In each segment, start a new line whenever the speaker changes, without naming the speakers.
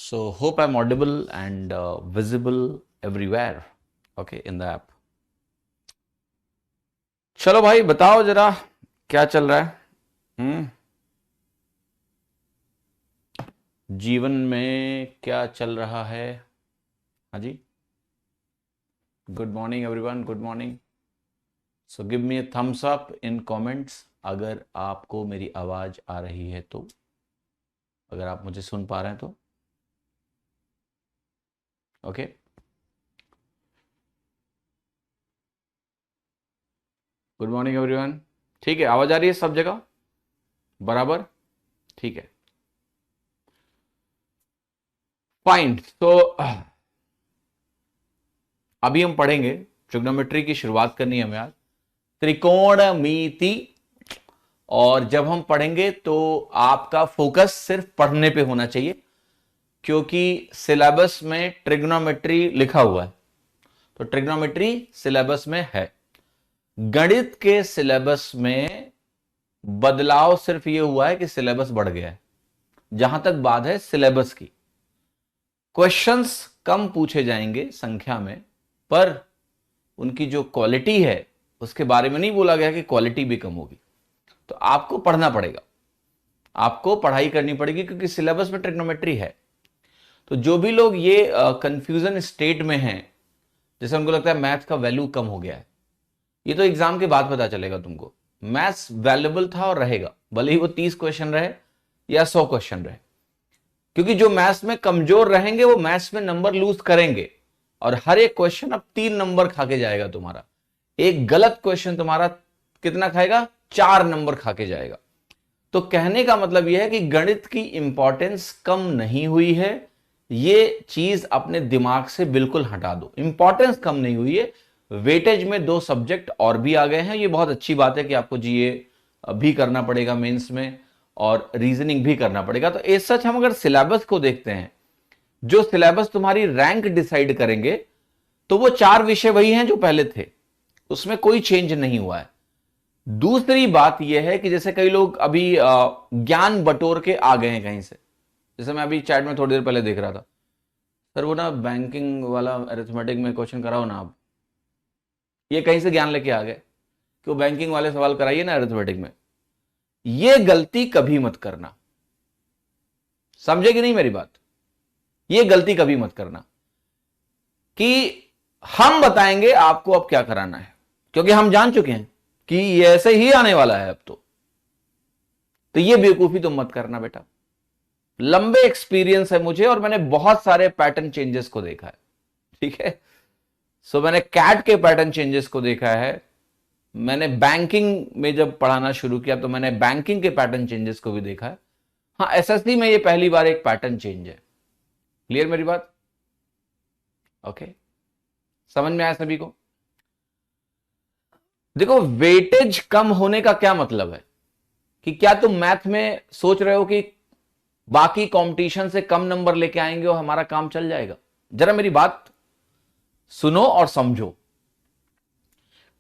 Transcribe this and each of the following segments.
So hope I'm audible and visible everywhere. Okay, in the app. चलो भाई बताओ जरा क्या चल रहा है। जीवन में क्या चल रहा है। हाँ जी, good morning everyone, good morning. So give me a thumbs up in comments अगर आपको मेरी आवाज आ रही है तो, अगर आप मुझे सुन पा रहे हैं तो। Okay good morning everyone. ठीक है, आवाज आ रही है सब जगह बराबर? ठीक है, फाइन। तो अभी हम पढ़ेंगे ट्रिग्नोमेट्री की शुरुआत करनी है हमें आज, त्रिकोणमिति। और जब हम पढ़ेंगे तो आपका फोकस सिर्फ पढ़ने पे होना चाहिए, क्योंकि सिलेबस में ट्रिग्नोमेट्री लिखा हुआ है। तो ट्रिग्नोमेट्री सिलेबस में है। गणित के सिलेबस में बदलाव सिर्फ यह हुआ है कि सिलेबस बढ़ गया है। जहां तक बात है सिलेबस की, क्वेश्चंस कम पूछे जाएंगे संख्या में, पर उनकी जो क्वालिटी है उसके बारे में नहीं बोला गया कि क्वालिटी भी कम होगी। तो आपको पढ़ना पड़ेगा, आपको पढ़ाई करनी पड़ेगी, क्योंकि सिलेबस में ट्रिग्नोमेट्री है। तो जो भी लोग ये कंफ्यूजन स्टेट में हैं, जैसे उनको लगता है मैथ का वैल्यू कम हो गया है, ये तो एग्जाम के बाद पता चलेगा तुमको। मैथ्स वैल्यूएबल था और रहेगा, भले ही वो 30 क्वेश्चन रहे या 100 क्वेश्चन रहे, क्योंकि जो मैथ्स में कमजोर रहेंगे वो मैथ्स में नंबर लूज करेंगे। और हर एक क्वेश्चन अब 3 नंबर खा के जाएगा तुम्हारा। एक गलत क्वेश्चन तुम्हारा कितना खाएगा? 4 नंबर खा के जाएगा। तो कहने का मतलब यह है कि गणित की इंपॉर्टेंस कम नहीं हुई है, ये चीज अपने दिमाग से बिल्कुल हटा दो। इंपॉर्टेंस कम नहीं हुई है, वेटेज में 2 सब्जेक्ट और भी आ गए हैं। ये बहुत अच्छी बात है कि आपको जीए भी करना पड़ेगा मेंस में, और रीजनिंग भी करना पड़ेगा। तो एज सच हम अगर सिलेबस को देखते हैं, जो सिलेबस तुम्हारी रैंक डिसाइड करेंगे, तो वो 4 विषय वही हैं जो पहले थे, उसमें कोई चेंज नहीं हुआ है। दूसरी बात यह है कि जैसे कई लोग अभी ज्ञान बटोर के आ गए हैं कहीं से। जैसे मैं अभी चैट में थोड़ी देर पहले देख रहा था, सर वो ना बैंकिंग वाला अरिथमेटिक में क्वेश्चन कराओ ना आप। ये कहीं से ज्ञान लेके आ गए कि वो बैंकिंग वाले सवाल कराइए ना अरिथमेटिक में। ये गलती कभी मत करना, समझे कि नहीं मेरी बात? ये गलती कभी मत करना कि हम बताएंगे आपको अब क्या कराना है, क्योंकि हम जान चुके हैं कि ये ऐसे ही आने वाला है अब तो ये बेवकूफी तुम मत करना बेटा। लंबे एक्सपीरियंस है मुझे, और मैंने बहुत सारे पैटर्न चेंजेस को देखा है। ठीक है, सो मैंने कैट के पैटर्न चेंजेस को देखा है। मैंने बैंकिंग में जब पढ़ाना शुरू किया तो मैंने बैंकिंग के पैटर्न चेंजेस को भी देखा है। हाँ, एसएससी में ये पहली बार एक पैटर्न चेंज है। क्लियर मेरी बात? ओके, समझ में आया सभी को? देखो, वेटेज कम होने का क्या मतलब है कि क्या तुम मैथ में सोच रहे हो कि बाकी कंपटीशन से कम नंबर लेके आएंगे और हमारा काम चल जाएगा? जरा मेरी बात सुनो और समझो।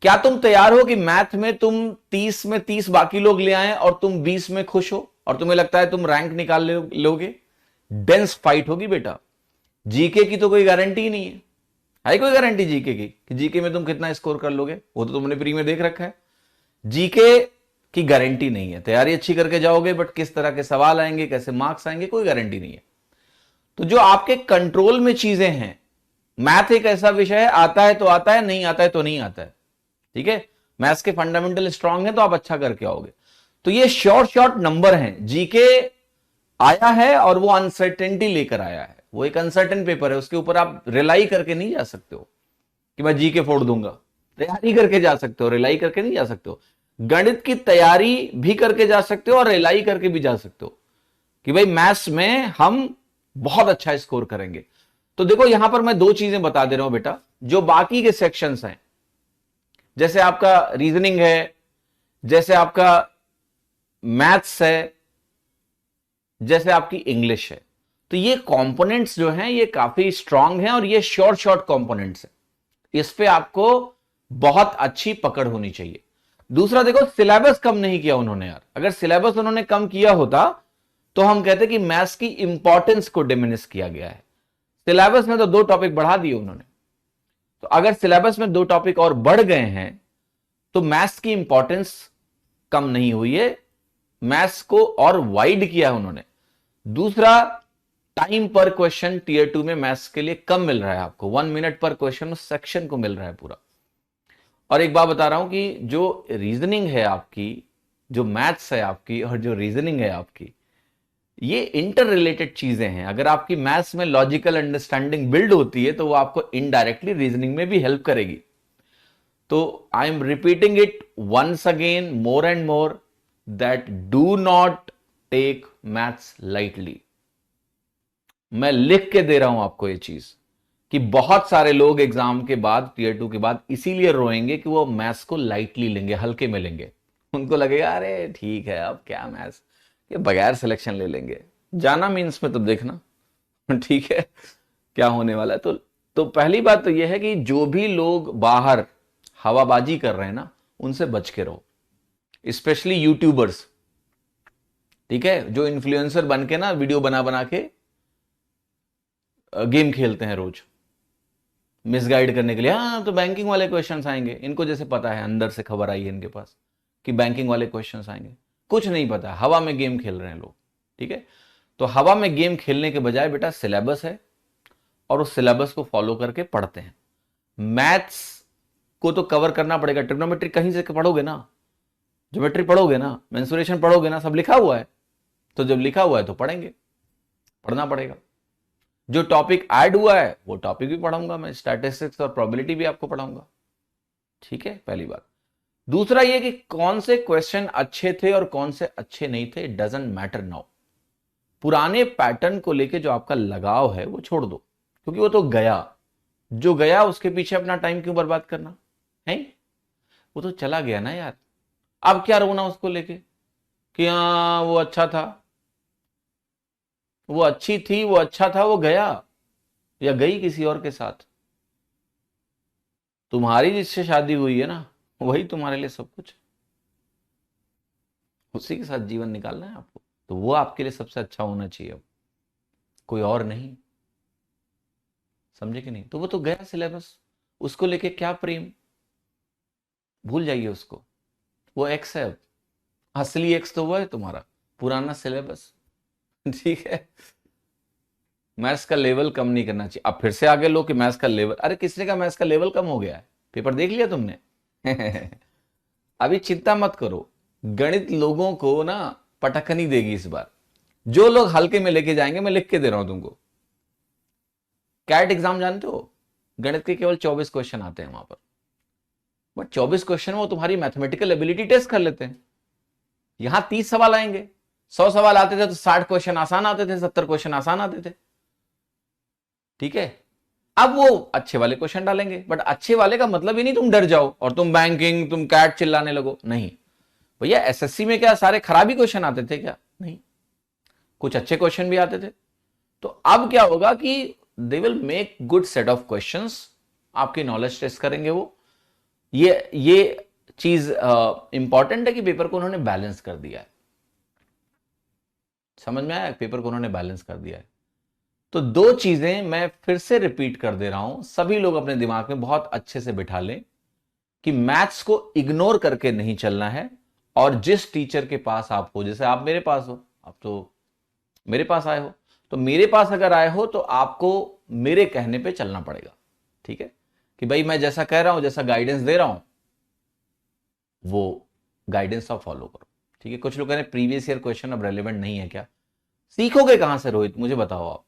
क्या तुम तैयार हो कि मैथ में तुम 30 में 30 बाकी लोग ले आए और तुम 20 में खुश हो और तुम्हें लगता है तुम रैंक निकाल लोगे? डेंस फाइट होगी बेटा। जीके की तो कोई गारंटी नहीं है कोई गारंटी जीके की कि जीके में तुम कितना स्कोर कर लोगे? वो तो तुमने प्री में देख रखा है। जीके की गारंटी नहीं है। तैयारी अच्छी करके जाओगे, बट किस तरह के सवाल आएंगे, कैसे मार्क्स आएंगे, कोई गारंटी नहीं है। तो जो आपके कंट्रोल में चीजें हैं, मैथ एक ऐसा विषय है, आता है तो आता है, नहीं आता है तो नहीं आता है। ठीक है, मैथ्स के फंडामेंटल स्ट्रांग है तो आप अच्छा करके आओगे। तो ये शॉर्ट नंबर हैं। जीके आया है और वो अनसर्टेनिटी लेकर आया है। वो एक अनसर्टेन पेपर है, उसके ऊपर आप रिलाई करके नहीं जा सकते हो कि मैं जीके फोड़ दूंगा। तैयारी करके जा सकते हो, रिलाई करके नहीं जा सकते हो। गणित की तैयारी भी करके जा सकते हो और रिलाई करके भी जा सकते हो कि भाई मैथ्स में हम बहुत अच्छा स्कोर करेंगे। तो देखो, यहां पर मैं 2 चीजें बता दे रहा हूं बेटा। जो बाकी के सेक्शंस हैं, जैसे आपका रीजनिंग है, जैसे आपका मैथ्स है, जैसे आपकी इंग्लिश है, तो ये कंपोनेंट्स जो हैं ये काफी स्ट्रांग हैं और ये शॉर्ट कंपोनेंट्स हैं। इस पे आपको बहुत अच्छी पकड़ होनी चाहिए। दूसरा, देखो सिलेबस कम नहीं किया उन्होंने यार। अगर सिलेबस उन्होंने कम किया होता तो हम कहते हैं कि मैथ्स की इंपॉर्टेंस को डिमिनिश किया गया है। सिलेबस में तो 2 टॉपिक बढ़ा दिए उन्होंने, तो अगर सिलेबस में 2 टॉपिक और बढ़ गए हैं तो मैथ्स की इंपॉर्टेंस कम नहीं हुई है, मैथ्स को और वाइड किया है उन्होंने। दूसरा, टाइम पर क्वेश्चन टीयर 2 में मैथ्स के लिए कम मिल रहा है आपको, 1 मिनट पर क्वेश्चन उस सेक्शन को मिल रहा है पूरा। और एक बात बता रहा हूं कि जो रीजनिंग है आपकी, जो मैथ्स है आपकी और जो रीजनिंग है आपकी, ये इंटर रिलेटेड चीजें हैं। अगर आपकी मैथ्स में लॉजिकल अंडरस्टैंडिंग बिल्ड होती है तो वो आपको इनडायरेक्टली रीजनिंग में भी हेल्प करेगी। तो I am repeating it once again more and more that do not take maths lightly. मैं लिख के दे रहा हूं आपको ये चीज कि बहुत सारे लोग एग्जाम के बाद, टीयर 2 के बाद इसीलिए रोएंगे कि वो मैथ्स को लाइटली लेंगे, हल्के में लेंगे। उनको लगेगा अरे ठीक है अब क्या मैथ्स, ये बगैर सिलेक्शन ले लेंगे। जाना मीन्स में तो देखना ठीक है क्या होने वाला है। तो पहली बात तो यह है कि जो भी लोग बाहर हवाबाजी कर रहे हैं ना, उनसे बच के रहो, स्पेशली यूट्यूबर्स, ठीक है, जो इन्फ्लुएंसर बन के ना वीडियो बना बना के गेम खेलते हैं रोज मिसगाइड करने के लिए। हाँ तो बैंकिंग वाले क्वेश्चंस आएंगे, इनको जैसे पता है, अंदर से खबर आई है इनके पास कि बैंकिंग वाले क्वेश्चंस आएंगे, कुछ नहीं पता, हवा में गेम खेल रहे हैं लोग, ठीक है। तो हवा में गेम खेलने के बजाय बेटा सिलेबस है और उस सिलेबस को फॉलो करके पढ़ते हैं। मैथ्स को तो कवर करना पड़ेगा, ट्रिग्नोमेट्री कहीं से पढ़ोगे ना, ज्योमेट्री पढ़ोगे ना, मेंसुरेशन पढ़ोगे ना, सब लिखा हुआ है। तो जब लिखा हुआ है तो पढ़ेंगे, पढ़ना पड़ेगा। जो टॉपिक ऐड हुआ है वो टॉपिक भी पढ़ाऊंगा मैं, स्टैटिस्टिक्स और प्रोबेबिलिटी भी आपको पढ़ाऊंगा, ठीक है, पहली बात। दूसरा ये कि कौन से क्वेश्चन अच्छे थे और कौन से अच्छे नहीं थे, डजंट मैटर नाउ। पुराने पैटर्न को लेके जो आपका लगाव है वो छोड़ दो, क्योंकि वो तो गया, जो गया उसके पीछे अपना टाइम क्यों बर्बाद करना है, वो तो चला गया ना यार। अब क्या रोना उसको लेके कि हाँ वो अच्छा था, वो अच्छी थी, वो अच्छा था, वो गया या गई किसी और के साथ। तुम्हारी जिससे शादी हुई है ना, वही तुम्हारे लिए सब कुछ, उसी के साथ जीवन निकालना है आपको, तो वो आपके लिए सबसे अच्छा होना चाहिए, अब कोई और नहीं, समझे कि नहीं। तो वो तो गया सिलेबस, उसको लेके क्या प्रेम, भूल जाइए उसको, वो एक्स है अब, असली एक्स तो वो है तुम्हारा पुराना सिलेबस, ठीक है। मैथ्स का लेवल कम नहीं करना चाहिए। अब फिर से आगे लो कि मैथ्स का लेवल, अरे किसने का मैथ्स का लेवल कम हो गया है, पेपर देख लिया तुमने अभी चिंता मत करो, गणित लोगों को ना पटखनी देगी इस बार। जो लोग हल्के में लेके जाएंगे, मैं लिख के दे रहा हूं तुमको, कैट एग्जाम जानते हो, गणित के केवल 24 क्वेश्चन आते हैं वहां पर, बट 24 क्वेश्चन में वो तुम्हारी मैथमेटिकल एबिलिटी टेस्ट कर लेते हैं। यहां 30 सवाल आएंगे, 100 सवाल आते थे तो 60 क्वेश्चन आसान आते थे, 70 क्वेश्चन आसान आते थे, ठीक है। अब वो अच्छे वाले क्वेश्चन डालेंगे, बट अच्छे वाले का मतलब ही नहीं तुम डर जाओ और तुम बैंकिंग, तुम कैट चिल्लाने लगो, नहीं भैया। एसएससी में क्या सारे खराबी क्वेश्चन आते थे क्या, नहीं, कुछ अच्छे क्वेश्चन भी आते थे। तो अब क्या होगा कि they will make good set of questions, आपकी नॉलेज टेस्ट करेंगे वो। ये चीज इंपॉर्टेंट है कि पेपर को उन्होंने बैलेंस कर दिया है, समझ में आया, पेपर को उन्होंने बैलेंस कर दिया है। तो 2 चीजें मैं फिर से रिपीट कर दे रहा हूं, सभी लोग अपने दिमाग में बहुत अच्छे से बिठा लें कि मैथ्स को इग्नोर करके नहीं चलना है। और जिस टीचर के पास आप हो, जैसे आप मेरे पास हो, आप तो मेरे पास आए हो, तो मेरे पास अगर आए हो तो आपको मेरे कहने पे चलना पड़ेगा, ठीक है, कि भाई मैं जैसा कह रहा हूं, जैसा गाइडेंस दे रहा हूं, वो गाइडेंस आप फॉलो करो, ठीक है। कुछ लोग कह रहे हैं प्रीवियस ईयर क्वेश्चन अब रेलेवेंट नहीं है क्या, सीखोगे कहां से रोहित, मुझे बताओ।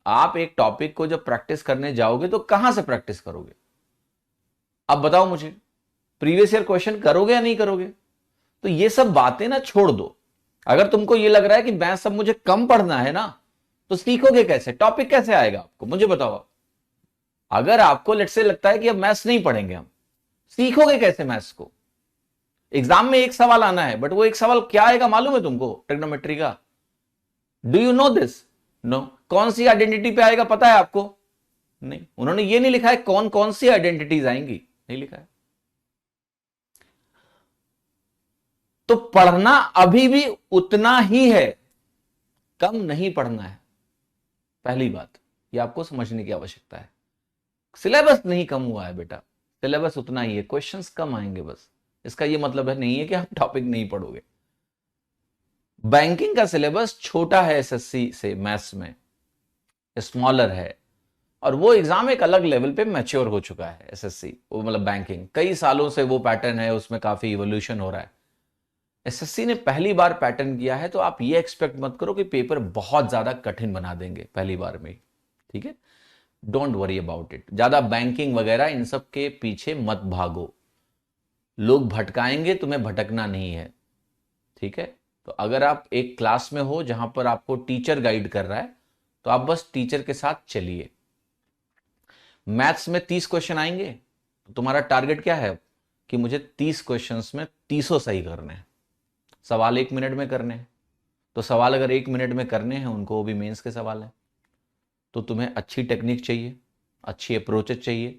आप एक टॉपिक को जब प्रैक्टिस करने जाओगे तो कहां से प्रैक्टिस करोगे, अब बताओ मुझे, प्रीवियस ईयर क्वेश्चन करोगे या नहीं करोगे। तो ये सब बातें ना छोड़ दो। अगर तुमको ये लग रहा है कि मैथ सब मुझे कम पढ़ना है ना, तो सीखोगे कैसे, टॉपिक कैसे आएगा आपको, मुझे बताओ। अगर आपको लेट से लगता है कि अब मैथ्स नहीं पढ़ेंगे हम, सीखोगे कैसे मैथ्स को। एग्जाम में एक सवाल आना है, बट वो एक सवाल क्या आएगा मालूम है तुमको, ट्रिग्नोमेट्री का, do you know this, no. कौन सी आइडेंटिटी पे आएगा पता है आपको, नहीं। उन्होंने ये नहीं लिखा है कौन कौन सी आइडेंटिटीज आएंगी, नहीं लिखा है। तो पढ़ना अभी भी उतना ही है, कम नहीं पढ़ना है, पहली बात ये आपको समझने की आवश्यकता है। सिलेबस नहीं कम हुआ है बेटा, सिलेबस उतना ही है, क्वेश्चंस कम आएंगे बस। इसका ये मतलब है नहीं है कि आप टॉपिक नहीं पढ़ोगे। बैंकिंग का सिलेबस छोटा है एसएससी से, मैथ्स में स्मॉलर है, और वो एग्जाम एक अलग लेवल पे मैच्योर हो चुका है एसएससी, वो मतलब बैंकिंग कई सालों से वो पैटर्न है, उसमें काफी इवोल्यूशन हो रहा है। एसएससी ने पहली बार पैटर्न किया है, तो आप ये एक्सपेक्ट मत करो कि पेपर बहुत ज्यादा कठिन बना देंगे पहली बार में, ठीक है। डोंट वरी अबाउट इट, ज्यादा बैंकिंग वगैरह इन सब के पीछे मत भागो, लोग भटकाएंगे, तुम्हें भटकना नहीं है, ठीक है। तो अगर आप एक क्लास में हो जहां पर आपको टीचर गाइड कर रहा है, तो आप बस टीचर के साथ चलिए। मैथ्स में 30 क्वेश्चन आएंगे, तो तुम्हारा टारगेट क्या है कि मुझे 30 क्वेश्चंस में 30 सही करने हैं, सवाल 1 मिनट में करने हैं। तो सवाल अगर 1 मिनट में करने हैं उनको, वो भी मेंस के सवाल हैं, तो तुम्हें अच्छी टेक्निक चाहिए, अच्छी अप्रोचेज चाहिए,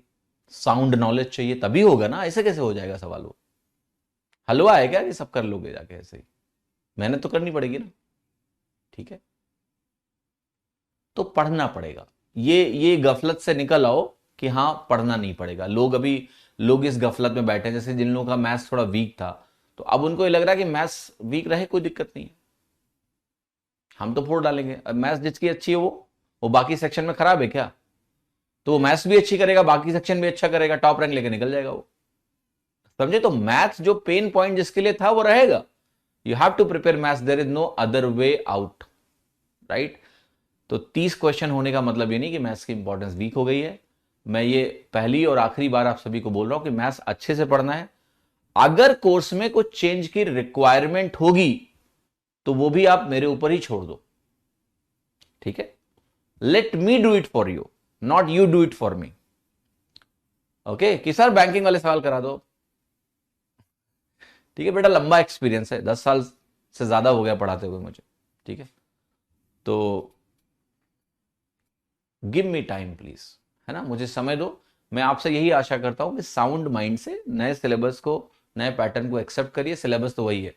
साउंड नॉलेज चाहिए, तभी होगा ना। ऐसे कैसे हो जाएगा सवाल? वो हलवा है क्या कि सब कर लोगे जाके? ऐसे ही मेहनत तो करनी पड़ेगी ना, ठीक है। तो पढ़ना पड़ेगा, ये गफलत से निकल आओ कि हाँ पढ़ना नहीं पड़ेगा। लोग इस गफलत में बैठे हैं, जैसे जिन लोगों का मैथ्स थोड़ा वीक था, तो अब उनको ये लग रहा है कि मैथ्स वीक रहे कोई दिक्कत नहीं है, हम तो फोड़ डालेंगे। अब मैथ्स जिसकी अच्छी है वो बाकी सेक्शन में खराब है क्या? तो वो मैथ्स भी अच्छी करेगा, बाकी सेक्शन भी अच्छा करेगा, टॉप रैंक लेके निकल जाएगा वो, समझे? तो मैथ्स जो पेन पॉइंट जिसके लिए था वो रहेगा। You have to prepare maths, there is no other way out, right. तो 30 क्वेश्चन होने का मतलब ये नहीं कि मैथ्स की इंपॉर्टेंस वीक हो गई है। मैं ये पहली और आखिरी बार आप सभी को बोल रहा हूं कि मैथ्स अच्छे से पढ़ना है। अगर कोर्स में कुछ चेंज की रिक्वायरमेंट होगी तो वो भी आप मेरे ऊपर ही छोड़ दो, ठीक है। Let me do it for you, not you do it for me, okay. कि सर बैंकिंग वाले सवाल करा दो, ठीक है बेटा, लंबा एक्सपीरियंस है, 10 साल से ज्यादा हो गया पढ़ाते हुए मुझे, ठीक है। तो गिव मी टाइम प्लीज, है ना, मुझे समय दो। मैं आपसे यही आशा करता हूं कि साउंड माइंड से नए सिलेबस को, नए पैटर्न को एक्सेप्ट करिए, सिलेबस तो वही है,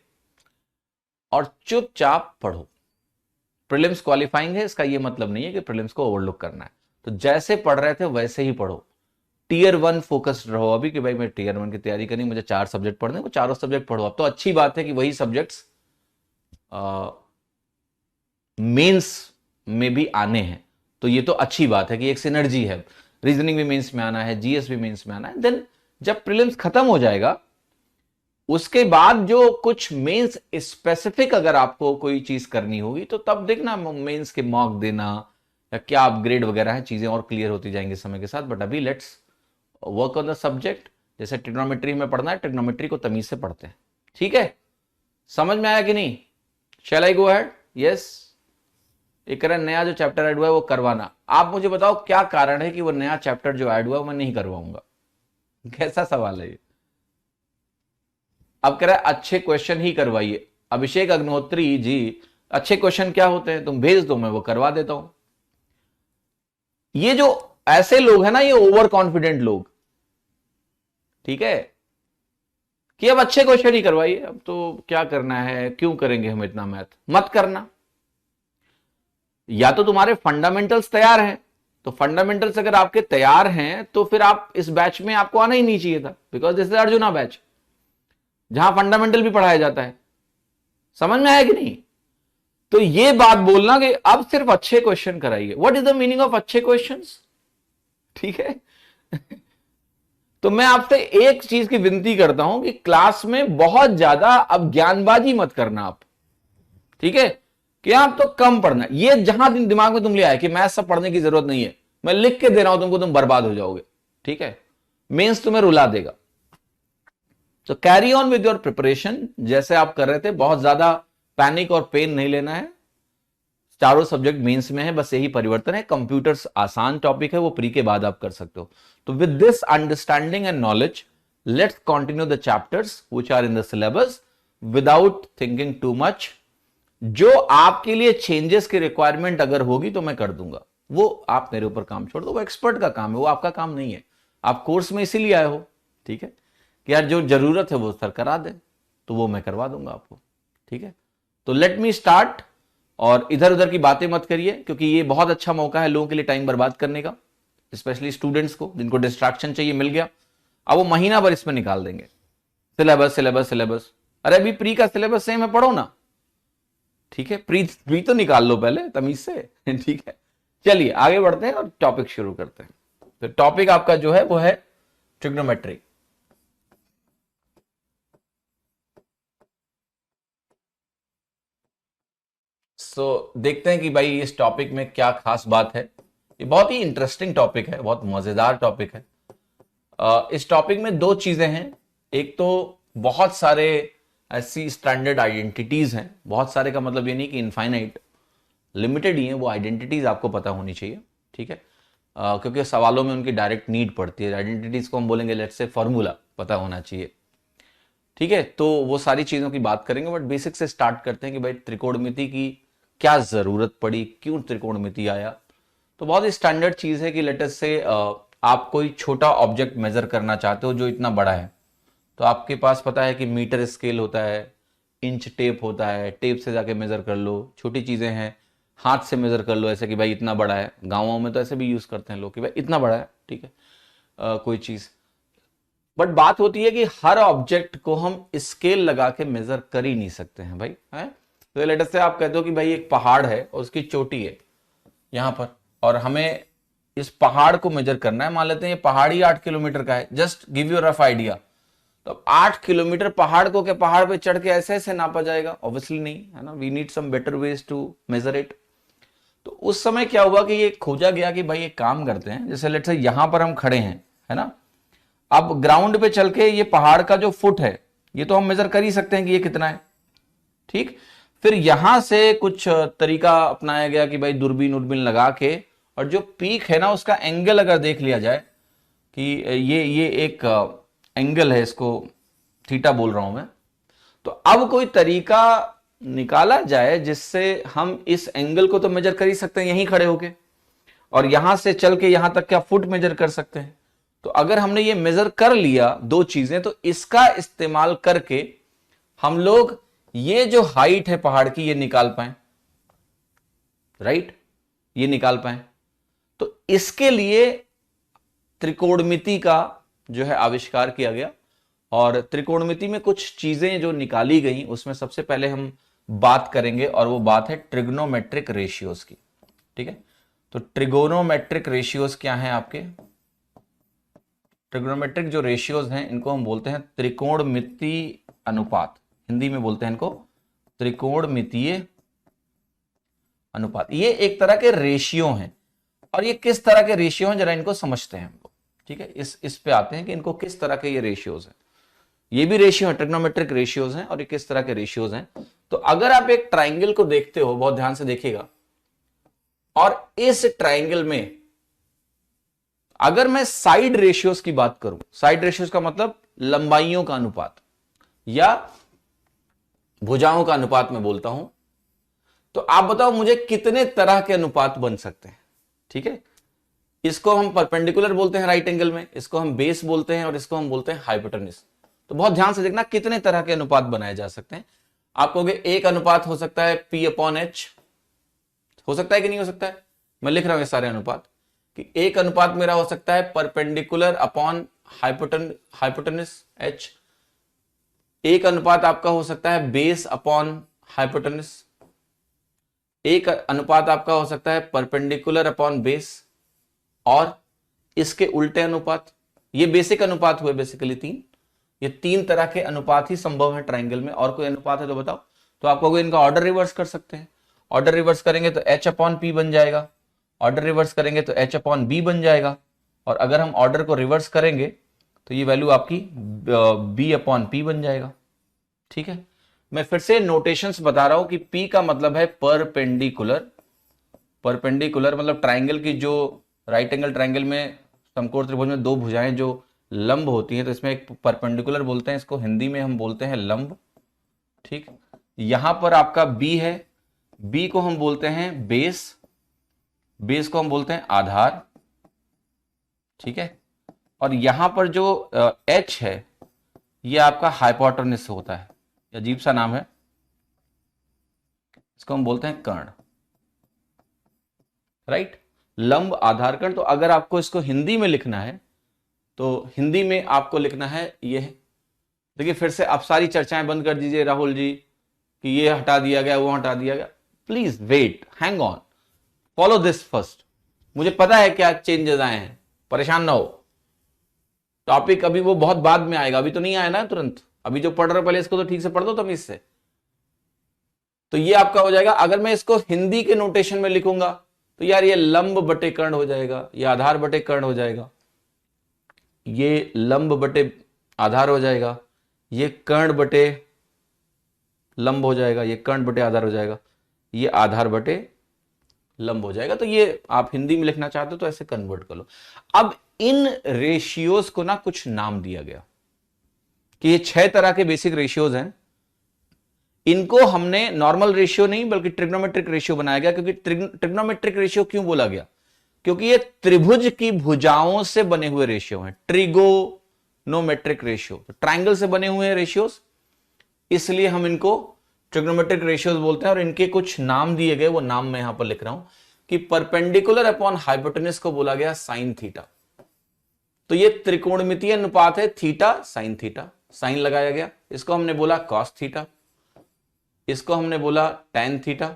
और चुपचाप पढ़ो। प्रीलिम्स क्वालिफाइंग है, इसका यह मतलब नहीं है कि प्रीलिम्स को ओवरलुक करना है। तो जैसे पढ़ रहे थे वैसे ही पढ़ो, टियर 1 फोकस्ड रहो अभी कि भाई मैं टियर 1 की तैयारी करनी, मुझे 4 सब्जेक्ट पढ़ने, वो चारों सब्जेक्ट पढ़ो। अब तो अच्छी बात है कि वही सब्जेक्ट्स मेंस में भी आने हैं, तो ये तो अच्छी बात है कि एक सिनर्जी है, रीजनिंग भी मेंस में आना है, जीएस भी मेंस में आना है। देन जब प्रीलिम्स खत्म हो जाएगा, उसके बाद जो कुछ मेंस स्पेसिफिक अगर आपको कोई चीज करनी होगी, तो तब देखना मेंस के मॉक देना या क्या अपग्रेड वगैरह है, चीजें और क्लियर होती जाएंगी समय के साथ। बट अभी let's work on the subject. जैसे ट्रिग्नोमेट्री में पढ़ना है, ट्रिग्नोमेट्री को तमीज से पढ़ते हैं, ठीक है। समझ में आया कि नहीं? शैल आई गो अहेड? यस। एक नया जो चैप्टर ऐड हुआ है वो करवाना। आप मुझे बताओ क्या कारण है कि वो नया चैप्टर जो ऐड हुआ है मैं नहीं करवाऊंगा? कैसा सवाल है ये? अब कह रहा है अच्छे क्वेश्चन ही करवाइए। अभिषेक अग्निहोत्री जी, अच्छे क्वेश्चन क्या होते हैं? तुम भेज दो, मैं वो करवा देता हूं। ये जो ऐसे लोग हैं ना, ये ओवर कॉन्फिडेंट लोग, ठीक है, कि अब अच्छे क्वेश्चन ही करवाइए, अब तो क्या करना है, क्यों करेंगे हम इतना मैथ, मत करना। या तो तुम्हारे फंडामेंटल्स तैयार हैं, तो फंडामेंटल्स अगर आपके तैयार हैं तो फिर आप इस बैच में आपको आना ही नहीं चाहिए था, because this is arjuna batch, जहां फंडामेंटल भी पढ़ाया जाता है। समझ में आया कि नहीं? तो ये बात बोलना कि अब सिर्फ अच्छे क्वेश्चन कराइए, what is the meaning of अच्छे क्वेश्चंस, ठीक है। तो मैं आपसे एक चीज की विनती करता हूं कि क्लास में बहुत ज्यादा अब ज्ञानबाजी मत करना आप, ठीक है, कि आप तो कम पढ़ना। ये जहां दिमाग में तुम ले आए कि मैथ सब पढ़ने की जरूरत नहीं है, मैं लिख के दे रहा हूं तुमको, तुम बर्बाद हो जाओगे, ठीक है। मेंस तुम्हें रुला देगा। तो carry on with your preparation, जैसे आप कर रहे थे। बहुत ज्यादा पैनिक और पेन नहीं लेना है, चारों सब्जेक्ट मेंस में है, बस यही परिवर्तन है। कंप्यूटर्स आसान टॉपिक है, वो प्री के बाद आप कर सकते हो। तो with this understanding and knowledge, let's continue the chapters which are in the syllabus without thinking too much. जो आपके लिए चेंजेस की रिक्वायरमेंट अगर होगी तो मैं कर दूंगा, वो आप मेरे ऊपर काम छोड़ दो, वो एक्सपर्ट का काम है, वो आपका काम नहीं है। आप कोर्स में इसीलिए आए हो, ठीक है, कि यार जो जरूरत है वो सर करा दे, तो वो मैं करवा दूंगा आपको, ठीक है। तो लेट मी स्टार्ट और इधर उधर की बातें मत करिए, क्योंकि ये बहुत अच्छा मौका है लोगों के लिए टाइम बर्बाद करने का, स्पेशली स्टूडेंट्स को जिनको डिस्ट्रैक्शन चाहिए मिल गया। अब वो महीना भर इसमें निकाल देंगे, सिलेबस सिलेबस सिलेबस। अरे अभी प्री का सिलेबस सेम है, पढ़ो ना, ठीक है। प्री तो निकाल लो पहले तमीज से, ठीक है। चलिए आगे बढ़ते हैं और टॉपिक शुरू करते हैं। तो टॉपिक आपका जो है वो है ट्रिग्नोमेट्री। देखते हैं कि भाई इस टॉपिक में क्या खास बात है। ये बहुत ही इंटरेस्टिंग टॉपिक है, बहुत मजेदार टॉपिक है। इस टॉपिक में दो चीजें हैं। एक तो बहुत सारे ऐसी स्टैंडर्ड आइडेंटिटीज हैं, बहुत सारे का मतलब ये नहीं कि इनफाइनाइट, लिमिटेड ही है वो आइडेंटिटीज, आपको पता होनी चाहिए, ठीक है। क्योंकि सवालों में उनकी डायरेक्ट नीड पड़ती है। आइडेंटिटीज को हम बोलेंगे लेट्स से फॉर्मूला पता होना चाहिए, ठीक है। तो वो सारी चीजों की बात करेंगे, बट बेसिक से स्टार्ट करते हैं कि भाई त्रिकोणमिति की क्या जरूरत पड़ी, क्यों त्रिकोणमिति आया। तो बहुत ही स्टैंडर्ड चीज है कि लेटस से आप कोई छोटा ऑब्जेक्ट मेजर करना चाहते हो जो इतना बड़ा है, तो आपके पास पता है कि मीटर स्केल होता है, इंच टेप होता है, टेप से जाके मेजर कर लो। छोटी चीजें हैं, हाथ से मेजर कर लो, ऐसे कि भाई इतना बड़ा है। गाँवों में तो ऐसे भी यूज करते हैं लोग कि भाई इतना बड़ा है, ठीक है, कोई चीज। बट बात होती है कि हर ऑब्जेक्ट को हम स्केल लगा के मेजर कर ही नहीं सकते हैं भाई, है। तो लेट्स से आप कहते हो कि भाई एक पहाड़ है और उसकी चोटी है यहां पर, और हमें इस पहाड़ को मेजर करना है। मान लेते हैं ये पहाड़ ही 8 किलोमीटर का है, just give you rough idea. तो 8 किलोमीटर पहाड़ को के पहाड़ पे चढ़ के ऐसे ऐसे नापा जाएगा? ऑब्वियसली नहीं, है ना। We need some better ways to measure it. तो उस समय क्या हुआ कि ये खोजा गया कि भाई एक काम करते हैं, जैसे लेट्स से यहां पर हम खड़े हैं, है ना। अब ग्राउंड पे चल के ये पहाड़ का जो फुट है ये तो हम मेजर कर ही सकते हैं कि ये कितना है, ठीक। फिर यहां से कुछ तरीका अपनाया गया कि भाई दूरबीन उर्बीन लगा के, और जो पीक है ना उसका एंगल अगर देख लिया जाए कि ये एक एंगल है, इसको थीटा बोल रहा हूं मैं। तो अब कोई तरीका निकाला जाए जिससे हम इस एंगल को तो मेजर कर ही सकते हैं यहीं खड़े होके, और यहां से चल के यहां तक क्या फुट मेजर कर सकते हैं। तो अगर हमने ये मेजर कर लिया दो चीजें, तो इसका इस्तेमाल करके हम लोग ये जो हाइट है पहाड़ की ये निकाल पाए, राइट, ये निकाल पाए। तो इसके लिए त्रिकोणमिति का जो है आविष्कार किया गया। और त्रिकोणमिति में कुछ चीजें जो निकाली गई उसमें सबसे पहले हम बात करेंगे, और वो बात है ट्रिग्नोमेट्रिक रेशियोज की, ठीक है। तो ट्रिगोनोमेट्रिक रेशियोज क्या हैं आपके? ट्रिग्नोमेट्रिक जो रेशियोज हैं इनको हम बोलते हैं त्रिकोणमितीय अनुपात, हिंदी में बोलते हैं इनको त्रिकोणमितीय अनुपात। ये एक तरह के रेशियो हैं, और ये किस तरह के रेशियो हैं जरा इनको समझते हैं हम लोग, ठीक है। इस पे आते हैं कि इनको किस तरह के ये रेशियोज हैं। ये भी रेशियो है, ट्रिग्नोमेट्रिक रेशियोज हैं, और ये किस तरह के रेशियोज हैं। तो अगर आप एक ट्राइंगल को देखते हो, बहुत ध्यान से देखिएगा, और इस ट्राइंगल में अगर मैं साइड रेशियोज की बात करूं, साइड रेशियोज का मतलब लंबाइयों का अनुपात या भुजाओं का अनुपात मैं बोलता हूं, तो आप बताओ मुझे कितने तरह के अनुपात बन सकते हैं, ठीक है। इसको हम परपेंडिकुलर बोलते हैं राइट एंगल में, इसको हम बेस बोलते हैं, और इसको हम बोलते हैं हाइपोटेन्यूज। तो बहुत ध्यान से देखना कितने तरह के अनुपात बनाए जा सकते हैं। आप कहोगे एक अनुपात हो सकता है P/H, हो सकता है कि नहीं हो सकता है? मैं लिख रहा हूं ये सारे अनुपात कि एक अनुपात मेरा हो सकता है परपेंडिकुलर अपॉन हाइपोटेन्यूज H, एक अनुपात आपका हो सकता है बेस अपॉन हाइपोटेन्यूज, एक अनुपात आपका हो सकता है परपेंडिकुलर अपॉन बेस, और इसके उल्टे अनुपात। ये बेसिक अनुपात हुए बेसिकली तीन। ये तीन तरह के अनुपात ही संभव है ट्राइंगल में। और कोई अनुपात है तो बताओ। तो आप कहोगे इनका ऑर्डर रिवर्स कर सकते हैं। ऑर्डर रिवर्स करेंगे तो H/P बन जाएगा, ऑर्डर रिवर्स करेंगे तो H/B बन जाएगा, और अगर हम ऑर्डर को रिवर्स करेंगे तो ये वैल्यू आपकी B/P बन जाएगा, ठीक है। मैं फिर से नोटेशंस बता रहा हूं कि P का मतलब है परपेंडिकुलर। परपेंडिकुलर मतलब ट्राइंगल की जो राइट एंगल ट्राइंगल में समकोण त्रिभुज में दो भुजाएं जो लंब होती हैं, तो इसमें एक परपेंडिकुलर बोलते हैं, इसको हिंदी में हम बोलते हैं लंब, ठीक। यहां पर आपका B है, B को हम बोलते हैं बेस, बेस को हम बोलते हैं आधार, ठीक है। और यहां पर जो H है ये आपका हाइपोटेन्यूज होता है। अजीब सा नाम है, इसको हम बोलते हैं कर्ण, राइट। लंब आधार कर्ण। तो अगर आपको इसको हिंदी में लिखना है तो हिंदी में आपको लिखना है ये। देखिए फिर से आप सारी चर्चाएं बंद कर दीजिए राहुल जी कि ये हटा दिया गया, वो हटा दिया गया। Please wait, hang on, follow this first. मुझे पता है क्या चेंजेस आए हैं, परेशान ना हो। टॉपिक अभी वो बहुत बाद में आएगा, अभी तो नहीं आया ना तुरंत। अभी जो पढ़ रहे हो पहले इसको तो ठीक से पढ़ दो तमीज से। तो ये आपका हो जाएगा। अगर मैं इसको हिंदी के नोटेशन में लिखूंगा तो यार ये लंब बटे कर्ण हो जाएगा, ये आधार बटे कर्ण हो जाएगा, ये लंब बटे आधार हो जाएगा, ये कर्ण बटे लंब हो जाएगा, ये कर्ण बटे आधार हो जाएगा, ये आधार बटे लंब हो जाएगा। तो ये आप हिंदी में लिखना चाहते हो तो ऐसे कन्वर्ट कर लो। अब इन रेशियोज को ना कुछ नाम दिया गया कि ये 6 तरह के बेसिक रेशियोज हैं। इनको हमने नॉर्मल रेशियो नहीं बल्कि ट्रिग्नोमेट्रिक रेशियो बनाया गया। क्योंकि ट्रिग्नोमेट्रिक रेशियो क्यों बोला गया? क्योंकि ये त्रिभुज की भुजाओं से बने हुए रेशियो हैं, ट्रिगोनोमेट्रिक रेशियो, ट्रायंगल से बने हुए रेशियोज, इसलिए हम इनको ट्रिग्नोमेट्रिक रेशियोज बोलते हैं। और इनके कुछ नाम दिए गए, वो नाम मैं यहां पर लिख रहा हूं कि परपेंडिकुलर अपॉन हाइपोटेनस को बोला गया साइन थीटा। तो ये त्रिकोणमितीय अनुपात है थीटा साइन थीटा, साइन लगाया गया। इसको हमने बोला कॉस थीटा, इसको हमने बोला टैन थीटा,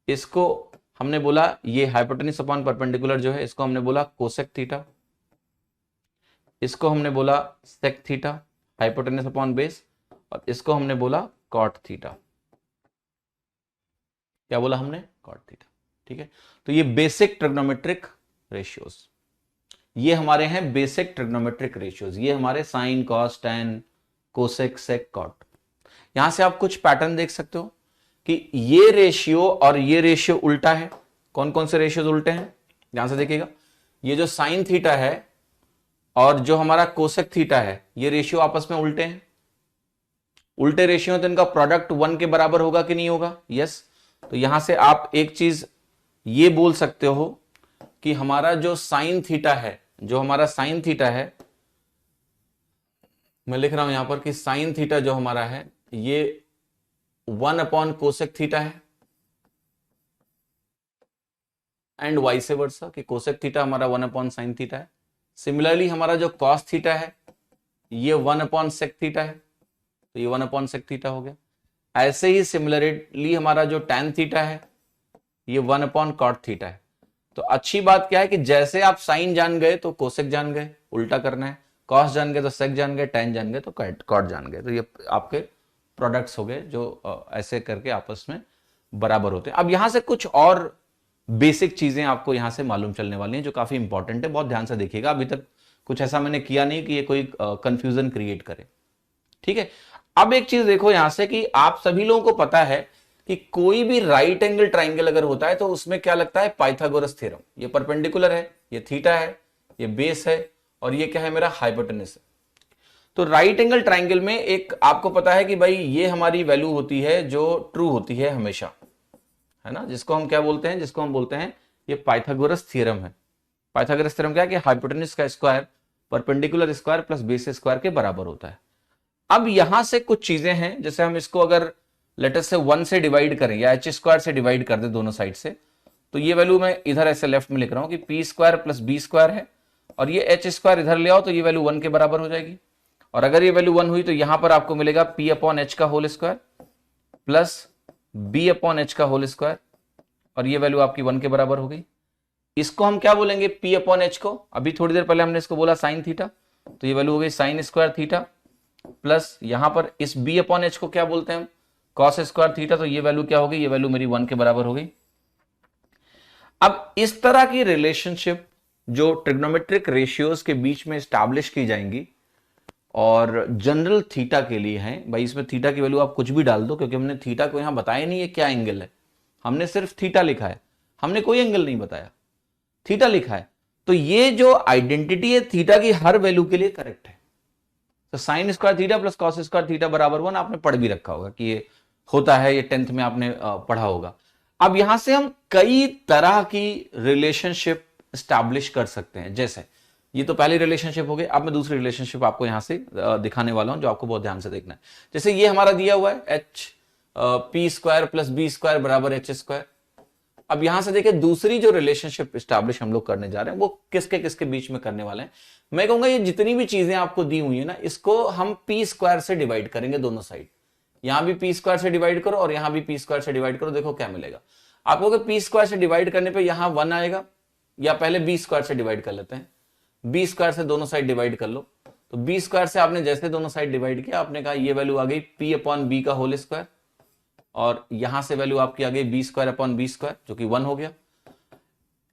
इसको हमने बोला ये हाइपोटेनस अपॉन परपेंडिकुलर जो है इसको हमने बोला कोसेक थीटा, इसको हमने बोला sec theta hypotenuse upon base, और इसको हमने बोला कॉट थीटा। क्या बोला हमने? Cot theta. ठीक है, तो ये बेसिक ट्रिग्नोमेट्रिक रेशियोज, ये हमारे हैं बेसिक ट्रिग्नोमेट्रिक रेशियोज। ये हमारे sine cos tan cosec sec cot. यहां से आप कुछ पैटर्न देख सकते हो कि ये रेशियो और ये रेशियो उल्टा है। कौन कौन से रेशियोज उल्टे हैं? ध्यान से देखिएगा, ये जो साइन थीटा है और जो हमारा कोसेक थीटा है, ये रेशियो आपस में उल्टे हैं। उल्टे रेशियो तो इनका प्रोडक्ट 1 के बराबर होगा कि नहीं होगा? यस। तो यहां से आप एक चीज ये बोल सकते हो कि हमारा जो साइन थीटा है, जो हमारा साइन थीटा है, मैं लिख रहा हूं यहां पर कि साइन थीटा जो हमारा है ये 1 अपॉन कोसेक थीटा है, एंड वाइस वर्सा कि कोसेक थीटा हमारा 1 अपॉन साइन थीटा है। सिमिलरली हमारा जो कॉस थीटा है ये 1 अपॉन सेक थीटा है, तो ये 1 अपॉन सेक थीटा हो गया। ऐसे ही सिमिलरली हमारा जो टैन थीटा है ये 1 अपॉन कॉट थीटा है। तो अच्छी बात क्या है कि जैसे आप साइन जान गए तो कोसेक जान गए, उल्टा करना है, कॉस जान गए तो सेक जान गए, टैन जान गए तो कॉट जान गए। तो ये आपके प्रोडक्ट्स हो गए जो ऐसे करके आपस में बराबर होते हैं। अब यहां से कुछ और बेसिक चीजें आपको यहां से मालूम चलने वाली हैं जो काफी इंपॉर्टेंट है, बहुत ध्यान से देखिएगा। अभी तक कुछ ऐसा मैंने किया नहीं कि ये कोई कंफ्यूजन क्रिएट करे। ठीक है, अब एक चीज देखो यहां से कि आप सभी लोगों को पता है कि कोई भी राइट एंगल ट्राइंगल अगर होता है तो उसमें क्या लगता है? Pythagoras theorem. ये परपेंडिकुलर है, ये थीटा है, ये बेस है, और ये क्या है? मेरा हाइपोटेनस है। तो राइट एंगल ट्राइंगल में एक आपको पता है कि भाई ये हमारी वैल्यू होती है जो ट्रू होती है हमेशा, है ना, जिसको हम क्या बोलते हैं? जिसको हम बोलते हैं ये पाइथागोरस थ्योरम है। पाइथागोरस थ्योरम क्या है कि हाइपोटेनस का square perpendicular square plus base square के बराबर होता है। अब यहां से कुछ चीजें हैं, जैसे हम इसको अगर लेटर से 1 से डिवाइड करें या एच स्क्वायर से डिवाइड कर दे दोनों साइड से, तो ये वैल्यू मैं इधर ऐसे लेफ्ट में लिख रहा हूं कि P square plus B square है, और ये एच स्क्वायर इधर ले आओ तो ये वैल्यू 1 के बराबर हो जाएगी। और अगर ये वैल्यू 1 हुई तो यहां पर आपको मिलेगा पी अपॉन एच का whole square plus B upon H का होल स्क्वायर, और ये वैल्यू आपकी 1 के बराबर हो गई। इसको हम क्या बोलेंगे? पी अपॉन एच को अभी थोड़ी देर पहले हमने इसको बोला साइन थीटा, तो ये वैल्यू हो गई साइन स्क्वायर थीटा, प्लस यहां पर इस बी अपॉन एच को क्या बोलते हैं हम? Cos square theta. तो ये वैल्यू क्या हो गई? ये वैल्यू मेरी 1 के बराबर हो गई। अब इस तरह की रिलेशनशिप जो ट्रिग्नोमेट्रिक रेशियोज के बीच में स्टैब्लिश की जाएंगी और जनरल थीटा के लिए है, भाई इसमें थीटा की वैल्यू आप कुछ भी डाल दो, क्योंकि हमने थीटा को यहां बताया नहीं है क्या एंगल है, हमने सिर्फ थीटा लिखा है, हमने कोई एंगल नहीं बताया, थीटा लिखा है। तो ये जो आइडेंटिटी है थीटा की हर वैल्यू के लिए करेक्ट है। तो sine square theta plus cos square theta बराबर 1 आपने पढ़ भी रखा होगा कि ये होता है, ये 10th में आपने पढ़ा होगा। अब यहां से हम कई तरह की रिलेशनशिप स्टैब्लिश कर सकते हैं। जैसे ये तो पहली रिलेशनशिप हो गई, अब मैं दूसरी रिलेशनशिप आपको यहां से दिखाने वाला हूं जो आपको बहुत ध्यान से देखना है। जैसे ये हमारा दिया हुआ है H P square plus B square बराबर एच स्क्वायर। अब यहां से देखिए दूसरी जो रिलेशनशिप स्टैब्लिश हम लोग करने जा रहे हैं वो किसके किसके बीच में करने वाले हैं। मैं कहूंगा ये जितनी भी चीजें आपको दी हुई है ना, इसको हम पी स्क्वायर से डिवाइड करेंगे दोनों साइड। यहां भी पी स्क्वायर से डिवाइड करो और यहां भी पी स्क्वायर से डिवाइड करो, देखो क्या मिलेगा आपको। पी स्क्वायर से डिवाइड करने पे यहां 1 आएगा, या पहले बी स्क्वायर से डिवाइड कर लेते हैं। बी स्क्वायर से दोनों साइड डिवाइड कर लो, तो बी स्क्वायर से आपने जैसे दोनों साइड डिवाइड किया, आपने कहा ये वैल्यू आ गई पी अपॉन बी का होल स्क्वायर, और यहां से वैल्यू आपकी आ गई B square upon B square जो कि 1 हो गया।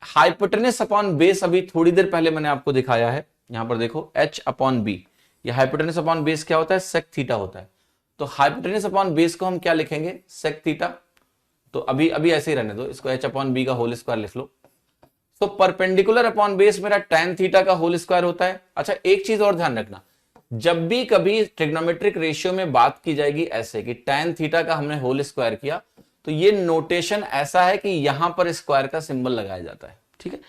हाइपोटेनस अपॉन बेस अभी थोड़ी देर पहले मैंने आपको दिखाया है, यहां पर देखो एच अपॉन बी, ये हाइपोटेनस अपॉन बेस क्या होता है, सेक थीटा होता है। तो हाइपोटेनस अपॉन बेस को हम क्या लिखेंगे, सेक थीटा। तो अभी अभी ऐसे ही रहने दो, इसको एच अपॉन बी का होल स्क्वायर लिख लो। तो परपेंडिकुलर अपॉन बेस मेरा tan थीटा का होल स्क्वायर होता है। अच्छा एक चीज और ध्यान रखना, जब भी कभी ट्रिग्नोमेट्रिक रेशियो में बात की जाएगी ऐसे कि tan थीटा का हमने होल स्क्वायर किया, तो ये नोटेशन ऐसा है कि यहां पर स्क्वायर का सिंबल लगाया जाता है, ठीक है।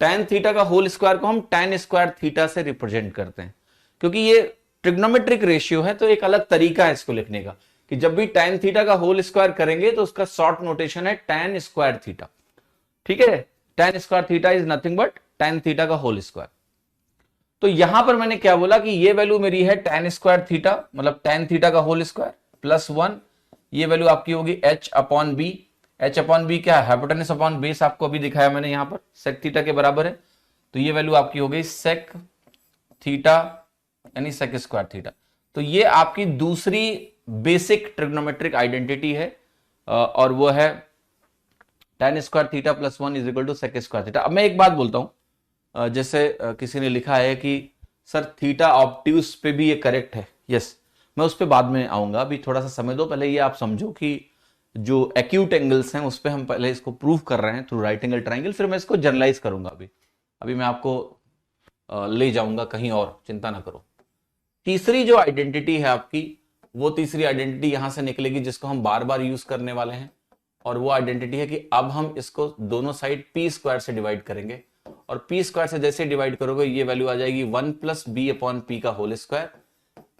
tan थीटा का होल स्क्वायर को हम tan स्क्वायर थीटा से रिप्रेजेंट करते हैं, क्योंकि ये ट्रिग्नोमेट्रिक रेशियो है, तो एक अलग तरीका है इसको लिखने का कि जब भी tan थीटा का होल स्क्वायर करेंगे तो उसका शॉर्ट नोटेशन है tan स्क्वायर थीटा, ठीक है। tan square theta is nothing but tan theta का होल स्क्वायर। तो यहां पर मैंने क्या बोला कि ये वैल्यू मेरी है tan स्क्वायर थीटा, मतलब tan थीटा का होल स्क्वायर प्लस 1, ये वैल्यू आपकी होगी h upon B. h upon B क्या है, हाइपोटेनस अपॉन बेस, आपको अभी दिखाया मैंने यहां पर, सेक थीटा के बराबर है। तो ये वैल्यू आपकी हो गई सेक थीटा यानी सेक स्क्वायर थीटा। तो ये आपकी दूसरी बेसिक ट्रिग्नोमेट्रिक आइडेंटिटी है, और वो है tan square theta plus 1 is equal to sec square theta. अब मैं एक बात बोलता हूं, जैसे किसी ने लिखा है कि सर थीटा ऑब्ट्यूस पे भी ये करेक्ट है। यस, मैं उस पर बाद में आऊंगा, अभी थोड़ा सा समय दो, पहले ये आप समझो कि जो एक्यूट एंगल्स हैं उस पर हम पहले इसको प्रूव कर रहे हैं थ्रू राइट एंगल ट्राइंगल, फिर मैं इसको जनरलाइज करूंगा। अभी मैं आपको ले जाऊंगा कहीं और, चिंता ना करो। तीसरी जो आइडेंटिटी है आपकी, वो तीसरी आइडेंटिटी यहां से निकलेगी जिसको हम बार बार यूज करने वाले हैं, और वो आइडेंटिटी है कि अब हम इसको दोनों साइड पी स्क्वायर से डिवाइड करेंगे, और पी स्क्वायर से जैसे डिवाइड करोगे ये वैल्यू आ जाएगी 1 प्लस बी अपॉन पी का whole square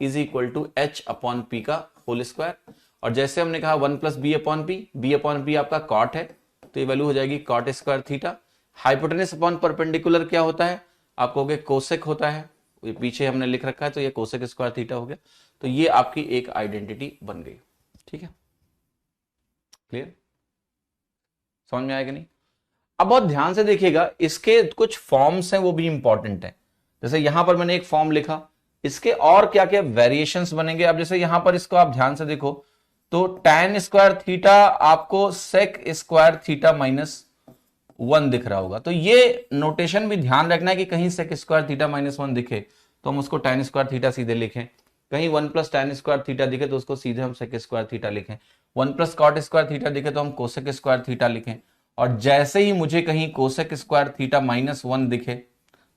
is equal to H upon P का होल स्क्वायर। और जैसे हमने कहा 1 प्लस बी अपॉन पी आपका कॉट है, तो ये वैल्यू हो जाएगी cot square theta. Hypotenuse upon perpendicular क्या होता है, आपको कोसेक होता है, ये पीछे हमने लिख रखा है, तो ये कोसेक स्क्वायर थीटा हो गया। तो ये आपकी एक आइडेंटिटी बन गई, ठीक है, क्लियर, समझ में आएगा नहीं। अब बहुत ध्यान से देखिएगा, इसके कुछ फॉर्म्स हैं वो भी इंपॉर्टेंट हैं। जैसे यहां पर मैंने एक फॉर्म लिखा, इसके और क्या क्या वेरिएशंस बनेंगे। अब जैसे यहां पर इसको आप ध्यान से देखो, तो tan स्क्वायर थीटा आपको सेक स्क्वायर थीटा माइनस 1 दिख रहा होगा। तो ये नोटेशन भी ध्यान रखना है कि कहीं सेक स्क्वायर थीटा माइनस 1 दिखे तो हम उसको tan स्क्वायर थीटा सीधे लिखें, कहीं 1 प्लस tan स्क्वायर थीटा दिखे तो उसको सीधे हम सेक स्क्वायर थीटा लिखें, 1 प्लस कॉट स्क्वायर थीटा दिखे तो हम कोसेक स्क्वायर थीटा लिखें। और जैसे ही मुझे कहीं कोसेक स्क्वायर थीटा माइनस 1 दिखे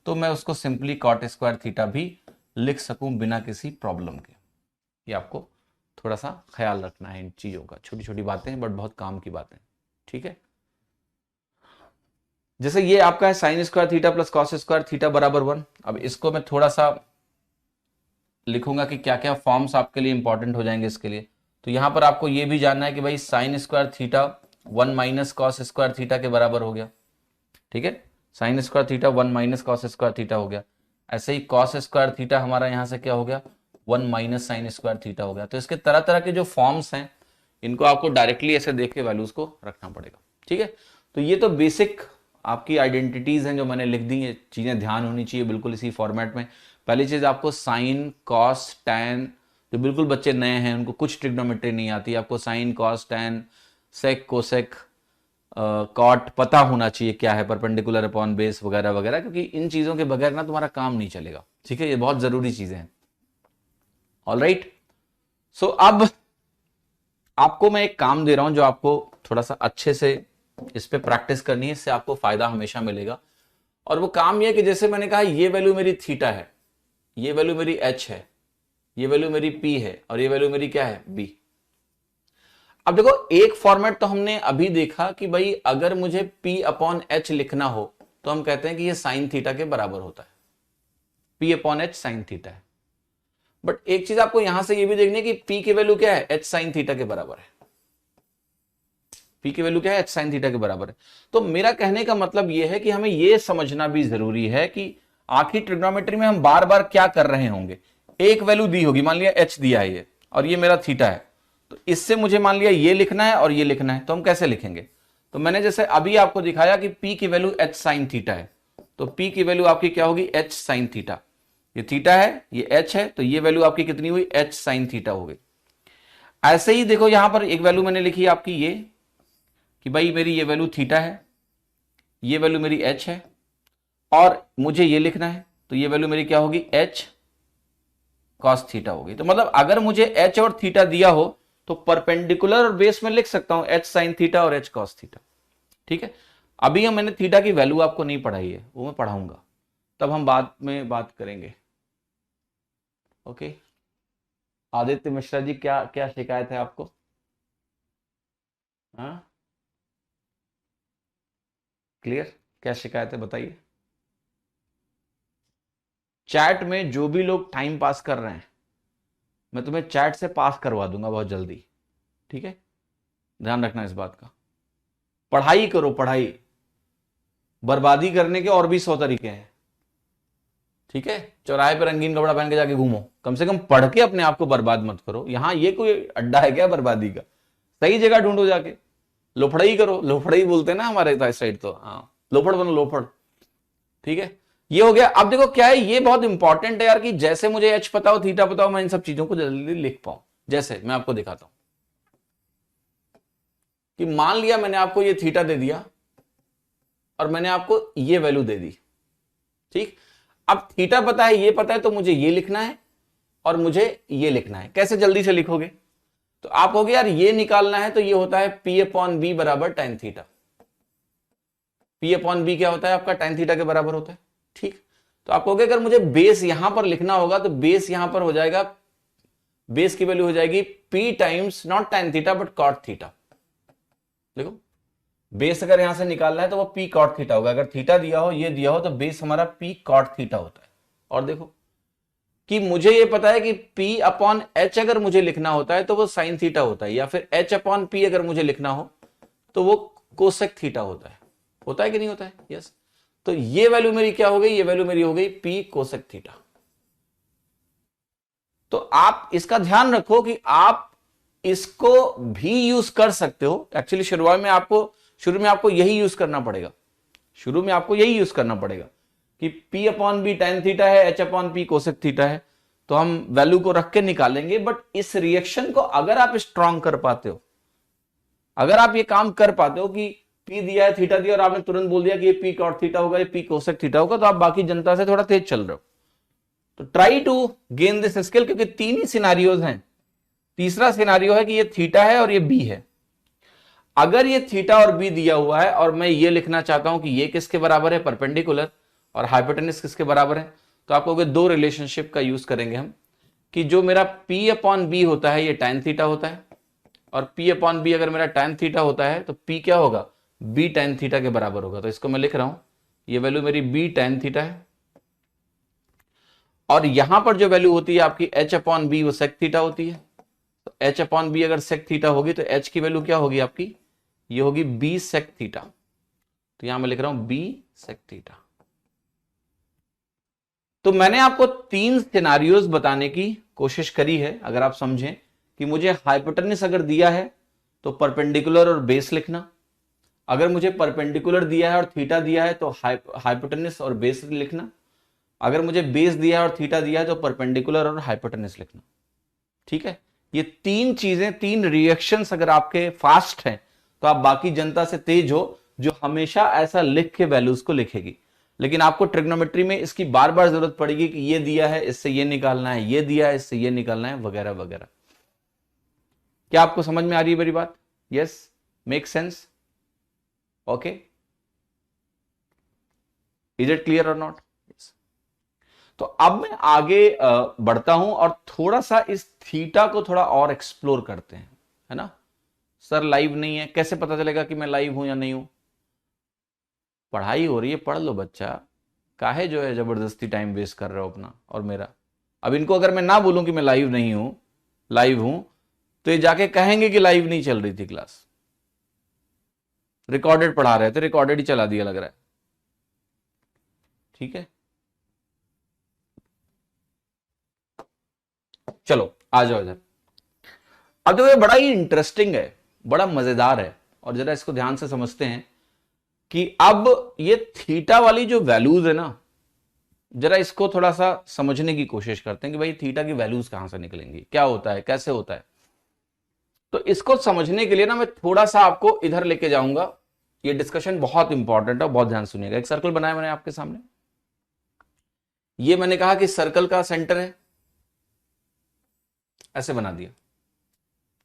तो मैं उसको सिंपली कॉट स्क्वायर थीटा भी लिख सकूं बिना किसी प्रॉब्लम के। ये आपको थोड़ा सा ख्याल रखना है इन चीजों का, छोटी छोटी बातें बट बहुत काम की बातें, ठीक है। जैसे ये आपका है sine square theta plus cos square theta बराबर 1। अब इसको मैं थोड़ा सा लिखूंगा कि क्या क्या फॉर्म्स आपके लिए इंपॉर्टेंट हो जाएंगे इसके लिए। तो यहां पर आपको ये भी जानना है कि भाई sine square theta 1 minus cos square theta के बराबर हो गया, ठीक है। Sine square theta 1 minus cos square theta हो गया। ऐसे ही कॉस स्क्वायर थीटा हमारा यहां से क्या हो गया, 1 माइनस साइन स्क्वायर थीटा हो गया। तो इसके तरह तरह के जो फॉर्म्स हैं इनको आपको डायरेक्टली ऐसे देख के वैल्यूज को रखना पड़ेगा, ठीक है। तो ये तो बेसिक आपकी आइडेंटिटीज हैं जो मैंने लिख दी, ये चीजें ध्यान होनी चाहिए बिल्कुल इसी फॉर्मेट में। पहली चीज आपको साइन कॉस टैन, जो बिल्कुल बच्चे नए हैं उनको कुछ ट्रिग्नोमेट्री नहीं आती, आपको sine cos tan sec cosec cot पता होना चाहिए क्या है, परपेंडिकुलर अपॉन बेस वगैरह वगैरह, क्योंकि इन चीजों के बगैर ना तुम्हारा काम नहीं चलेगा, ठीक है। ये बहुत जरूरी चीजें हैं। ऑलराइट, सो अब आपको मैं एक काम दे रहा हूं जो आपको थोड़ा सा अच्छे से इस पे प्रैक्टिस करनी है, इससे आपको फायदा हमेशा मिलेगा। और वो काम यह कि जैसे मैंने कहा ये वैल्यू मेरी थीटा है, ये वैल्यू मेरी एच है, ये वैल्यू मेरी पी है, और ये वैल्यू मेरी क्या है, बी। अब देखो एक फॉर्मेट तो हमने अभी देखा कि भाई अगर मुझे P अपॉन एच लिखना हो तो हम कहते हैं कि ये साइन थीटा के बराबर होता है, P upon h sine theta है। बट एक चीज आपको यहां से ये भी देखनी है कि P की वैल्यू क्या है, एच साइन थीटा के बराबर है। पी की वैल्यू क्या है, एच साइन थीटा के बराबर है। तो मेरा कहने का मतलब यह है कि हमें यह समझना भी जरूरी है कि आखिर ट्रिग्नोमेट्री में हम बार बार क्या कर रहे होंगे। एक वैल्यू दी होगी, मान लिया एच दिया है ये, और ये मेरा थीटा है, तो इससे मुझे मान लिया ये लिखना है और ये लिखना है, तो हम कैसे लिखेंगे। तो मैंने जैसे अभी आपको दिखाया कि पी की वैल्यू एच साइन थीटा है, तो पी की वैल्यू आपकी क्या होगी, एच साइन थीटा। ये थीटा है, ये एच है, तो ये वैल्यू आपकी कितनी हुई, एच साइन थीटा हो गई। ऐसे ही देखो यहां पर एक वैल्यू मैंने लिखी आपकी ये, कि भाई मेरी ये वैल्यू थीटा है, ये वैल्यू मेरी एच है, और मुझे ये लिखना है, तो ये वैल्यू मेरी क्या होगी, एच कॉस थीटा होगी। तो मतलब अगर मुझे एच और थीटा दिया हो तो परपेंडिकुलर और बेस में लिख सकता हूं एच साइन थीटा और एच कॉस थीटा। ठीक है, अभी हम मैंने थीटा की वैल्यू आपको नहीं पढ़ाई है, वो मैं पढ़ाऊंगा, तब हम बाद में बात करेंगे। ओके, आदित्य मिश्रा जी क्या क्या शिकायत है आपको? हाँ, क्लियर, क्या शिकायत है बताइए। चैट में जो भी लोग टाइम पास कर रहे हैं, मैं तुम्हें चैट से पास करवा दूंगा बहुत जल्दी। ठीक है, ध्यान रखना इस बात का। पढ़ाई करो, पढ़ाई, बर्बादी करने के और भी 100 तरीके हैं। ठीक है, चौराहे पर रंगीन कपड़ा पहन के जाके घूमो, कम से कम पढ़ के अपने आप को बर्बाद मत करो। यहां ये कोई अड्डा है क्या बर्बादी का? सही जगह ढूंढो जाके, लोफड़ई करो, लोफड़ई बोलते हैं ना हमारे साइड, तो हाँ लोफड़ बनो, लोफड़। ठीक है, ये हो गया। अब देखो क्या है, ये बहुत इंपॉर्टेंट है यार, कि जैसे मुझे एच पता हो, थीटा पता हो, मैं इन सब चीजों को जल्दी लिख पाऊं। जैसे मैं आपको दिखाता हूं कि मान लिया मैंने आपको ये थीटा दे दिया और मैंने आपको ये वैल्यू दे दी। ठीक, अब थीटा पता है, ये पता है, तो मुझे ये लिखना है और मुझे ये लिखना है। कैसे जल्दी से लिखोगे? तो आप कहोगे यार ये निकालना है, तो ये होता है पी अपॉन बी बराबर tan theta. P upon B क्या होता है आपका, टेन थीटा के बराबर होता है। ठीक, तो आप कहोगे अगर मुझे बेस यहां पर लिखना होगा, तो बेस यहां पर हो जाएगा, बेस की वैल्यू हो जाएगी P times not tan theta but cot theta. देखो, बेस अगर यहां से निकालना है तो वो पी कॉट थीटा होगा। अगर थीटा दिया हो, ये दिया हो, तो बेस हमारा पी कॉट थीटा होता है। और देखो कि मुझे ये पता है कि P अपॉन एच अगर मुझे लिखना होता है तो वो साइन थीटा होता है, या फिर H अपॉन P अगर मुझे लिखना हो तो वो कोसेक थीटा होता है। होता है कि नहीं होता है? यस। तो ये वैल्यू मेरी क्या हो गई, ये वैल्यू मेरी हो गई P कोसेक थीटा। तो आप इसका ध्यान रखो कि आप इसको भी यूज कर सकते हो। एक्चुअली शुरू में आपको यही यूज करना पड़ेगा, शुरू में आपको यही यूज करना पड़ेगा कि P upon B tan theta है, H upon P cosec theta है, तो हम वैल्यू को रख के निकालेंगे। बट इस रिएक्शन को अगर आप स्ट्रॉन्ग कर पाते हो, अगर आप ये काम कर पाते हो कि P दिया है, थीटा दिया, और आपने तुरंत बोल दिया कि ये P कॉट थीटा होगा, ये P कोसेक थीटा होगा, तो आप बाकी जनता से थोड़ा तेज चल रहे हो। तो try to gain this skill, क्योंकि 3 ही सिनारियोज हैं। तीसरा सिनारियो है कि ये थीटा है और ये बी है। अगर ये थीटा और बी दिया हुआ है और मैं ये लिखना चाहता हूं कि ये किसके बराबर है, परपेंडिकुलर, और हाइपोटेनस किसके बराबर है, तो आप कहोगे दो रिलेशनशिप का यूज करेंगे हम, कि जो मेरा P अपॉन बी होता है ये tan थीटा होता है, और P अपॉन बी अगर मेरा tan थीटा होता है तो P क्या होगा, B tan थीटा के बराबर होगा। तो इसको मैं लिख रहा हूं, ये वैल्यू मेरी B tan थीटा है, और यहां पर जो वैल्यू होती है आपकी H अपॉन बी वो सेक थीटा होती है। तो H अपॉन बी अगर सेक थीटा होगी तो H की वैल्यू क्या होगी आपकी, ये होगी B सेक थीटा। तो यहां मैं लिख रहा हूं B सेक थीटा। तो मैंने आपको 3 सिनारियोज बताने की कोशिश करी है। अगर आप समझें कि मुझे हाइपोटेनस अगर दिया है तो परपेंडिकुलर और बेस लिखना, अगर मुझे परपेंडिकुलर दिया है और थीटा दिया है तो हाइपोटेनस और बेस लिखना, अगर मुझे बेस दिया है और थीटा दिया है तो परपेंडिकुलर और हाइपोटेनस लिखना। ठीक है, ये 3 चीजें, 3 रिएक्शंस अगर आपके फास्ट हैं तो आप बाकी जनता से तेज हो, जो हमेशा ऐसा लिख के वैल्यूज को लिखेगी। लेकिन आपको ट्रिग्नोमेट्री में इसकी बार बार जरूरत पड़ेगी कि ये दिया है इससे ये निकालना है, ये दिया है इससे ये निकालना है, वगैरह वगैरह। क्या आपको समझ में आ रही है मेरी बात? Yes, make sense? Okay, is it clear और नॉट? तो अब मैं आगे बढ़ता हूं और थोड़ा सा इस थीटा को थोड़ा और एक्सप्लोर करते हैं, है ना। सर लाइव नहीं है, कैसे पता चलेगा कि मैं लाइव हूं या नहीं हूं? पढ़ाई हो रही है, पढ़ लो बच्चा, काहे जो है जबरदस्ती टाइम वेस्ट कर रहे हो अपना और मेरा। अब इनको अगर मैं ना बोलूं कि मैं लाइव नहीं हूं, लाइव हूं, तो ये जाके कहेंगे कि लाइव नहीं चल रही थी क्लास। रिकॉर्डेड पढ़ा रहे थे, रिकॉर्डेड ही चला दिया लग रहा है। ठीक है, चलो आ जाओ इधर। अब देखो ये बड़ा ही इंटरेस्टिंग है, बड़ा मजेदार है, और जरा इसको ध्यान से समझते हैं कि अब ये थीटा वाली जो वैल्यूज है ना, जरा इसको थोड़ा सा समझने की कोशिश करते हैं कि भाई थीटा की वैल्यूज कहां से निकलेंगी, क्या होता है, कैसे होता है। तो इसको समझने के लिए ना मैं थोड़ा सा आपको इधर लेके जाऊंगा। ये डिस्कशन बहुत इंपॉर्टेंट है, बहुत ध्यान सुनिएगा। एक सर्कल बनाया मैंने आपके सामने, ये मैंने कहा कि सर्कल का सेंटर है, ऐसे बना दिया।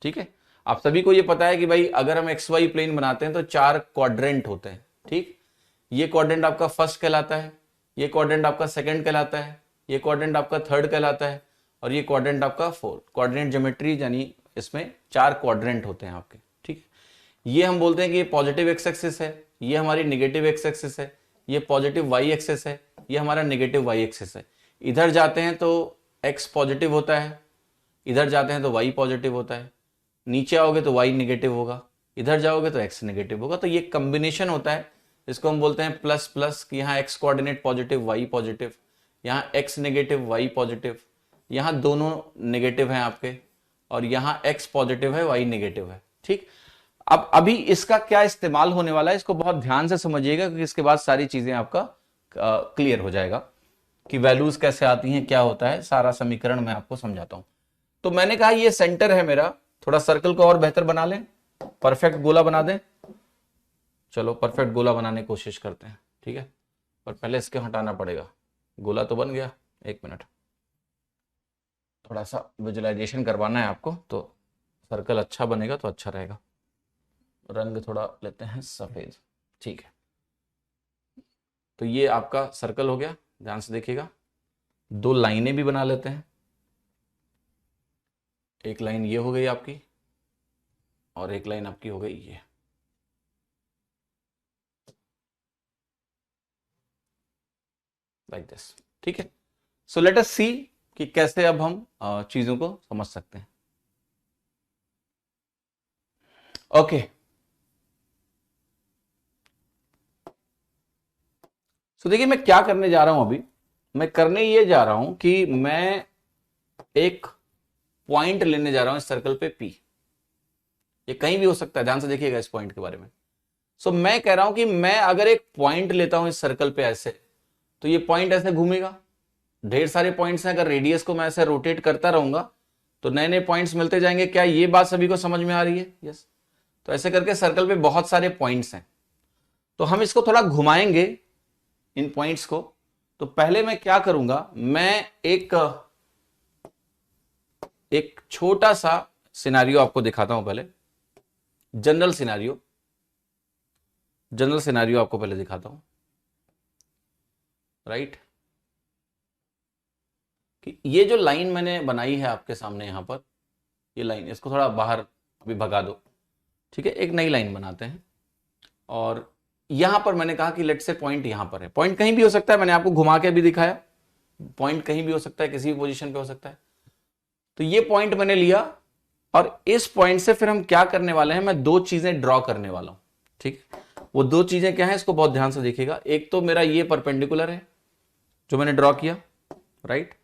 ठीक है, आप सभी को ये पता है कि भाई अगर हम एक्स वाई प्लेन बनाते हैं तो 4 क्वाड्रेंट होते हैं। ठीक, ये क्वाड्रेंट आपका फर्स्ट कहलाता है, ये क्वाड्रेंट आपका सेकंड कहलाता है, ये क्वाड्रेंट आपका थर्ड कहलाता है, और ये क्वाड्रेंट आपका फोर्थ। क्वाड्रेंट ज्योमेट्री यानी इसमें 4 क्वाड्रेंट होते हैं आपके। ठीक, ये हम बोलते हैं कि ये पॉजिटिव एक्स एक्सिस है, ये हमारी नेगेटिव एक्स एक्सिस है, ये पॉजिटिव वाई एक्सिस है, ये हमारा नेगेटिव वाई एक्सिस है। इधर जाते हैं तो एक्स पॉजिटिव होता है, इधर जाते हैं तो वाई पॉजिटिव होता है, नीचे आओगे तो वाई नेगेटिव होगा, इधर जाओगे तो एक्स नेगेटिव होगा। तो ये कॉम्बिनेशन होता है, इसको हम बोलते हैं प्लस प्लस, कि यहाँ X coordinate positive Y positive, यहाँ एक्स नेगेटिव वाई पॉजिटिव, यहाँ दोनों नेगेटिव हैं आपके, और यहाँ एक्स पॉजिटिव है वाई नेगेटिव है। ठीक, अब अभी इसका क्या इस्तेमाल होने वाला है, इसको बहुत ध्यान से समझिएगा, क्योंकि इसके बाद सारी चीजें आपका क्लियर हो जाएगा कि वैल्यूज कैसे आती हैं, क्या होता है, सारा समीकरण मैं आपको समझाता हूं। तो मैंने कहा ये सेंटर है मेरा, थोड़ा सर्कल को और बेहतर बना लें, परफेक्ट गोला बना दें। चलो परफेक्ट गोला बनाने की कोशिश करते हैं। ठीक है, पर पहले इसके हटाना पड़ेगा। गोला तो बन गया, एक मिनट, थोड़ा सा विजुअलाइजेशन करवाना है आपको, तो सर्कल अच्छा बनेगा तो अच्छा रहेगा। रंग थोड़ा लेते हैं सफेद। ठीक है, तो ये आपका सर्कल हो गया, ध्यान से देखिएगा। 2 लाइनें भी बना लेते हैं, एक लाइन ये हो गई आपकी, और एक लाइन आपकी हो गई ये। Like this. ठीक है, सो लेट अस सी कि कैसे अब हम चीजों को समझ सकते हैं। ओके, सो देखिए मैं क्या करने जा रहा हूं अभी। मैं करने ये जा रहा हूं कि मैं एक पॉइंट लेने जा रहा हूं इस सर्कल पे P। ये कहीं भी हो सकता है, ध्यान से देखिएगा इस पॉइंट के बारे में। सो मैं कह रहा हूं कि मैं अगर एक पॉइंट लेता हूं इस सर्कल पे ऐसे, तो ये पॉइंट ऐसे घूमेगा। ढेर सारे पॉइंट्स हैं, अगर रेडियस को मैं ऐसे रोटेट करता रहूंगा तो नए नए पॉइंट्स मिलते जाएंगे। क्या ये बात सभी को समझ में आ रही है? यस। तो ऐसे करके सर्कल पे बहुत सारे पॉइंट्स हैं, तो हम इसको थोड़ा घुमाएंगे इन पॉइंट्स को। तो पहले मैं क्या करूंगा, मैं एक छोटा सा सिनेरियो आपको दिखाता हूं। पहले जनरल सिनेरियो आपको पहले दिखाता हूं, राइट। कि ये जो लाइन मैंने बनाई है आपके सामने यहां पर, ये लाइन, इसको थोड़ा बाहर अभी भगा दो। ठीक है, एक नई लाइन बनाते हैं, और यहां पर मैंने कहा कि लेट से पॉइंट यहां पर है। पॉइंट कहीं भी हो सकता है, मैंने आपको घुमा के भी दिखाया, पॉइंट कहीं भी हो सकता है, किसी भी पोजीशन पे हो सकता है। तो ये पॉइंट मैंने लिया, और इस पॉइंट से फिर हम क्या करने वाले हैं, मैं 2 चीजें ड्रॉ करने वाला हूं। ठीक, वो 2 चीजें क्या है, इसको बहुत ध्यान से देखिएगा। एक तो मेरा ये परपेंडिकुलर है जो मैंने ड्रॉ किया, right.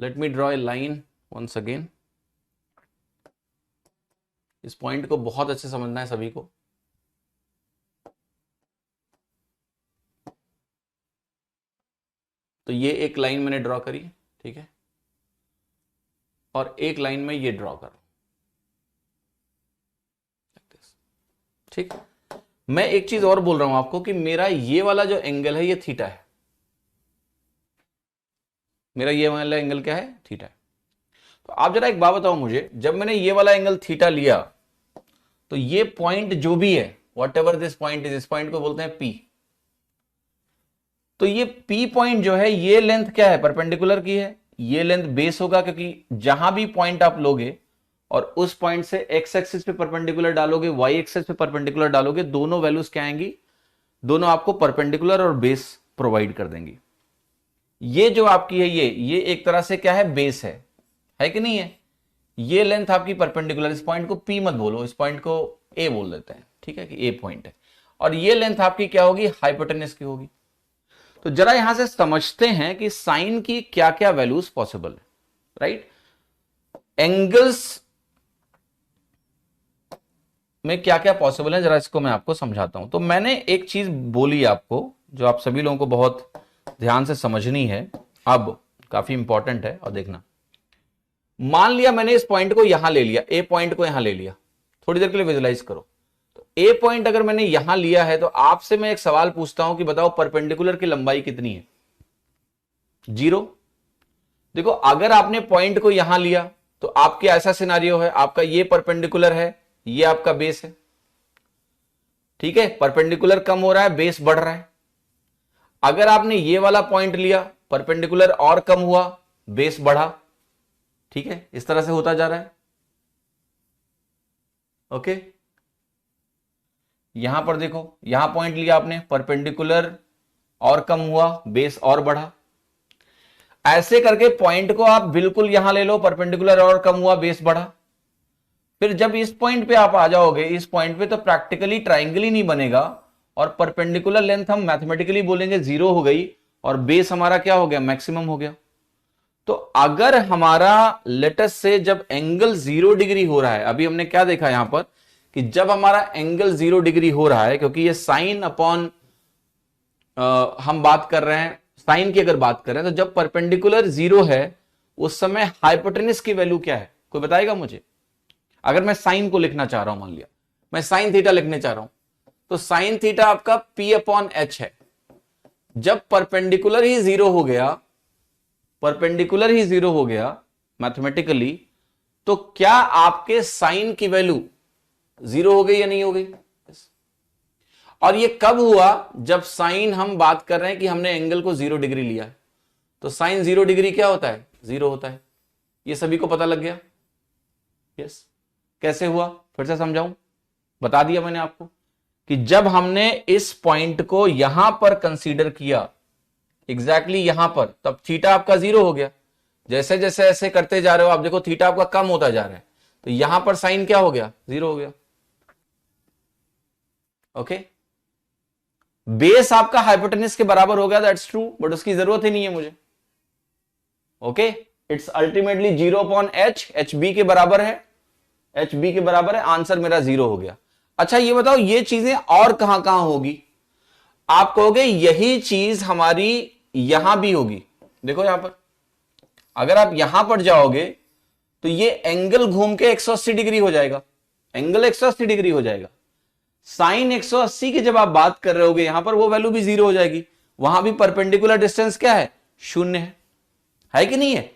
Let me draw a line once again. इस पॉइंट को बहुत अच्छे समझना है सभी को। तो ये एक लाइन मैंने ड्रॉ करी, ठीक है, और एक लाइन में ये ड्रॉ कर, ठीक। मैं एक चीज और बोल रहा हूं आपको कि मेरा ये वाला जो एंगल है ये थीटा है। मेरा ये वाला एंगल क्या है? थीटा है। तो आप जरा एक बात बताओ मुझे, जब मैंने ये वाला एंगल थीटा लिया, तो ये पॉइंट जो भी है, what ever this point is, इस पॉइंट को बोलते हैं P। तो ये P पॉइंट जो है, ये लेंथ क्या है? परपेंडिकुलर की है। ये लेंथ बेस होगा, क्योंकि जहां भी पॉइंट आप लोगे और उस पॉइंट से एक्स एक्सिस पे परपेंडिकुलर डालोगे, वाई एक्सिस पे परपेंडिकुलर डालोगे, दोनों वैल्यूज क्या आएंगी? दोनों आपको परपेंडिकुलर और बेस प्रोवाइड कर देंगी। ये जो आपकी है, ये एक तरह से क्या है? बेस है कि नहीं है? ये लेंथ आपकी परपेंडिकुलर, इस पॉइंट को P मत बोलो, इस पॉइंट को A बोल देते हैं, ठीक है, कि ए पॉइंट है, और ये लेंथ आपकी क्या होगी, हाइपोटेनस की होगी। तो जरा यहां से समझते हैं कि साइन की क्या क्या वैल्यूज पॉसिबल है, राइट। एंगल्स में क्या क्या पॉसिबल है, जरा इसको मैं आपको समझाता हूं। तो मैंने एक चीज बोली आपको जो आप सभी लोगों को बहुत ध्यान से समझनी है, अब काफी इंपॉर्टेंट है। और देखना, मान लिया मैंने इस पॉइंट को यहां ले लिया, ए पॉइंट को यहां ले लिया, थोड़ी देर के लिए विजुलाइज करो। तो ए पॉइंट अगर मैंने यहां लिया है तो आपसे मैं एक सवाल पूछता हूं कि बताओ परपेंडिकुलर की लंबाई कितनी है, 0। देखो अगर आपने पॉइंट को यहां लिया तो आपके ऐसा सिनारियो है, आपका ये परपेंडिकुलर है, ये आपका बेस है, ठीक है, परपेंडिकुलर कम हो रहा है, बेस बढ़ रहा है। अगर आपने ये वाला पॉइंट लिया, परपेंडिकुलर और कम हुआ, बेस बढ़ा, ठीक है, इस तरह से होता जा रहा है। ओके, यहां पर देखो, यहां पॉइंट लिया आपने, परपेंडिकुलर और कम हुआ, बेस और बढ़ा। ऐसे करके पॉइंट को आप बिल्कुल यहां ले लो, परपेंडिकुलर और कम हुआ, बेस बढ़ा। फिर जब इस पॉइंट पे आप आ जाओगे, इस पॉइंट पे, तो प्रैक्टिकली ट्राइंगल ही नहीं बनेगा, और परपेंडिकुलर लेंथ हम मैथमेटिकली बोलेंगे 0 हो गई, और बेस हमारा क्या हो गया, मैक्सिमम हो गया। तो अगर हमारा लेटस से जब एंगल 0 डिग्री हो रहा है, अभी हमने क्या देखा यहां पर कि जब हमारा एंगल 0 डिग्री हो रहा है, क्योंकि ये साइन अपॉन हम बात कर रहे हैं, साइन की अगर बात कर रहे हैं, तो जब परपेंडिकुलर 0 है उस समय हाइपोटेनस की वैल्यू क्या है, कोई बताएगा मुझे। अगर मैं साइन को लिखना चाह रहा हूं, मान लिया मैं साइन थीटा लिखने चाह रहा हूं, तो साइन थीटा आपका P अपॉन H है। जब परपेंडिकुलर ही 0 हो गया, परपेंडिकुलर ही 0 हो गया मैथमेटिकली, तो क्या आपके साइन की वैल्यू 0 हो गई या नहीं हो गई। और ये कब हुआ, जब साइन हम बात कर रहे हैं कि हमने एंगल को 0 डिग्री लिया है, तो साइन 0 डिग्री क्या होता है, 0 होता है। ये सभी को पता लग गया, यस। कैसे हुआ, फिर से समझाऊं, बता दिया मैंने आपको कि जब हमने इस पॉइंट को यहां पर कंसीडर किया, एग्जैक्टली यहां पर, तब थीटा आपका 0 हो गया। जैसे जैसे ऐसे करते जा रहे हो आप देखो थीटा आपका कम होता जा रहा है, तो यहां पर साइन क्या हो गया, 0 हो गया। ओके, बेस आपका हाइपोटेनस के बराबर हो गया, दैट्स ट्रू, बट उसकी जरूरत ही नहीं है मुझे। Okay, it's ultimately 0 upon H, H B के बराबर है, H B के बराबर है, आंसर मेरा 0 हो गया। अच्छा ये बताओ ये चीजें और कहां कहां होगी, आप कहोगे यही चीज हमारी यहां भी होगी। देखो यहां पर अगर आप यहां पर जाओगे तो ये एंगल घूम के 180 डिग्री हो जाएगा, एंगल 180 डिग्री हो जाएगा। साइन 180 की जब आप बात कर रहे होगे यहां पर, वो वैल्यू भी 0 हो जाएगी। वहां भी परपेंडिकुलर डिस्टेंस क्या है, 0 है कि नहीं है।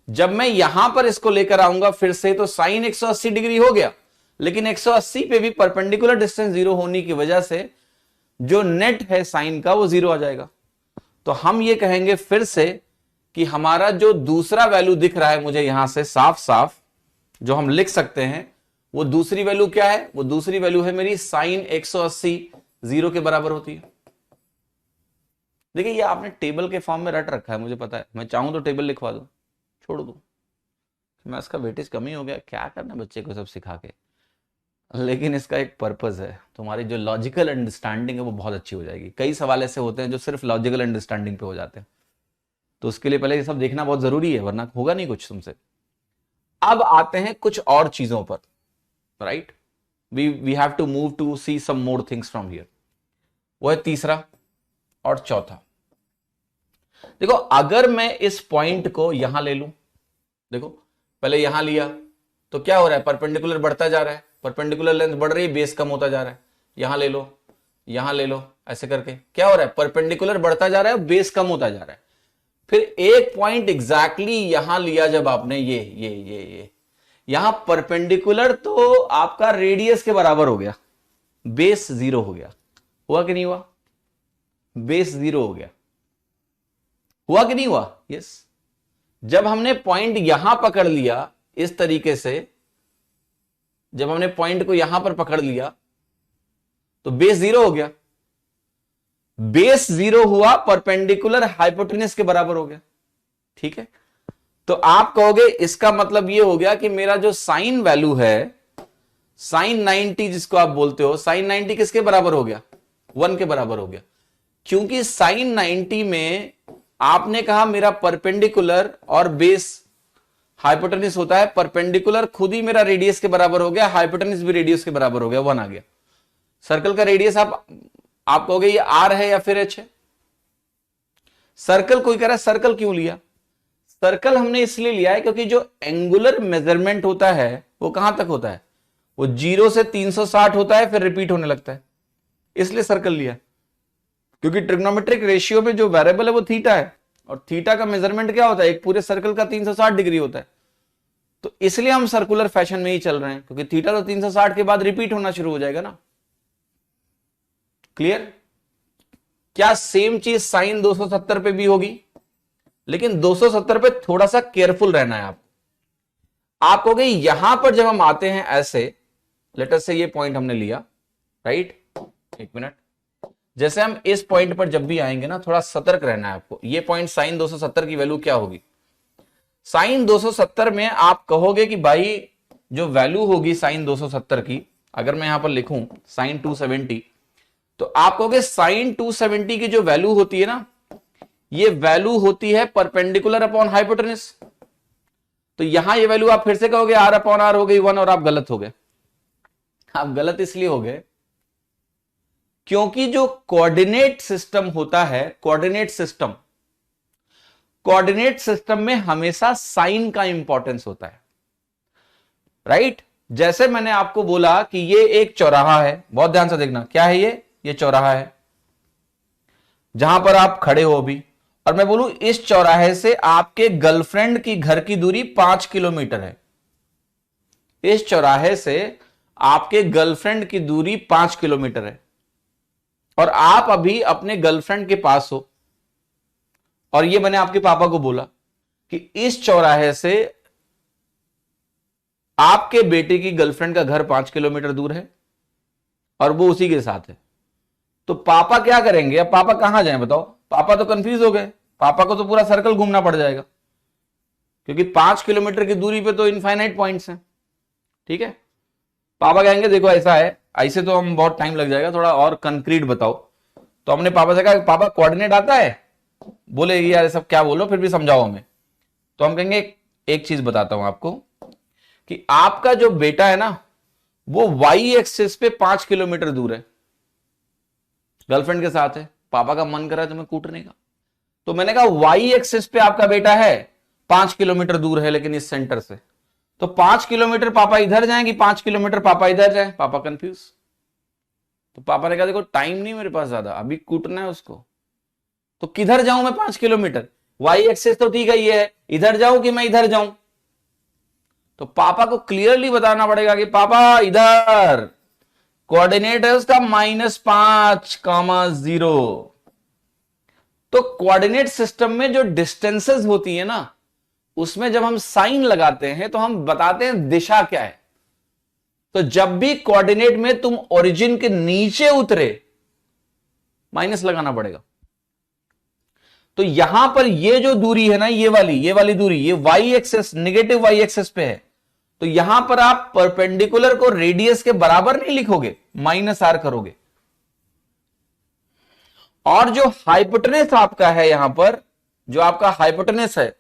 जब मैं यहां पर इसको लेकर आऊंगा फिर से, तो साइन 180 डिग्री हो गया, लेकिन 180 पे भी परपेंडिकुलर डिस्टेंस 0 होने की वजह से जो नेट है साइन का वो 0 आ जाएगा। तो हम ये कहेंगे फिर से कि हमारा जो दूसरा वैल्यू दिख रहा है मुझे यहां से साफ साफ, जो हम लिख सकते हैं, वो दूसरी वैल्यू क्या है, वो दूसरी वैल्यू है मेरी साइन 180 0 के बराबर होती है। देखिए ये आपने टेबल के फॉर्म में रट रखा है, मुझे पता है, मैं चाहूं तो टेबल लिखवा दूं, छोड़ दूं, मैं इसका वेटेज कम ही हो गया, क्या करना बच्चे को सब सिखा के, लेकिन इसका एक पर्पस है, तुम्हारी जो लॉजिकल अंडरस्टैंडिंग है वो बहुत अच्छी हो जाएगी। कई सवाल ऐसे होते हैं जो सिर्फ लॉजिकल अंडरस्टैंडिंग पे हो जाते हैं, तो उसके लिए पहले ये सब देखना बहुत जरूरी है, वरना होगा नहीं कुछ तुमसे। अब आते हैं कुछ और चीजों पर, right, we have to move to see some more things from here. वो है तीसरा और चौथा। देखो अगर मैं इस पॉइंट को यहां ले लूं, देखो पहले यहां लिया तो क्या हो रहा है, परपेंडिकुलर बढ़ता जा रहा है, परपेंडिकुलर लेंथ बढ़ रही है, बेस कम होता जा रहा है। यहां ले लो, यहां ले लो, ऐसे करके क्या हो रहा है, परपेंडिकुलर बढ़ता जा रहा है, बेस कम होता जा रहा है। फिर एक पॉइंट एग्जैक्टली यहां लिया जब आपने, ये यहां परपेंडिकुलर तो आपका रेडियस के बराबर हो गया, बेस 0 हो गया। हुआ कि नहीं हुआ, बेस 0 हो गया, हुआ कि नहीं हुआ, यस। जब हमने पॉइंट यहां पकड़ लिया इस तरीके से, जब हमने पॉइंट को यहां पर पकड़ लिया तो बेस 0 हो गया, बेस 0 हुआ, परपेंडिकुलर हाइपोटेनस के बराबर हो गया, ठीक है। तो आप कहोगे इसका मतलब यह हो गया कि मेरा जो साइन वैल्यू है, साइन 90 जिसको आप बोलते हो, साइन 90 किसके बराबर हो गया? 1 के बराबर हो गया, क्योंकि साइन 90 में आपने कहा मेरा परपेंडिकुलर और बेस हाइपोटेन्यूस होता है, परपेंडिकुलर खुद ही मेरा रेडियस के बराबर हो गया, हाइपोटेन्यूस भी रेडियस के बराबर हो गया, 1 आ गया। सर्कल का रेडियस आप कहोगे ये आर है या फिर एच है। सर्कल कोई कह रहा है सर्कल क्यों लिया? सर्कल हमने इसलिए लिया है क्योंकि जो एंगुलर मेजरमेंट होता है वो कहां तक होता है? वो 0 से 360 होता है, फिर रिपीट होने लगता है, इसलिए सर्कल लिया। क्योंकि ट्रिग्नोमेट्रिक रेशियो में जो वेरिएबल है वो थीटा है, और थीटा का मेजरमेंट क्या होता है? एक पूरे सर्कल का 360 डिग्री होता है। तो इसलिए हम सर्कुलर फैशन में ही चल रहे हैं, क्योंकि थीटा तो 360 के बाद रिपीट होना शुरू हो जाएगा ना। क्लियर? क्या सेम चीज साइन 270 पे भी होगी? लेकिन 270 पे थोड़ा सा केयरफुल रहना है आपको। आप कहोगे यहां पर जब हम आते हैं ऐसे, लेटर से ये पॉइंट हमने लिया, राइट? एक मिनट, जैसे हम इस पॉइंट पर जब भी आएंगे ना, थोड़ा सतर्क रहना है आपको। ये पॉइंट साइन 270 की वैल्यू क्या होगी? साइन 270 में आप कहोगे कि भाई जो वैल्यू होगी साइन 270 की, अगर मैं यहां पर लिखूं साइन 270, तो आप कहोगे साइन 270 की जो वैल्यू होती है ना, ये वैल्यू होती है परपेंडिकुलर अपॉन हाइपोटेन्यूस। तो यहां ये वैल्यू आप फिर से कहोगे आर अपॉन आर हो गई 1, और आप गलत हो गए। आप गलत इसलिए हो गए क्योंकि जो कोऑर्डिनेट सिस्टम होता है, कोऑर्डिनेट सिस्टम में हमेशा साइन का इंपॉर्टेंस होता है, राइट? जैसे मैंने आपको बोला कि ये एक चौराहा है, बहुत ध्यान से देखना, क्या है ये चौराहा है जहां पर आप खड़े हो अभी, और मैं बोलूं इस चौराहे से आपके गर्लफ्रेंड की घर की दूरी 5 किलोमीटर है। इस चौराहे से आपके गर्लफ्रेंड की दूरी 5 किलोमीटर है, और आप अभी अपने गर्लफ्रेंड के पास हो, और ये मैंने आपके पापा को बोला कि इस चौराहे से आपके बेटे की गर्लफ्रेंड का घर 5 किलोमीटर दूर है, और वो उसी के साथ है। तो पापा क्या करेंगे? अब पापा कहां जाएं बताओ? पापा तो कंफ्यूज हो गए, पापा को तो पूरा सर्कल घूमना पड़ जाएगा, क्योंकि 5 किलोमीटर की दूरी पे तो इनफाइनाइट पॉइंट्स हैं, ठीक है? पापा कहेंगे देखो ऐसा है, ऐसे तो हम बहुत टाइम लग जाएगा, थोड़ा और कंक्रीट बताओ। तो हमने पापा से कहा पापा कोऑर्डिनेट आता है? बोले यार सब क्या बोलो, फिर भी समझाओ हमें। तो हम कहेंगे एक चीज बताता हूं आपको कि आपका जो बेटा है ना, वो वाई एक्सिस पे 5 किलोमीटर दूर है, गर्लफ्रेंड के साथ है। पापा का मन कर रहा है तुम्हें कूटने का, तो मैंने कहा वाई एक्सिस पे आपका बेटा है 5 किलोमीटर दूर है, लेकिन इस सेंटर से। तो 5 किलोमीटर पापा इधर जाएंगे, 5 किलोमीटर पापा इधर जाए, पापा कंफ्यूज। तो पापा ने कहा देखो टाइम नहीं मेरे पास ज्यादा, अभी कूटना है उसको, तो किधर जाऊं मैं 5 किलोमीटर? वाई एक्सिस तो ठीक है ये है, इधर जाऊं कि मैं इधर जाऊं? तो पापा को क्लियरली बताना पड़ेगा कि पापा इधर कोऑर्डिनेट है उसका -5,0। तो कोऑर्डिनेट सिस्टम में जो डिस्टेंसेस होती है ना, उसमें जब हम साइन लगाते हैं तो हम बताते हैं दिशा क्या है। तो जब भी कोऑर्डिनेट में तुम ओरिजिन के नीचे उतरे, माइनस लगाना पड़ेगा। तो यहां पर ये जो दूरी है ना, ये वाली दूरी, ये Y axis, negative Y axis पे है। तो यहां पर आप परपेंडिकुलर को रेडियस के बराबर नहीं लिखोगे, -r करोगे। और जो हाइपोटेनस आपका है, यहां पर जो आपका हाइपोटेनस है,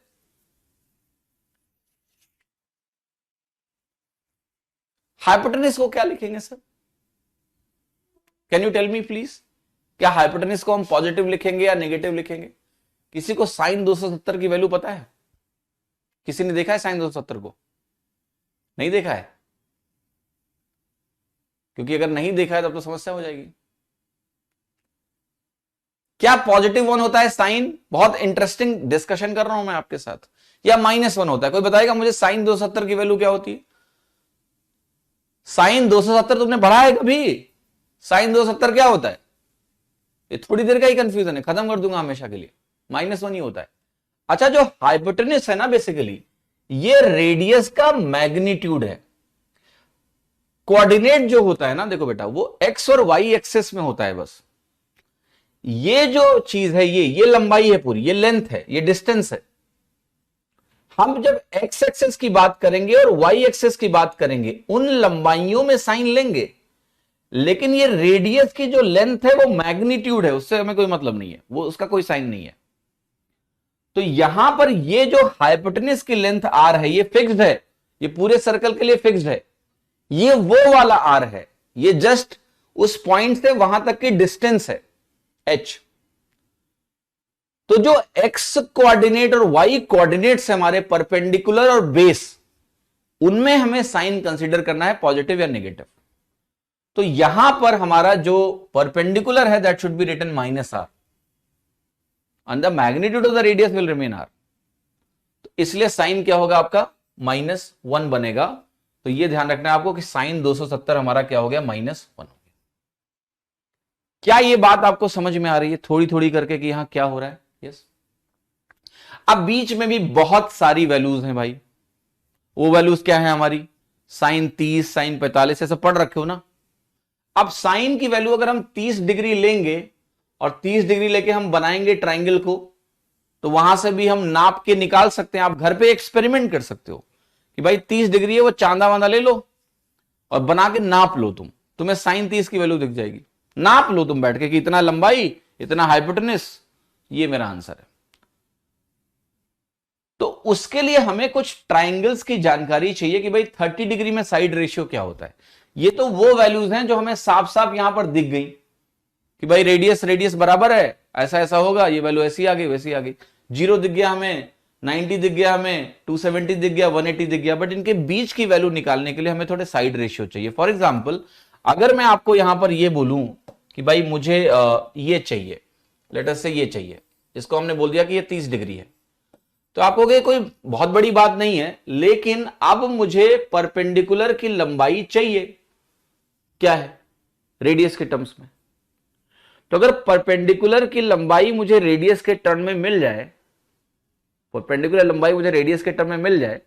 हाइपोटेनस को क्या लिखेंगे sir? Can you tell me please? क्या हाइपोटेनस को हम पॉजिटिव लिखेंगे या नेगेटिव लिखेंगे? किसी को साइन 270 की वैल्यू पता है? किसी ने देखा है साइन 270 को? नहीं देखा है? क्योंकि अगर नहीं देखा है तब तो समस्या हो जाएगी। क्या +1 होता है साइन? बहुत इंटरेस्टिंग डिस्कशन कर रहा हूं मैं आपके साथ। या -1 होता है? कोई बताएगा मुझे साइन 270 की वैल्यू क्या होती है? साइन 270 तुमने पढ़ा है कभी? साइन 270 क्या होता है? ये थोड़ी देर का ही कंफ्यूजन है, खत्म कर दूंगा हमेशा के लिए। -1 ही होता है। अच्छा, जो हाइपोटेनस है ना, बेसिकली ये रेडियस का मैग्नीट्यूड है। कोऑर्डिनेट जो होता है ना, देखो बेटा, वो एक्स और वाई एक्सिस में होता है बस। ये जो चीज है, ये लंबाई है पूरी, ये लेंथ है, ये डिस्टेंस है। हम जब एक्स एक्सेस की बात करेंगे और वाई एक्सेस की बात करेंगे उन लंबाइयों में साइन लेंगे, लेकिन ये रेडियस की जो लेंथ है वो मैग्नीट्यूड है, उससे हमें कोई मतलब नहीं है, वो उसका कोई साइन नहीं है। तो यहां पर ये जो हाइपोटेन्यूज की लेंथ आर है ये फिक्स्ड है, ये पूरे सर्कल के लिए फिक्स्ड है। ये वो वाला आर है, ये जस्ट उस पॉइंट से वहां तक की डिस्टेंस है एच। तो जो एक्स कोऑर्डिनेट और वाई कोऑर्डिनेट्स हमारे परपेंडिकुलर और बेस, उनमें हमें साइन कंसीडर करना है पॉजिटिव या नेगेटिव। तो यहां पर हमारा जो परपेंडिकुलर है that should be written minus R and the magnitude of the radius will remain R. तो इसलिए साइन क्या होगा आपका -1 बनेगा। तो ये ध्यान रखना है आपको कि साइन 270 हमारा क्या हो गया -1 हो गया। क्या ये बात आपको समझ में आ रही है थोड़ी थोड़ी करके कि यहां क्या हो रहा है? यस। अब बीच में भी बहुत सारी वैल्यूज हैं भाई। वो वैल्यूज क्या है हमारी? साइन 30, साइन 45 ऐसा पढ़ रखे हो ना। अब साइन की वैल्यू अगर हम 30 डिग्री लेंगे और 30 डिग्री लेके हम बनाएंगे ट्राइंगल को, तो वहां से भी हम नाप के निकाल सकते हैं। आप घर पे एक्सपेरिमेंट कर सकते हो कि भाई 30 डिग्री है, वो चांदा वांदा ले लो और बना के नाप लो, तुम्हें साइन 30 की वैल्यू दिख जाएगी। नाप लो तुम बैठ के कि इतना लंबाई, इतना हाइपोटेन्यूस, ये मेरा आंसर है। तो उसके लिए हमें कुछ ट्राइंगल्स की जानकारी चाहिए कि भाई 30 डिग्री में साइड रेशियो क्या होता है। ये तो वो वैल्यूज हैं जो हमें साफ साफ यहां पर दिख गई कि भाई रेडियस बराबर है, ऐसा ऐसा होगा, ये वैल्यू ऐसी आ गई वैसी आ गई। 0 दिख गया हमें, 90 दिख गया हमें, 270 दिख गया, 180 दिख गया। बट इनके बीच की वैल्यू निकालने के लिए हमें थोड़े साइड रेशियो चाहिए। फॉर एग्जाम्पल, अगर मैं आपको यहां पर ये बोलूं कि भाई मुझे ये चाहिए, लेट अस से ये चाहिए, इसको हमने बोल दिया कि ये 30 डिग्री है, तो आप कहोगे कोई बहुत बड़ी बात नहीं है, लेकिन अब मुझे परपेंडिकुलर की लंबाई चाहिए, क्या है? रेडियस के टर्म्स में। तो अगर परपेंडिकुलर की लंबाई मुझे रेडियस के टर्म में मिल जाए, परपेंडिकुलर लंबाई मुझे रेडियस के टर्म में मिल जाए,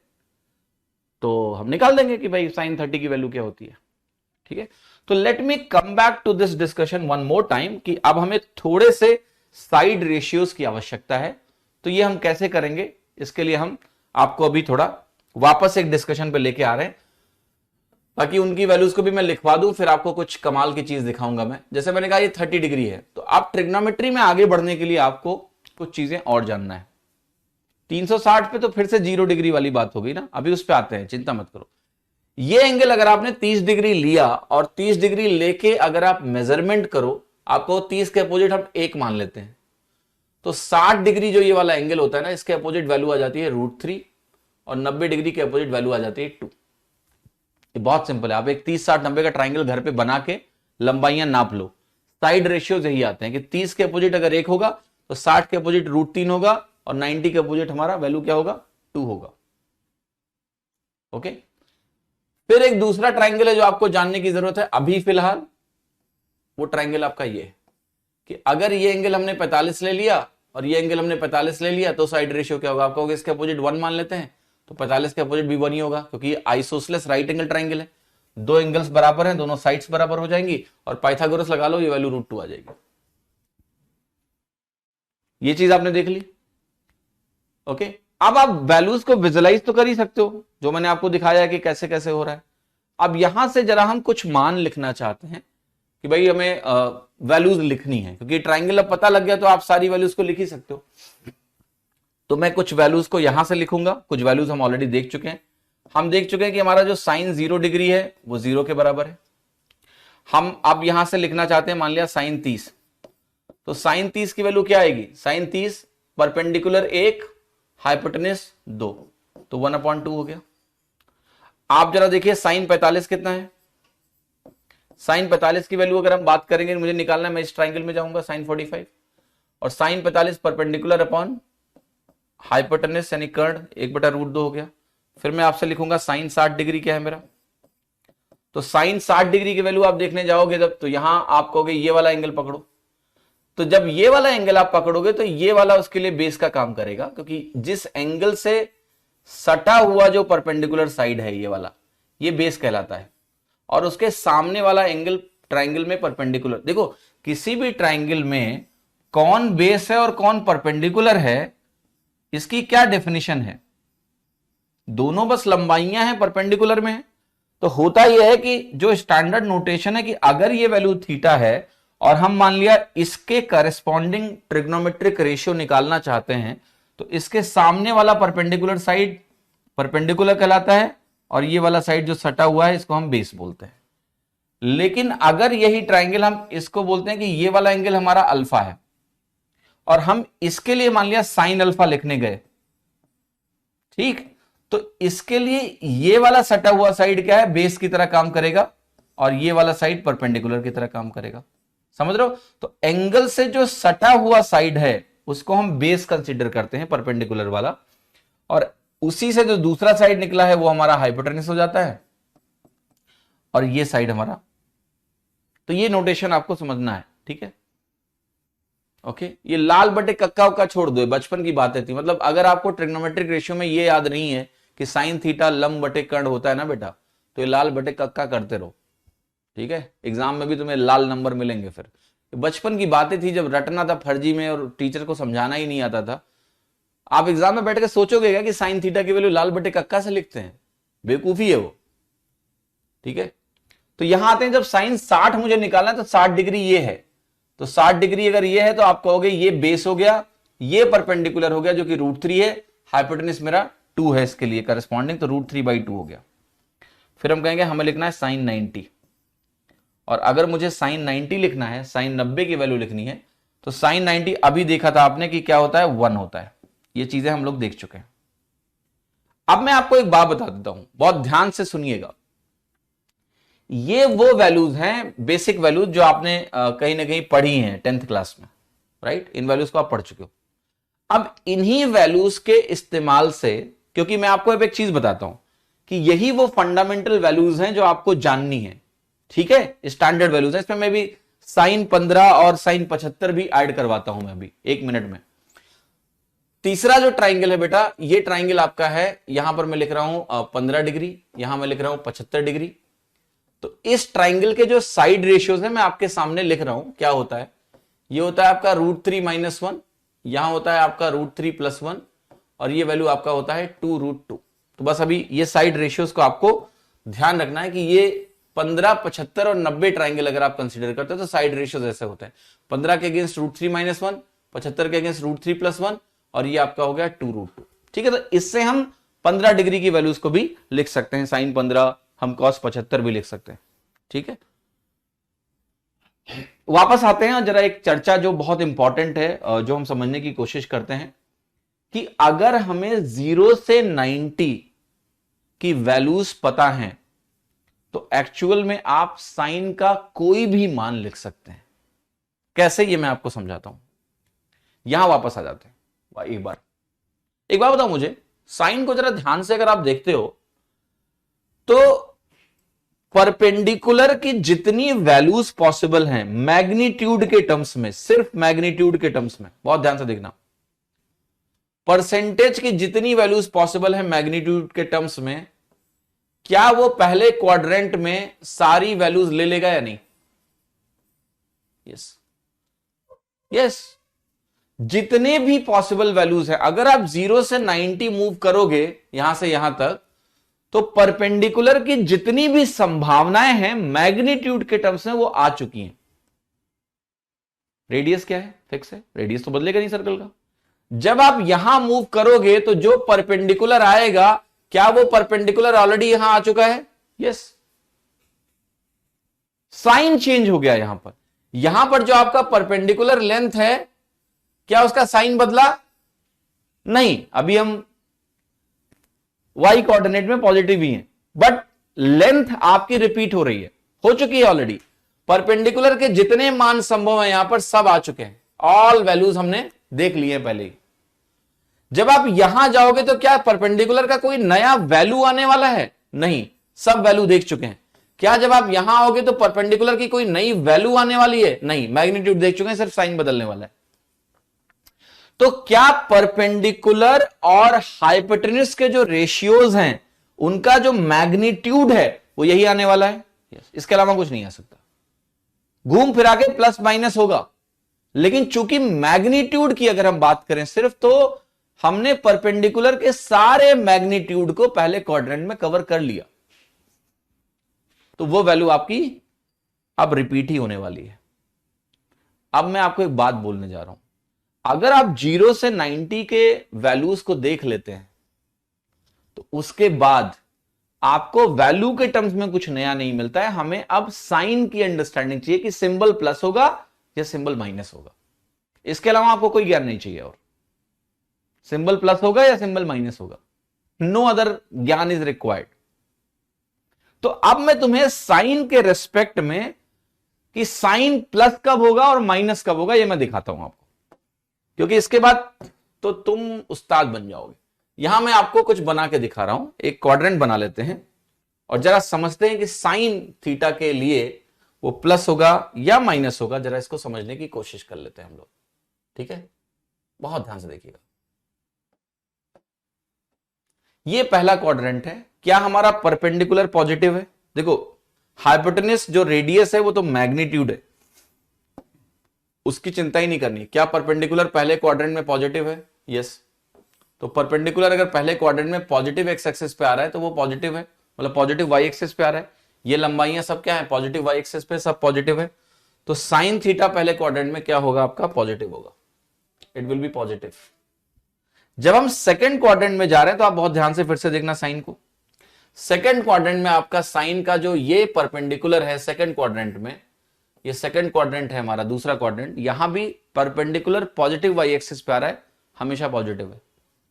तो हम निकाल देंगे कि भाई साइन 30 की वैल्यू क्या होती है। ठीक है, तो let me come back to this discussion one more time कि अब हमें थोड़े से साइड रेशियोज की आवश्यकता है। तो ये हम कैसे करेंगे, इसके लिए हम आपको अभी थोड़ा वापस एक डिस्कशन पे लेके आ रहे हैं, ताकि उनकी वैल्यूज को भी मैं लिखवा दूं, फिर आपको कुछ कमाल की चीज दिखाऊंगा मैं। जैसे मैंने कहा ये 30 डिग्री है, तो आप ट्रिग्नोमेट्री में आगे बढ़ने के लिए आपको कुछ चीजें और जानना है। 360 पे तो फिर से 0 डिग्री वाली बात हो गई ना, अभी उस पर आते हैं, चिंता मत करो। ये एंगल अगर आपने 30 डिग्री लिया और 30 डिग्री लेके अगर आप मेजरमेंट करो, आपको 30 के अपोजिट हम 1 मान लेते हैं, तो 60 डिग्री जो ये वाला एंगल होता है ना, इसके अपोजिट वैल्यू आ जाती है √3 और 90 डिग्री के अपोजिट वैल्यू आ जाती है 2। ये बहुत सिंपल है। आप एक 30, 60, 90 का ट्राइंगल घर पे बना के लंबाइयां नाप लो। साइड रेशियोज यही आते हैं कि 30 के अपोजिट अगर 1 होगा तो 60 के अपोजिट √3 होगा और 90 के अपोजिट हमारा वैल्यू क्या होगा? 2 होगा। ओके, फिर एक दूसरा ट्राइंगल है जो आपको जानने की जरूरत है अभी फिलहाल। वो ट्राइंगल आपका ये है कि अगर ये एंगल हमने 45 ले लिया और ये एंगल हमने 45 ले लिया, तो साइड रेशियो क्या होगा? आपको इसके अपोजिट 1 मान लेते हैं, तो 45 के अपोजिट भी 1 ही होगा, क्योंकि ये आइसोसेलेस राइट एंगल ट्राइंगल है। दो एंगल्स बराबर हैं, दोनों साइड्स बराबर हो जाएंगी और पाइथागोरस लगा लो, ये वैल्यू √2 आ जाएगी। ये चीज आपने देख ली। ओके, अब आप वैल्यूज को विजुलाइज तो कर ही सकते हो, जो मैंने आपको दिखाया कि कैसे कैसे हो रहा है। अब यहां से जरा हम कुछ मान लिखना चाहते हैं कि भाई हमें वैल्यूज लिखनी है, क्योंकि ट्राइंगल अब पता लग गया तो आप सारी वैल्यूज को लिख ही सकते हो। तो मैं कुछ वैल्यूज को यहां से लिखूंगा, कुछ वैल्यूज हम ऑलरेडी देख चुके हैं। हम देख चुके हैं कि हमारा जो साइन 0 डिग्री है वो 0 के बराबर है। हम अब यहां से लिखना चाहते हैं, मान लिया साइन 30, तो साइन 30 की वैल्यू क्या आएगी? साइन 30 परपेंडिकुलर 1, हाइपोटेन्यूस 2, तो 1/2 हो गया। आप जरा देखिए साइन 45 कितना है? साइन 45 की वैल्यू अगर हम बात करेंगे, मुझे निकालना है, मैं इस ट्राइंगल में जाऊंगा साइन 45, और साइन 45 परपेंडिकुलर अपॉन हाइपोटेन्यूस यानी कर्ण 1/√2 हो गया। फिर मैं आपसे लिखूंगा साइन 60 डिग्री क्या है मेरा? तो साइन 60 डिग्री की वैल्यू आप देखने जाओगे जब, तो यहां आप कहोगे ये वाला एंगल पकड़ो। तो जब ये वाला एंगल आप पकड़ोगे तो ये वाला उसके लिए बेस का काम करेगा, क्योंकि जिस एंगल से सटा हुआ जो परपेंडिकुलर साइड है ये वाला, ये बेस कहलाता है। और उसके सामने वाला एंगल ट्राइंगल में परपेंडिकुलर, देखो किसी भी ट्राइंगल में कौन बेस है और कौन परपेंडिकुलर है, इसकी क्या डेफिनेशन है? दोनों बस लंबाइयां हैं, परपेंडिकुलर में है। तो होता यह है कि जो स्टैंडर्ड नोटेशन है कि अगर ये वैल्यू थीटा है और हम मान लिया इसके करस्पॉन्डिंग ट्रिग्नोमेट्रिक रेशियो निकालना चाहते हैं, तो इसके सामने वाला परपेंडिकुलर साइड परपेंडिकुलर कहलाता है और ये वाला साइड जो सटा हुआ है इसको हम बेस बोलते हैं। लेकिन अगर यही ट्राइंगल हम इसको बोलते हैं कि ये वाला एंगल हमारा अल्फा है और हम इसके लिए मान लिया साइन अल्फा लिखने गए, ठीक, तो इसके लिए ये वाला सटा हुआ साइड क्या है, बेस की तरह काम करेगा और ये वाला साइड परपेंडिकुलर की तरह काम करेगा। समझ रहे हो? तो एंगल से जो सटा हुआ साइड है उसको हम बेस कंसीडर करते हैं, परपेंडिकुलर वाला, और उसी से जो दूसरा साइड निकला है वो हमारा हाइपोटेन्यूस हो जाता है और ये साइड हमारा। तो ये नोटेशन आपको समझना है, ठीक है? ओके, ये लाल बटे कक्का उक्का छोड़ दो, बचपन की बातें थी। मतलब अगर आपको ट्रिग्नोमेट्रिक रेशियो में ये याद नहीं है कि साइन थीटा लंब बटे कर्ण होता है ना बेटा, तो ये लाल बटे कक्का करते रहो, ठीक है? एग्जाम में भी तुम्हें लाल नंबर मिलेंगे। फिर बचपन की बातें थी, जब रटना था फर्जी में और टीचर को समझाना ही नहीं आता था। आप एग्जाम में बैठ के सोचोगे क्या कि साइन थीटा की वैल्यू लाल बटे कक्का से लिखते हैं? बेवकूफी है वो, ठीक है? तो यहां आते हैं, जब साइन 60 मुझे निकालना है तो 60 डिग्री ये है, तो 60 डिग्री अगर ये है तो आप कहोगे ये बेस हो गया, ये परपेंडिकुलर हो गया जो कि √3 है, हाइपोटेन्यूस मेरा 2 है इसके लिए करस्पॉन्डिंग, तो √3/2 हो गया। फिर हम कहेंगे हमें लिखना है साइन 90, और अगर मुझे साइन 90 लिखना है, साइन 90 की वैल्यू लिखनी है, तो साइन 90 अभी देखा था आपने कि क्या होता है, 1 होता है। ये चीजें हम लोग देख चुके हैं। अब मैं आपको एक बात बता देता हूं, बहुत ध्यान से सुनिएगा। ये वो वैल्यूज हैं, बेसिक वैल्यूज जो आपने कहीं ना कहीं पढ़ी हैं 10th क्लास में, राइट? इन वैल्यूज को आप पढ़ चुके हो। अब इन्हीं वैल्यूज के इस्तेमाल से, क्योंकि मैं आपको अब एक चीज बताता हूं कि यही वो फंडामेंटल वैल्यूज हैं जो आपको जाननी है, ठीक है? स्टैंडर्ड वैल्यूज है। इसमें मैं भी साइन 15 और साइन 75 भी ऐड करवाता हूं मैं अभी 1 मिनट में। तीसरा जो ट्राइंगल है बेटा, ये ट्राइंगल आपका है, यहां पर मैं लिख रहा हूं 15 डिग्री, यहां मैं लिख रहा हूं 75 डिग्री। तो इस ट्राइंगल के जो साइड रेशियोज है मैं आपके सामने लिख रहा हूं, क्या होता है? ये होता है आपका √3 - 1, यहां होता है आपका √3 + 1, और ये वैल्यू आपका होता है 2√2। तो बस अभी ये साइड रेशियोज को आपको ध्यान रखना है कि ये 15, 75 और 90 ट्राइंगल अगर आप कंसीडर करते हो तो साइड रेशियोज ऐसे होते हैं, 15 के अगेंस्ट √3 - 1, 75 के अगेंस्ट √3 + 1, और ये आपका हो गया 2√2, ठीक है? तो इससे हम 15 डिग्री की वैल्यूज को भी लिख सकते हैं, साइन 15, हम cos 75 भी लिख सकते हैं, ठीक है? वापस आते हैं जरा एक चर्चा जो बहुत इंपॉर्टेंट है, जो हम समझने की कोशिश करते हैं कि अगर हमें 0 से 90 की वैल्यूज पता है तो एक्चुअल में आप साइन का कोई भी मान लिख सकते हैं। कैसे, ये मैं आपको समझाता हूं। यहां वापस आ जाते हैं। एक बार बताओ मुझे, साइन को जरा ध्यान से अगर आप देखते हो तो परपेंडिकुलर की जितनी वैल्यूज पॉसिबल हैं मैग्नीट्यूड के टर्म्स में, सिर्फ मैग्नीट्यूड के टर्म्स में, बहुत ध्यान से देखना, परसेंटेज की जितनी वैल्यूज पॉसिबल है मैग्नीट्यूड के टर्म्स में, क्या वो पहले क्वाड्रेंट में सारी वैल्यूज ले लेगा या नहीं? Yes, yes. जितने भी पॉसिबल वैल्यूज हैं, अगर आप 0 से 90 मूव करोगे यहां से यहां तक, तो परपेंडिकुलर की जितनी भी संभावनाएं हैं मैग्नीट्यूड के टर्म्स में वो आ चुकी हैं। रेडियस क्या है? फिक्स है, रेडियस तो बदलेगा नहीं सर्कल का। जब आप यहां मूव करोगे तो जो परपेंडिकुलर आएगा, क्या वो परपेंडिकुलर ऑलरेडी यहां आ चुका है? यस। साइन चेंज हो गया यहां पर जो आपका परपेंडिकुलर लेंथ है, क्या उसका साइन बदला? नहीं, अभी हम y कोऑर्डिनेट में पॉजिटिव ही है, बट लेंथ आपकी रिपीट हो रही है, हो चुकी है ऑलरेडी। परपेंडिकुलर के जितने मान संभव है यहां पर सब आ चुके हैं, ऑल वैल्यूज हमने देख लिए पहले ही। जब आप यहां जाओगे तो क्या परपेंडिकुलर का कोई नया वैल्यू आने वाला है? नहीं, सब वैल्यू देख चुके हैं। क्या जब आप यहां आओगे तो परपेंडिकुलर की कोई नई वैल्यू आने वाली है? नहीं, मैग्नीट्यूड देख चुके हैं, सिर्फ साइन बदलने वाला है। तो क्या परपेंडिकुलर और हाइपोटेन्यूस के जो रेशियोज हैं उनका जो मैग्नीट्यूड है वो यही आने वाला है? इसके अलावा कुछ नहीं आ सकता। घूम फिरा के प्लस माइनस होगा, लेकिन चूंकि मैग्नीट्यूड की अगर हम बात करें सिर्फ, तो हमने परपेंडिकुलर के सारे मैग्नीट्यूड को पहले क्वाड्रेंट में कवर कर लिया, तो वो वैल्यू आपकी अब रिपीट ही होने वाली है। अब मैं आपको एक बात बोलने जा रहा हूं, अगर आप 0 से 90 के वैल्यूज को देख लेते हैं तो उसके बाद आपको वैल्यू के टर्म्स में कुछ नया नहीं मिलता है। हमें अब साइन की अंडरस्टैंडिंग चाहिए कि सिंबल प्लस होगा या सिंबल माइनस होगा, इसके अलावा आपको कोई ज्ञान नहीं चाहिए। और सिंबल प्लस होगा या सिंबल माइनस होगा, नो अदर ज्ञान इज रिक्वायर्ड। तो अब मैं तुम्हें साइन के रेस्पेक्ट में कि साइन प्लस कब होगा और माइनस कब होगा ये मैं दिखाता हूं आपको, क्योंकि इसके बाद तो तुम उस्ताद बन जाओगे। यहां मैं आपको कुछ बना के दिखा रहा हूं, एक क्वाड्रेंट बना लेते हैं और जरा समझते हैं कि साइन थीटा के लिए वो प्लस होगा या माइनस होगा। जरा इसको समझने की कोशिश कर लेते हैं हम लोग, ठीक है? बहुत ध्यान से देखिएगा। ये पहला क्वाड्रेंट है, क्या हमारा परपेंडिकुलर पॉजिटिव है? देखो हाइपोटेनस जो रेडियस है वो तो मैग्नीट्यूड है, उसकी चिंता ही नहीं करनी। क्या परपेंडिकुलर पहले क्वाड्रेंट में पॉजिटिव है? यस। तो परपेंडिकुलर अगर पहले क्वाड्रेंट में पॉजिटिव एक्स एक्सिस पे आ रहा है तो वो पॉजिटिव है, मतलब पॉजिटिव वाई एक्सिस पे आ रहा है। ये लंबाइयां सब क्या है? पॉजिटिव वाई एक्सिस पे सब पॉजिटिव है। तो साइन थीटा पहले क्वाड्रेंट में क्या होगा? आपका पॉजिटिव होगा, इट विल बी पॉजिटिव। जब हम सेकंड क्वाड्रेंट में जा रहे हैं तो आप बहुत ध्यान से फिर से देखना साइन को। सेकंड क्वाड्रेंट में आपका साइन का जो ये परपेंडिकुलर है सेकंड क्वाड्रेंट में, ये सेकंड क्वाड्रेंट है हमारा, दूसरा क्वाड्रेंट, यहां भी परपेंडिकुलर पॉजिटिव वाई एक्सिस पे आ रहा है, हमेशा पॉजिटिव है।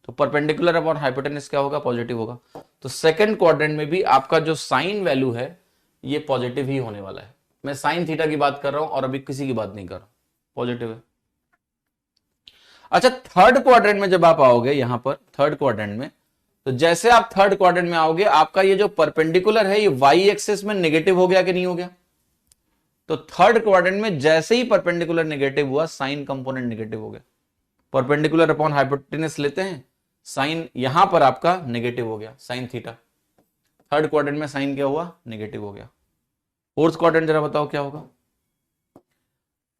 तो परपेंडिकुलर अपॉन हाइपोटेनस क्या होगा? पॉजिटिव होगा। तो सेकंड क्वाड्रेंट में भी आपका जो साइन वैल्यू है ये पॉजिटिव ही होने वाला है। मैं साइन थीटा की बात कर रहा हूं और अभी किसी की बात नहीं कर रहा हूं, पॉजिटिव है। अच्छा, थर्ड क्वाड्रेंट में जब आप आओगे, यहां पर थर्ड क्वाड्रेंट में, तो जैसे आप थर्ड क्वाड्रेंट में आओगे आपका ये जो परपेंडिकुलर है ये वाई एक्सिस में नेगेटिव हो गया कि नहीं हो गया? तो थर्ड क्वाड्रेंट में जैसे ही परपेंडिकुलर नेगेटिव हुआ साइन कंपोनेंट नेगेटिव हो गया। परपेंडिकुलर अपॉन हाइपोटेनस लेते हैं, साइन यहां पर आपका नेगेटिव हो गया, साइन थीटा। थर्ड क्वाड्रेंट में साइन क्या हुआ? नेगेटिव हो गया। फोर्थ क्वाड्रेंट जरा बताओ क्या होगा?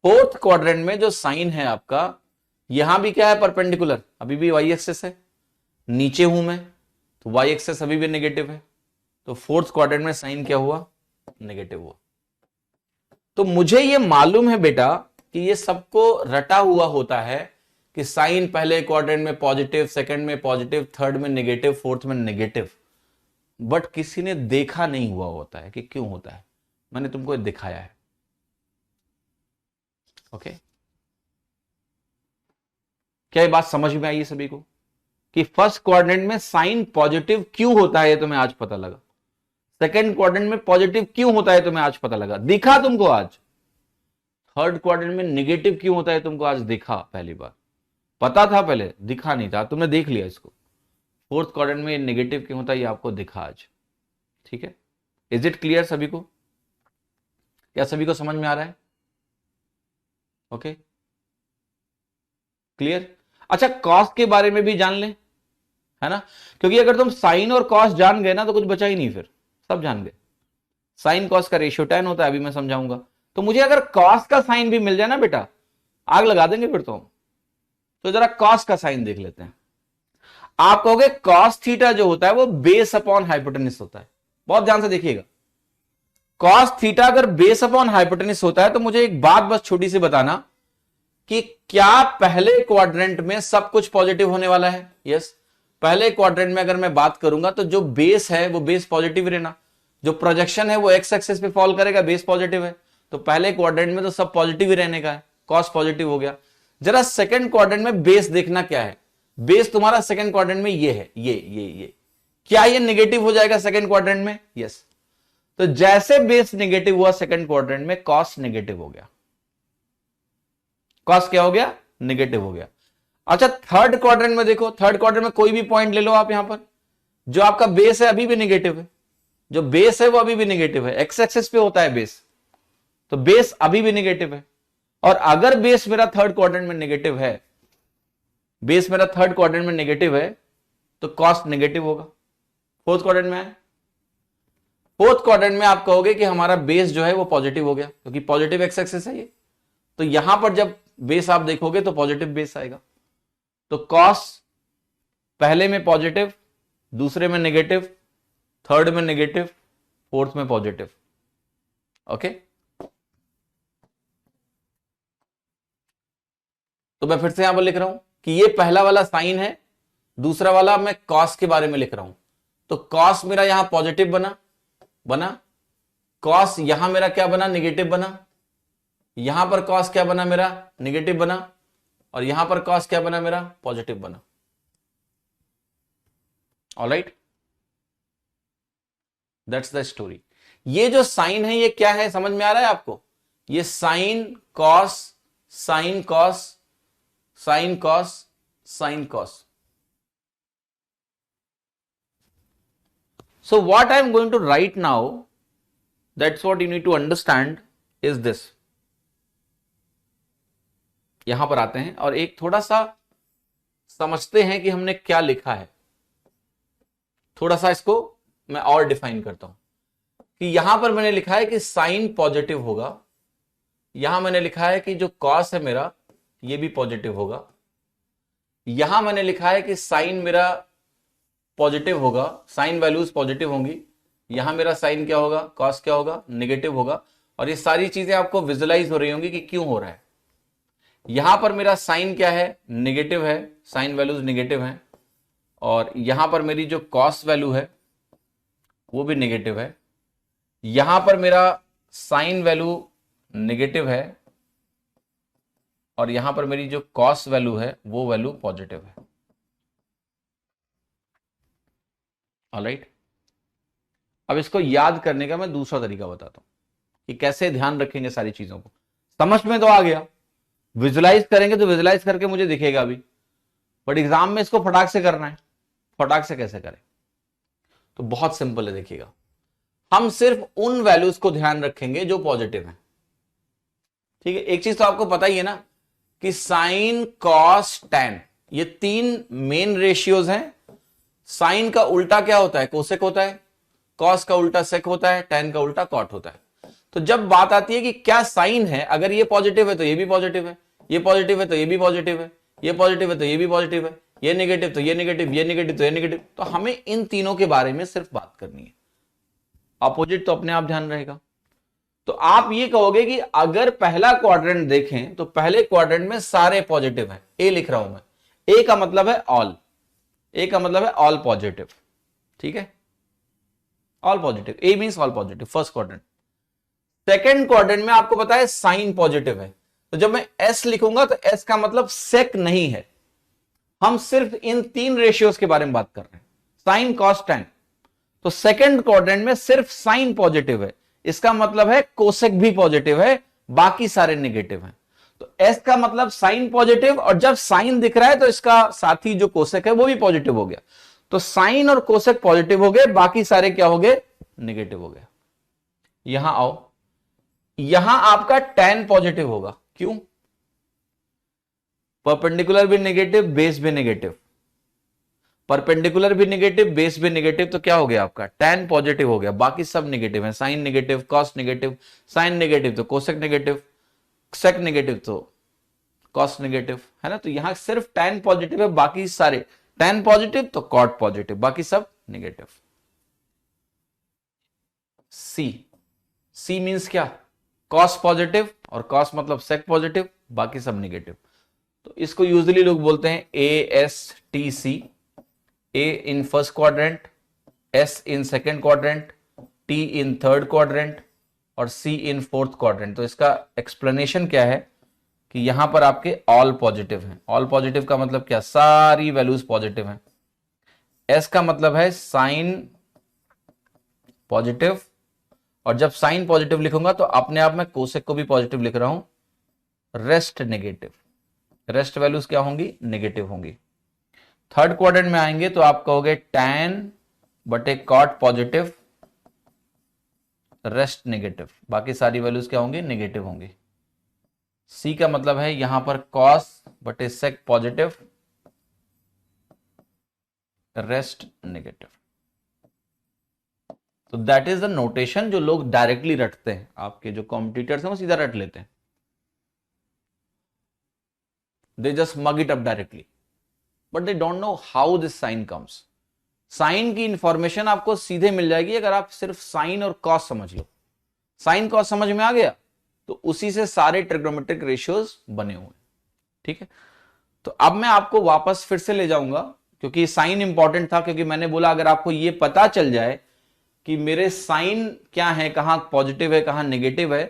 फोर्थ क्वाड्रेंट में जो साइन है आपका, यहां भी क्या है? परपेंडिकुलर, अभी भी वाई एक्सिस है, नीचे हूं मैं तो वाई एक्सिस अभी भी नेगेटिव है। तो फोर्थ क्वाड्रेंट में साइन क्या हुआ? नेगेटिव हुआ। तो मुझे ये मालूम है बेटा कि ये सबको रटा हुआ होता है कि साइन पहले क्वाड्रेंट में पॉजिटिव, सेकंड में पॉजिटिव, थर्ड में नेगेटिव, फोर्थ में नेगेटिव, बट किसी ने देखा नहीं हुआ होता है कि क्यों होता है। मैंने तुमको दिखाया है। ओके, क्या ये बात समझ में आई सभी को कि फर्स्ट क्वाड्रेंट में साइन पॉजिटिव क्यों होता है? ये तुम्हें आज पता लगा। सेकंड क्वाड्रेंट में पॉजिटिव क्यों होता है? तुम्हें आज पता लगा, दिखा तुमको आज। थर्ड क्वाड्रेंट में नेगेटिव क्यों होता है? तुमको आज दिखा, पहली बार। पता था पहले, दिखा नहीं था, तुमने देख लिया इसको। फोर्थ क्वाड्रेंट में नेगेटिव क्यों होता है ये आपको दिखा आज, ठीक है? इज इट क्लियर सभी को? क्या सभी को समझ में आ रहा है? Okay, clear? अच्छा, कॉस के बारे में भी जान लें, है ना? क्योंकि अगर तुम साइन और कॉस जान गए ना तो कुछ बचा ही नहीं, फिर सब जान गए। साइन कॉस का रेशियो 10 होता है, अभी मैं समझाऊंगा। तो मुझे अगर कॉस का साइन भी मिल जाए ना बेटा, आग लगा देंगे फिर तो हम। तो जरा कॉस का साइन देख लेते हैं। आप कहोगे कॉस थीटा जो होता है वो बेस अपॉन हाइपोटेनस होता है। बहुत ध्यान से देखिएगा, कॉस थीटा अगर बेस अपॉन हाइपोटेनस होता है तो मुझे एक बात बस छोटी सी बताना कि क्या पहले क्वाड्रेंट में सब कुछ पॉजिटिव होने वाला है? यस। पहले क्वाड्रेंट में अगर मैं बात करूंगा तो जो बेस है वो बेस पॉजिटिव रहना, जो प्रोजेक्शन है वो एक्स एक्सिस पे फॉल करेगा, बेस पॉजिटिव है। तो पहले क्वाड्रेंट में तो सब पॉजिटिव ही रहने का है, कॉस पॉजिटिव हो गया। जरा सेकंड क्वाड्रेंट में बेस देखना क्या है। बेस तुम्हारा सेकंड क्वाड्रेंट में ये है, ये क्या ये नेगेटिव हो जाएगा सेकंड क्वाड्रेंट में? यस। तो जैसे बेस नेगेटिव हुआ सेकंड क्वाड्रेंट में, कॉस नेगेटिव हो गया। कॉस क्या हो गया? नेगेटिव हो गया। अच्छा, थर्ड क्वाड्रेंट में देखो, थर्ड क्वाड्रेंट में कोई भी पॉइंट ले लो आप, यहां पर जो आपका बेस है अभी भी नेगेटिव है, जो बेस है वो अभी भी नेगेटिव है, एक्स एक्सिस पे होता है बेस, तो बेस अभी भी नेगेटिव है। और अगर बेस मेरा थर्ड क्वाड्रेंट में नेगेटिव है, बेस मेरा थर्ड क्वाड्रेंट में नेगेटिव है, तो कॉस नेगेटिव होगा। फोर्थ क्वाड्रेंट में है, फोर्थ क्वाड्रेंट में आप कहोगे कि हमारा बेस जो है वो पॉजिटिव हो गया, क्योंकि पॉजिटिव एक्स एक्सिस है ये। तो यहां पर जब बेस आप देखोगे तो पॉजिटिव बेस आएगा, तो कॉस पहले में पॉजिटिव, दूसरे में नेगेटिव, थर्ड में नेगेटिव, फोर्थ में पॉजिटिव। ओके, तो मैं फिर से यहां पर लिख रहा हूं कि ये पहला वाला साइन है, दूसरा वाला मैं कॉस के बारे में लिख रहा हूं। तो कॉस मेरा यहां पॉजिटिव बना, कॉस यहां मेरा क्या बना, नेगेटिव बना, यहां पर कॉस क्या बना मेरा, नेगेटिव बना, और यहां पर कॉस क्या बना मेरा, पॉजिटिव बना। Alright, that's the story. ये जो साइन है ये क्या है, समझ में आ रहा है आपको? ये sine cos, sine cos, sine cos, sine cos. So what I am going to write now, that's what you need to understand is this. यहां पर आते हैं और एक थोड़ा सा समझते हैं कि हमने क्या लिखा है। थोड़ा सा इसको मैं और डिफाइन करता हूं कि यहां पर मैंने लिखा है कि साइन पॉजिटिव होगा, यहां मैंने लिखा है कि जो कॉस है मेरा ये भी पॉजिटिव होगा, यहां मैंने लिखा है कि साइन मेरा पॉजिटिव होगा, साइन वैल्यूज पॉजिटिव होंगी, यहां मेरा साइन क्या होगा, कॉस क्या होगा, नेगेटिव होगा। और ये सारी चीजें आपको विजुलाइज हो रही होंगी कि क्यों हो रहा है। यहां पर मेरा साइन क्या है, नेगेटिव है, साइन वैल्यूज नेगेटिव हैं, और यहां पर मेरी जो कॉस वैल्यू है वो भी नेगेटिव है, यहां पर मेरा साइन वैल्यू नेगेटिव है, और यहां पर मेरी जो कॉस वैल्यू है वो वैल्यू पॉजिटिव है। ऑलराइट, अब इसको याद करने का मैं दूसरा तरीका बताता हूं कि कैसे ध्यान रखेंगे सारी चीजों को। समझ में तो आ गया, विजुलाइज करेंगे तो विजुलाइज करके मुझे दिखेगा भी, बट एग्जाम में इसको फटाक से करना है। फटाक से कैसे करें? तो बहुत सिंपल है, देखिएगा। हम सिर्फ उन वैल्यूज को ध्यान रखेंगे जो पॉजिटिव है। ठीक है, एक चीज तो आपको पता ही है ना कि साइन कॉस टैन ये तीन मेन रेशियोज हैं। साइन का उल्टा क्या होता है, कोसेक होता है, कॉस का उल्टा सेक होता है, टैन का उल्टा कॉट होता है। तो जब बात आती है कि क्या साइन है, अगर ये पॉजिटिव है तो ये भी पॉजिटिव है, ये पॉजिटिव है तो ये भी पॉजिटिव है, ये पॉजिटिव है तो ये भी पॉजिटिव है, ये नेगेटिव तो ये नेगेटिव, ये नेगेटिव तो ये नेगेटिव, तो हमें इन तीनों के बारे में सिर्फ बात करनी है। अपोजिट तो अपने आप ध्यान रहेगा। तो आप ये कहोगे कि अगर पहला क्वाड्रेंट देखें तो पहले क्वाड्रेंट में सारे पॉजिटिव हैं, ए लिख रहा हूं मैं, ए का मतलब है ऑल, ए का मतलब है ऑल पॉजिटिव। ठीक है, all positive, A means all positive, first quadrant. Second quadrant में आपको पता है साइन पॉजिटिव है, तो जब मैं एस लिखूंगा तो एस का मतलब सेक नहीं है। हम सिर्फ इन तीन रेशियोज के बारे में बात कर रहे हैं, साइन कॉस टैन। तो सेकंड क्वाड्रेंट में सिर्फ साइन पॉजिटिव है, इसका मतलब है कोसेक भी पॉजिटिव है, बाकी सारे नेगेटिव हैं। तो एस का मतलब साइन पॉजिटिव, और जब साइन दिख रहा है तो इसका साथी जो कोसेक है वो भी पॉजिटिव हो गया। तो साइन और कोसेक पॉजिटिव हो गए, बाकी सारे क्या हो गए, नेगेटिव हो गए। यहां आओ, यहां आपका टैन पॉजिटिव होगा, क्यों? परपेंडिकुलर भी नेगेटिव, बेस भी नेगेटिव, परपेंडिकुलर भी नेगेटिव, बेस भी नेगेटिव, तो क्या हो गया आपका टैन पॉजिटिव हो गया, बाकी सब नेगेटिव है। Sine negative, cos negative, sine negative तो कोसेक नेगेटिव, सेक नेगेटिव तो कॉस नेगेटिव, है ना। तो यहां सिर्फ टैन पॉजिटिव है, बाकी सारे टैन पॉजिटिव तो कॉट पॉजिटिव, बाकी सब नेगेटिव। सी, सी मींस क्या, कॉस पॉजिटिव, और कॉस मतलब सेक पॉजिटिव, बाकी सब नेगेटिव। तो इसको यूजुअली लोग बोलते हैं ASTC, A in first quadrant, S in second quadrant, T in third quadrant, और C इन फोर्थ क्वाड्रेंट। तो इसका एक्सप्लेनेशन क्या है कि यहां पर आपके ऑल पॉजिटिव हैं। ऑल पॉजिटिव का मतलब क्या, सारी वैल्यूज पॉजिटिव हैं। S का मतलब है साइन पॉजिटिव, और जब साइन पॉजिटिव लिखूंगा तो अपने आप में कोसेक को भी पॉजिटिव लिख रहा हूं, रेस्ट नेगेटिव, रेस्ट वैल्यूज क्या होंगी, नेगेटिव होंगी। थर्ड क्वाड्रेंट में आएंगे तो आप कहोगे टैन बटे कॉट पॉजिटिव, रेस्ट नेगेटिव, बाकी सारी वैल्यूज क्या होंगी, नेगेटिव होंगी। सी का मतलब है यहां पर कॉस बटे सेक पॉजिटिव, रेस्ट नेगेटिव। तो दैट इज द नोटेशन जो लोग डायरेक्टली रटते हैं, आपके जो कॉम्पिटिटर्स हैं वो सीधा रट लेते हैं, they just mug it up directly. But they don't know how this sine comes. Sine की इंफॉर्मेशन आपको सीधे मिल जाएगी अगर आप सिर्फ साइन और कॉस समझ लो। साइन कॉस समझ में आ गया तो उसी से सारे ट्रिग्नोमेट्रिक रेशियोज बने हुए। ठीक है, तो अब मैं आपको वापस फिर से ले जाऊंगा, क्योंकि साइन इंपॉर्टेंट था, क्योंकि मैंने बोला अगर आपको ये पता चल जाए कि मेरे साइन क्या है, कहां पॉजिटिव है कहां नेगेटिव है,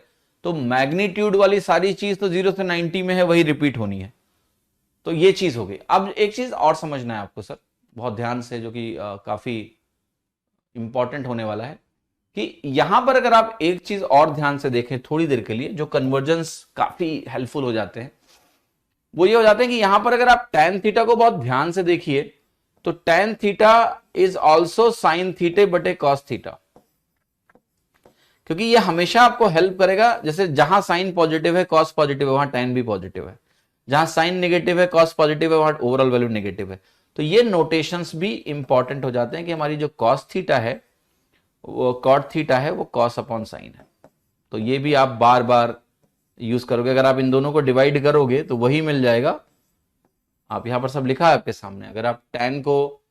तो मैग्नीट्यूड वाली सारी चीज तो 0 से 90 में है, वही रिपीट होनी है। तो ये चीज हो गई। अब एक चीज और समझना है आपको सर, बहुत ध्यान से, जो कि काफी इंपॉर्टेंट होने वाला है, कि यहां पर अगर आप एक चीज और ध्यान से देखें थोड़ी देर के लिए, जो कन्वर्जेंस काफी हेल्पफुल हो जाते हैं, वो ये हो जाते हैं कि यहां पर अगर आप tan थीटा को बहुत ध्यान से देखिए तो tan theta is also sine theta बटे कॉस थीटा, क्योंकि ये हमेशा आपको हेल्प करेगा। जैसे जहां साइन पॉजिटिव है कॉस पॉजिटिव है, वहां tan भी पॉजिटिव है, जहां साइन नेगेटिव है कॉस पॉजिटिव है, वहां ओवरऑल वैल्यू नेगेटिव है। तो ये नोटेशंस भी इंपॉर्टेंट हो जाते हैं कि हमारी जो कॉस थीटा है वो कॉट थीटा है, वो कॉस अपॉन साइन है। तो ये भी आप बार बार यूज करोगे। अगर आप इन दोनों को डिवाइड करोगे तो वही मिल जाएगा। आप यहां पर सब लिखा है आपके सामने, अगर आप tan को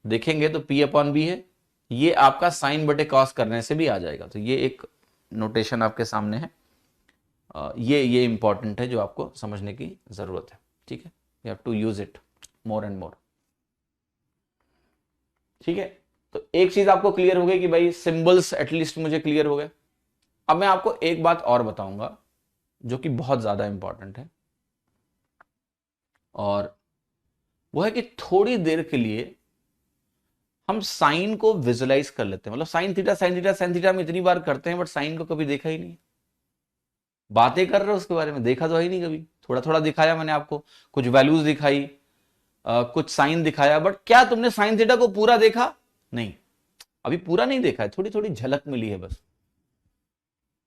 देखेंगे तो p अपॉन बी है, ये आपका साइन बटे कॉस करने से भी आ जाएगा। तो ये एक नोटेशन आपके सामने है, ये इंपॉर्टेंट है जो आपको समझने की जरूरत है। ठीक है, you have to use it more and more. ठीक है, तो एक चीज आपको क्लियर हो गई कि भाई सिंबल्स एटलीस्ट मुझे क्लियर हो गए। अब मैं आपको एक बात और बताऊंगा जो कि बहुत ज्यादा इंपॉर्टेंट है, और वो है कि थोड़ी देर के लिए हम साइन को विजुलाइज कर लेते हैं। मतलब sine theta sine theta sine theta हम इतनी बार करते हैं, बट साइन को कभी देखा ही नहीं। बातें कर रहे हो उसके बारे में, देखा तो है ही नहीं कभी। थोड़ा थोड़ा दिखाया मैंने आपको, कुछ वैल्यूज दिखाई, कुछ साइन दिखाया, बट क्या तुमने साइन थीटा को पूरा देखा? नहीं, अभी पूरा नहीं देखा है, थोड़ी थोड़ी झलक मिली है बस।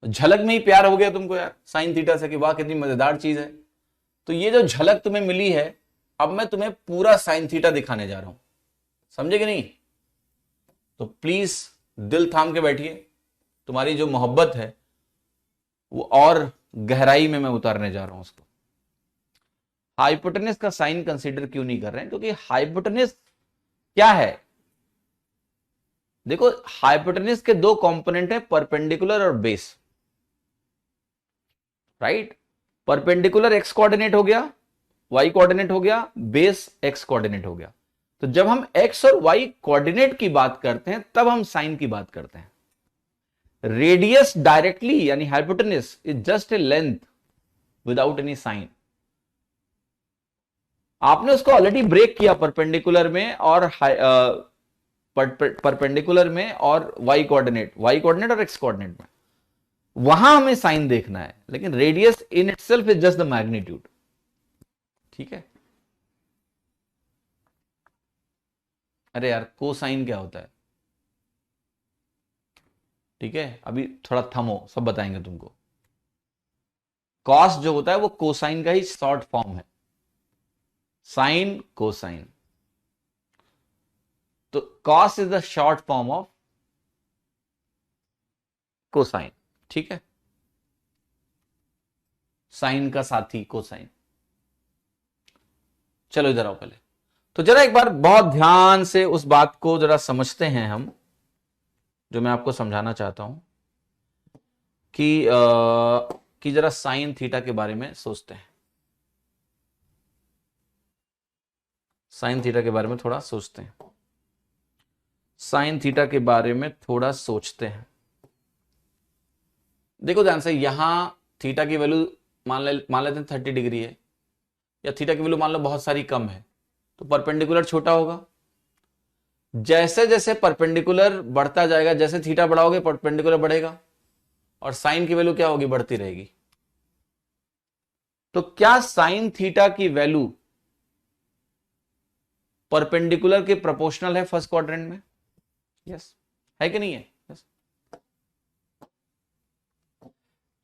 झलक में ही प्यार हो गया तुमको यार साइन थीटा से कि वाह कितनी मजेदार चीज है। तो ये जो झलक तुम्हें मिली है, अब मैं तुम्हें पूरा साइन थीटा दिखाने जा रहा हूं, समझे कि नहीं? तो प्लीज दिल थाम के बैठिए, तुम्हारी जो मोहब्बत है वो और गहराई में मैं उतारने जा रहा हूं उसको। हाइपोटेनस का साइन कंसीडर क्यों नहीं कर रहे हैं? क्योंकि हाइपोटेनस क्या है? देखो, हाइपोटेनस के दो कंपोनेंट है, परपेंडिकुलर और base. Right, perpendicular x coordinate हो गया, वाई कोऑर्डिनेट हो गया, बेस एक्स कोऑर्डिनेट हो गया। तो जब हम एक्स और वाई कोऑर्डिनेट की बात करते हैं तब हम साइन की बात करते हैं। रेडियस डायरेक्टली यानी hypotenuse is just a length without any sine. आपने उसको ऑलरेडी ब्रेक किया परपेंडिकुलर में और परपेंडिकुलर में और वाई कोऑर्डिनेट और एक्स कोऑर्डिनेट में, वहां हमें साइन देखना है। लेकिन radius in itself is just the magnitude. ठीक है, अरे यार कोसाइन क्या होता है? ठीक है, अभी थोड़ा थमो, सब बताएंगे तुमको। कॉस जो होता है वो कोसाइन का ही शॉर्ट फॉर्म है, साइन कोसाइन। तो cos is the short form of cosine. ठीक है, साइन का साथी कोसाइन। चलो इधर आओ पहले, तो जरा एक बार बहुत ध्यान से उस बात को जरा समझते हैं हम, जो मैं आपको समझाना चाहता हूं कि जरा साइन थीटा के बारे में सोचते हैं। साइन थीटा के बारे में थोड़ा सोचते हैं, साइन थीटा के बारे में थोड़ा सोचते हैं। देखो ध्यान से, यहां थीटा की वैल्यू मान लेते हैं 30 डिग्री है, या थीटा की वैल्यू मान लो बहुत सारी कम है, तो परपेंडिकुलर छोटा होगा। जैसे जैसे परपेंडिकुलर बढ़ता जाएगा, जैसे थीटा बढ़ाओगे परपेंडिकुलर बढ़ेगा, और साइन की वैल्यू क्या होगी? बढ़ती रहेगी। तो क्या साइन थीटा की वैल्यू परपेंडिकुलर के प्रोपोर्शनल है फर्स्ट क्वाड्रेंट में? यस, है कि नहीं है? यस।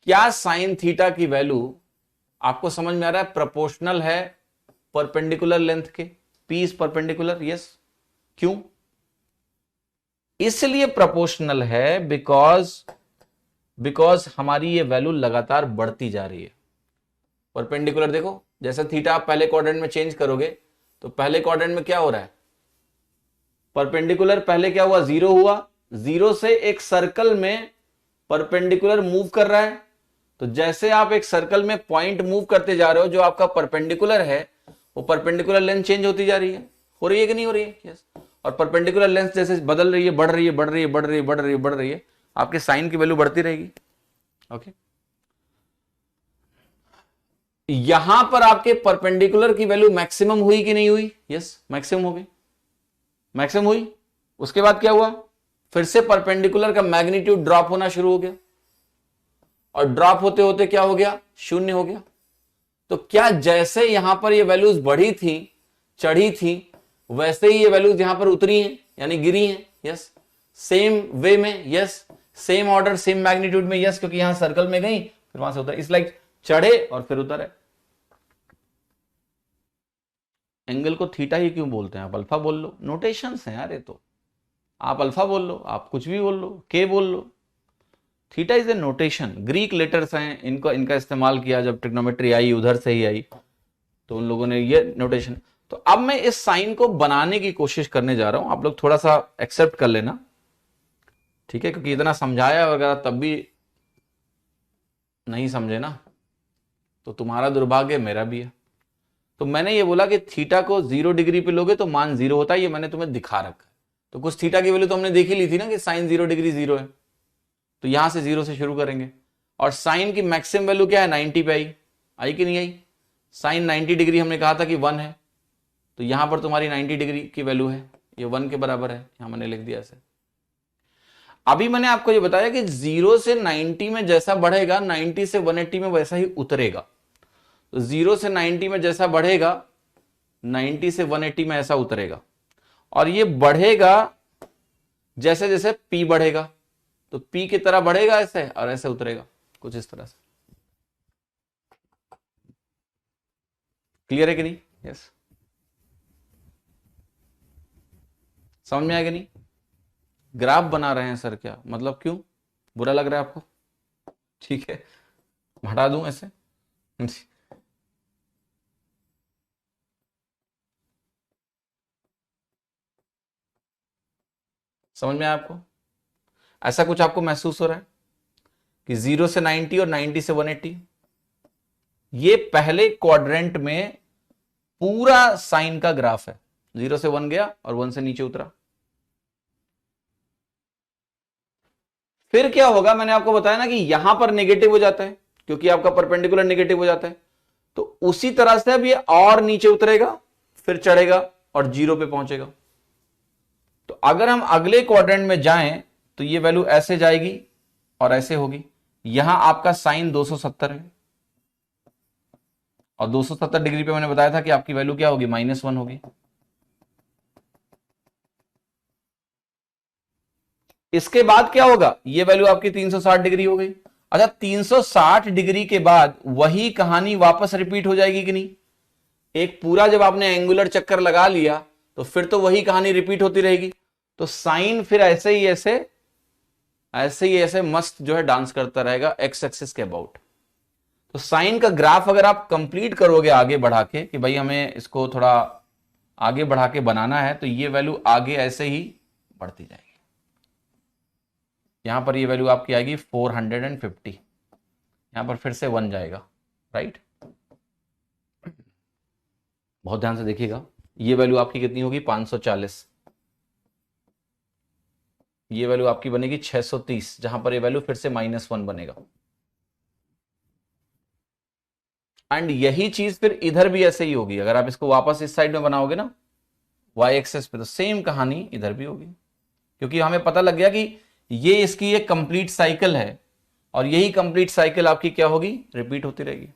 क्या साइन थीटा की वैल्यू आपको समझ में आ रहा है प्रोपोर्शनल है परपेंडिकुलर लेंथ के? P is perpendicular, yes. क्यों? इसलिए प्रोपोर्शनल है बिकॉज हमारी ये वैल्यू लगातार बढ़ती जा रही है। परपेंडिकुलर देखो, जैसे थीटा आप पहले क्वाड्रेंट में चेंज करोगे तो पहले क्वाड्रेंट में क्या हो रहा है, परपेंडिकुलर पहले क्या हुआ, 0 हुआ, 0 से एक सर्कल में परपेंडिकुलर मूव कर रहा है। तो जैसे आप एक सर्कल में पॉइंट मूव करते जा रहे हो, जो आपका परपेंडिकुलर है वो परपेंडिकुलर लेंथ चेंज होती जा रही है, हो रही है कि नहीं हो रही है? यस। और परपेंडिकुलर लेंथ जैसे बदल रही है, बढ़ रही है, बढ़ रही है, बढ़ रही है, बढ़ रही है, बढ़ रही है, आपके साइन की वैल्यू बढ़ती रहेगी। ओके, यहां पर आपके परपेंडिकुलर की वैल्यू मैक्सिमम हुई कि नहीं हुई? यस, मैक्सिमम हो गई, मैक्सिमम हुई। उसके बाद क्या हुआ, फिर से परपेंडिकुलर का मैग्नीट्यूड ड्रॉप होना शुरू हो गया, और ड्रॉप होते होते क्या हो गया, शून्य हो गया। तो क्या जैसे यहां पर ये वैल्यूज बढ़ी थी, चढ़ी थी, वैसे ही ये वैल्यूज यहां पर उतरी हैं, यानी गिरी हैं? यस। सेम वे में? Yes. Same order, same magnitude में? यस, क्योंकि यहां सर्कल में गई फिर वहां से उतर, इस लाइक चढ़े और फिर उतरे। एंगल को थीटा ही क्यों बोलते हैं? आप अल्फा बोल लो, नोटेशंस हैं यार ये तो, आप अल्फा बोल लो, आप कुछ भी बोल लो, के बोल लो, theta is a notation, Greek letters हैं, इनका इस्तेमाल किया जब ट्रिग्नोमेट्री आई, उधर से ही आई, तो उन लोगों ने ये नोटेशन। तो अब मैं इस साइन को बनाने की कोशिश करने जा रहा हूं, आप लोग थोड़ा सा एक्सेप्ट कर लेना, ठीक है? क्योंकि इतना समझाया वगैरह तब भी नहीं समझे ना, तो तुम्हारा दुर्भाग्य मेरा भी है। तो मैंने ये बोला कि थीटा को 0 डिग्री पे लोगे तो मान 0 होता है, ये मैंने तुम्हें दिखा रखा है। तो कुछ थीटा की वैल्यू तो हमने देखी ली थी ना कि साइन 0 डिग्री 0 है, तो यहां से 0 से शुरू करेंगे। और साइन की मैक्सिमम वैल्यू क्या है, 90 पे आई कि नहीं आई? साइन 90 डिग्री हमने कहा था कि 1 है, तो यहां पर तुम्हारी 90 डिग्री की वैल्यू है, ये 1 के बराबर है, यहां मैंने लिख दिया ऐसे। अभी मैंने आपको ये बताया कि 0 से 90 में जैसा बढ़ेगा, 90 से 180 में वैसा ही उतरेगा। तो 0 से 90 में जैसा बढ़ेगा, 90 से 180 में ऐसा उतरेगा। और ये बढ़ेगा जैसे जैसे p बढ़ेगा, तो p की तरह बढ़ेगा ऐसे, और ऐसे उतरेगा कुछ इस तरह से। क्लियर है कि नहीं? यस। समझ में आया कि नहीं? ग्राफ बना रहे हैं सर, क्या मतलब, क्यों बुरा लग रहा है आपको? ठीक है, हटा दूं ऐसे? समझ में आया आपको? ऐसा कुछ आपको महसूस हो रहा है कि 0 से 90 और 90 से 180, ये पहले क्वाड्रेंट में पूरा साइन का ग्राफ है। 0 से 1 गया और 1 से नीचे उतरा। फिर क्या होगा, मैंने आपको बताया ना कि यहां पर नेगेटिव हो जाता है, क्योंकि आपका परपेंडिकुलर नेगेटिव हो जाता है। तो उसी तरह से अब ये और नीचे उतरेगा, फिर चढ़ेगा और 0 पे पहुंचेगा। तो अगर हम अगले क्वाड्रेंट में जाएं तो ये वैल्यू ऐसे जाएगी और ऐसे होगी। यहां आपका साइन 270 है, और 270 डिग्री पे मैंने बताया था कि आपकी वैल्यू क्या होगी, -1 होगी। इसके बाद क्या होगा, ये वैल्यू आपकी 360 डिग्री हो गई। अच्छा, 360 डिग्री के बाद वही कहानी वापस रिपीट हो जाएगी कि नहीं? एक पूरा जब आपने एंगुलर चक्कर लगा लिया तो फिर तो वही कहानी रिपीट होती रहेगी। तो साइन फिर ऐसे ही ऐसे मस्त जो है डांस करता रहेगा एक्स एक्सिस के अबाउट। तो साइन का ग्राफ अगर आप कंप्लीट करोगे आगे बढ़ा के कि भाई हमें इसको थोड़ा आगे बढ़ा के बनाना है, तो ये वैल्यू आगे ऐसे ही बढ़ती जाएगी। यहां पर ये वैल्यू आपकी आएगी 450, यहां पर फिर से 1 जाएगा, राइट? बहुत ध्यान से देखिएगा, ये वैल्यू आपकी कितनी होगी, 540। ये वैल्यू आपकी बनेगी 630, जहां पर ये वैल्यू फिर से -1 बनेगा। एंड यही चीज फिर इधर भी ऐसे ही होगी। अगर आप इसको वापस इस साइड में बनाओगे ना, वाई एक्सेस पे, तो सेम कहानी इधर भी होगी, क्योंकि हमें पता लग गया कि ये इसकी एक कंप्लीट साइकिल है, और यही कंप्लीट साइकिल आपकी क्या होगी, रिपीट होती रहेगी।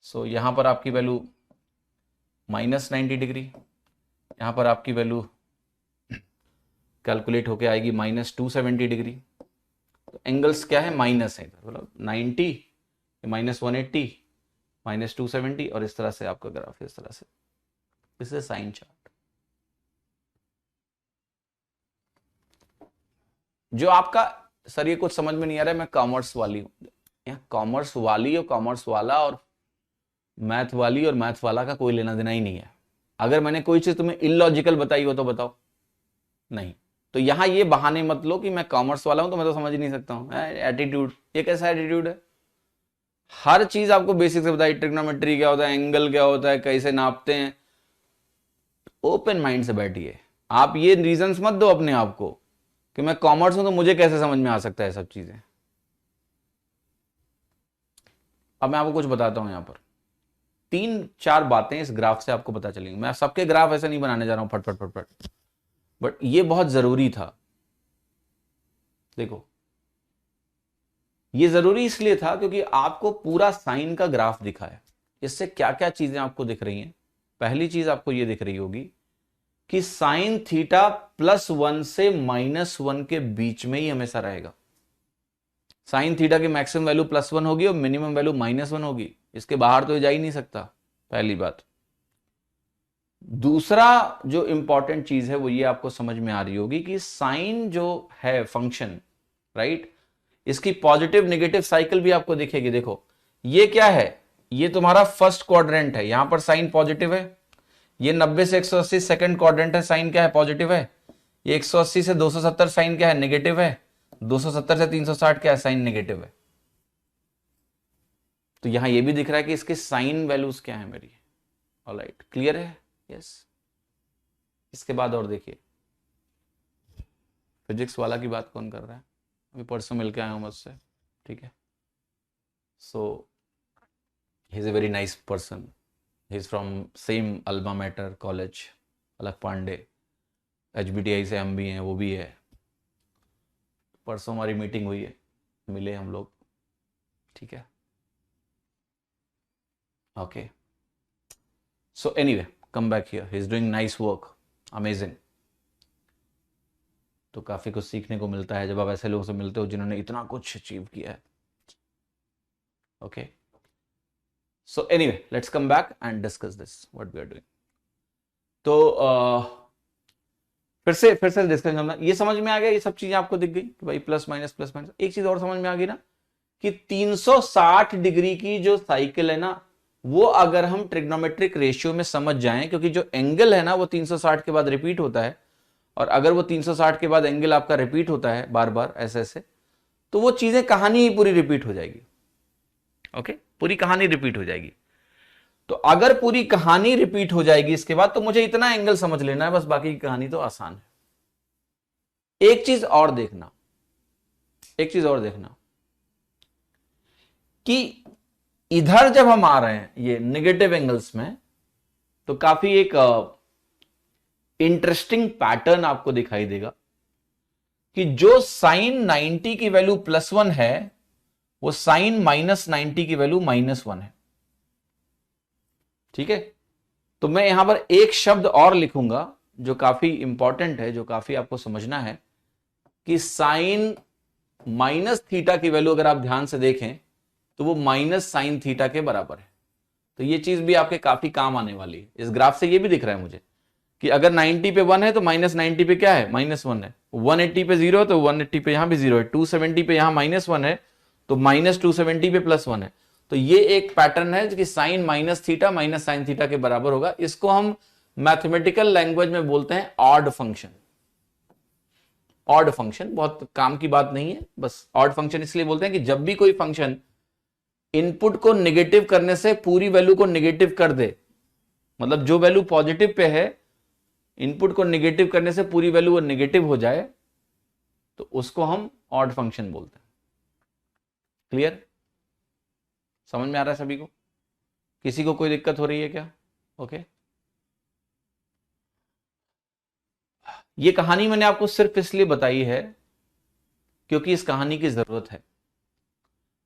सो यहां पर आपकी वैल्यू -90 डिग्री, यहां पर आपकी वैल्यू कैलकुलेट होके आएगी -270 डिग्री। तो एंगल्स क्या है, माइनस है, मतलब 90, -180, -270, और इस तरह से आपका ग्राफ इस तरह से, दिस इज साइन चार्ट। जो आपका, सर ये कुछ समझ में नहीं आ रहा है, मैं कॉमर्स वाली हूं, यहाँ कॉमर्स वाली और कॉमर्स वाला और मैथ वाली और मैथ वाला का कोई लेना देना ही नहीं है। अगर मैंने कोई चीज तुम्हें इलॉजिकल बताई हो तो बताओ, नहीं। तो यहां ये बहाने मत लो कि मैं कॉमर्स वाला हूं तो मैं तो समझ ही नहीं सकता हूं। एटीट्यूड, ये कैसा एटीट्यूड है? हर चीज आपको बेसिक से बताई, ट्रिग्नोमेट्री क्या होता है, एंगल क्या होता है, कैसे नापते हैं। ओपन माइंड से बैठिए। आप ये रीजंस मत दो अपने आप को कि मैं कॉमर्स हूं तो मुझे कैसे समझ में आ सकता है सब चीजें। अब मैं आपको कुछ बताता हूं, यहां पर 3-4 बातें इस ग्राफ से आपको पता चलेंगी। मैं सबके ग्राफ ऐसे नहीं बनाने जा रहा हूं फटफट फटफट, बट ये बहुत जरूरी था। देखो, ये जरूरी इसलिए था क्योंकि आपको पूरा साइन का ग्राफ दिखा है। इससे क्या क्या चीजें आपको दिख रही हैं? पहली चीज आपको ये दिख रही होगी कि साइन थीटा +1 से -1 के बीच में ही हमेशा रहेगा। साइन थीटा की मैक्सिमम वैल्यू +1 होगी और मिनिमम वैल्यू -1 होगी। इसके बाहर तो जा ही नहीं सकता, पहली बात। दूसरा जो इंपॉर्टेंट चीज है वो ये आपको समझ में आ रही होगी कि साइन जो है फंक्शन, राइट, इसकी पॉजिटिव नेगेटिव साइकिल भी आपको दिखेगी। देखो, ये क्या है? ये तुम्हारा फर्स्ट क्वाड्रेंट है, यहां पर साइन पॉजिटिव है। ये 90 से 180 सेकंड क्वाड्रेंट है, साइन क्या है? पॉजिटिव है। ये 180 से 270 साइन क्या है? नेगेटिव है। 270 से 360 क्या है? साइन नेगेटिव है। तो यहां ये भी दिख रहा है कि इसके साइन वैल्यूज क्या है मेरी। ऑलराइट, क्लियर है? यस। इसके बाद और देखिए, फिजिक्स वाला की बात कौन कर रहा है? अभी परसों मिलके आया हूं मुझसे, ठीक है। So he is a very nice person. He is from same alma mater college, अलग पांडे। HBTI से हम भी हैं, वो भी है। परसों हमारी मीटिंग हुई है, मिले हम लोग, ठीक है। Okay, so anyway, come back here. He is doing nice work, amazing. तो काफी कुछ सीखने को मिलता है जब आप ऐसे लोगों से मिलते हो जिन्होंने इतना कुछ अचीव किया है। Okay, so anyway, let's come back and discuss this what we are doing. तो फिर से डिस्कशन करना। ये समझ में आ गया, ये सब चीजें आपको दिख गई कि भाई प्लस माइनस प्लस माइनस। एक चीज और समझ में आ गई ना कि 360 डिग्री की जो साइकिल है ना, वो अगर हम ट्रिग्नोमेट्रिक रेशियो में समझ जाएं, क्योंकि जो एंगल है ना वो 360 के बाद रिपीट होता है, और अगर वो 360 के बाद एंगल आपका रिपीट होता है बार बार ऐसे ऐसे, तो वो चीजें, कहानी ही पूरी रिपीट हो जाएगी। ओके, पूरी कहानी रिपीट हो जाएगी। तो अगर पूरी कहानी रिपीट हो जाएगी इसके बाद, तो मुझे इतना एंगल समझ लेना है बस, बाकी की कहानी तो आसान है। एक चीज और देखना, एक चीज और देखना कि इधर जब हम आ रहे हैं ये नेगेटिव एंगल्स में, तो काफी एक इंटरेस्टिंग पैटर्न आपको दिखाई देगा कि जो साइन 90 की वैल्यू +1 है, वो साइन -90 की वैल्यू -1 है। ठीक है, तो मैं यहां पर एक शब्द और लिखूंगा जो काफी इंपॉर्टेंट है, जो काफी आपको समझना है कि साइन -थीटा की वैल्यू अगर आप ध्यान से देखें तो वो -sin थीटा के बराबर है। तो ये चीज भी आपके काफी काम आने वाली है। इस ग्राफ से ये भी दिख रहा है मुझे कि अगर 90 पे 1 है तो -90 पे क्या है? -1 है। 180 पे 0 है तो 180 पे यहां भी 0 है। 270 पे यहां -1 है तो -270 पे +1 है। तो ये एक पैटर्न है कि साइन -थीटा -sin थीटा के बराबर होगा। इसको हम मैथमेटिकल लैंग्वेज में बोलते हैं ऑड फंक्शन। ऑड फंक्शन बहुत काम की बात नहीं है, बस ऑड फंक्शन इसलिए बोलते हैं कि जब भी कोई फंक्शन इनपुट को नेगेटिव करने से पूरी वैल्यू को नेगेटिव कर दे, मतलब जो वैल्यू पॉजिटिव पे है, इनपुट को नेगेटिव करने से पूरी वैल्यू वो नेगेटिव हो जाए, तो उसको हम ऑड फंक्शन बोलते हैं। क्लियर? समझ में आ रहा है सभी को? किसी को कोई दिक्कत हो रही है क्या? ओके, ये कहानी मैंने आपको सिर्फ इसलिए बताई है क्योंकि इस कहानी की जरूरत है।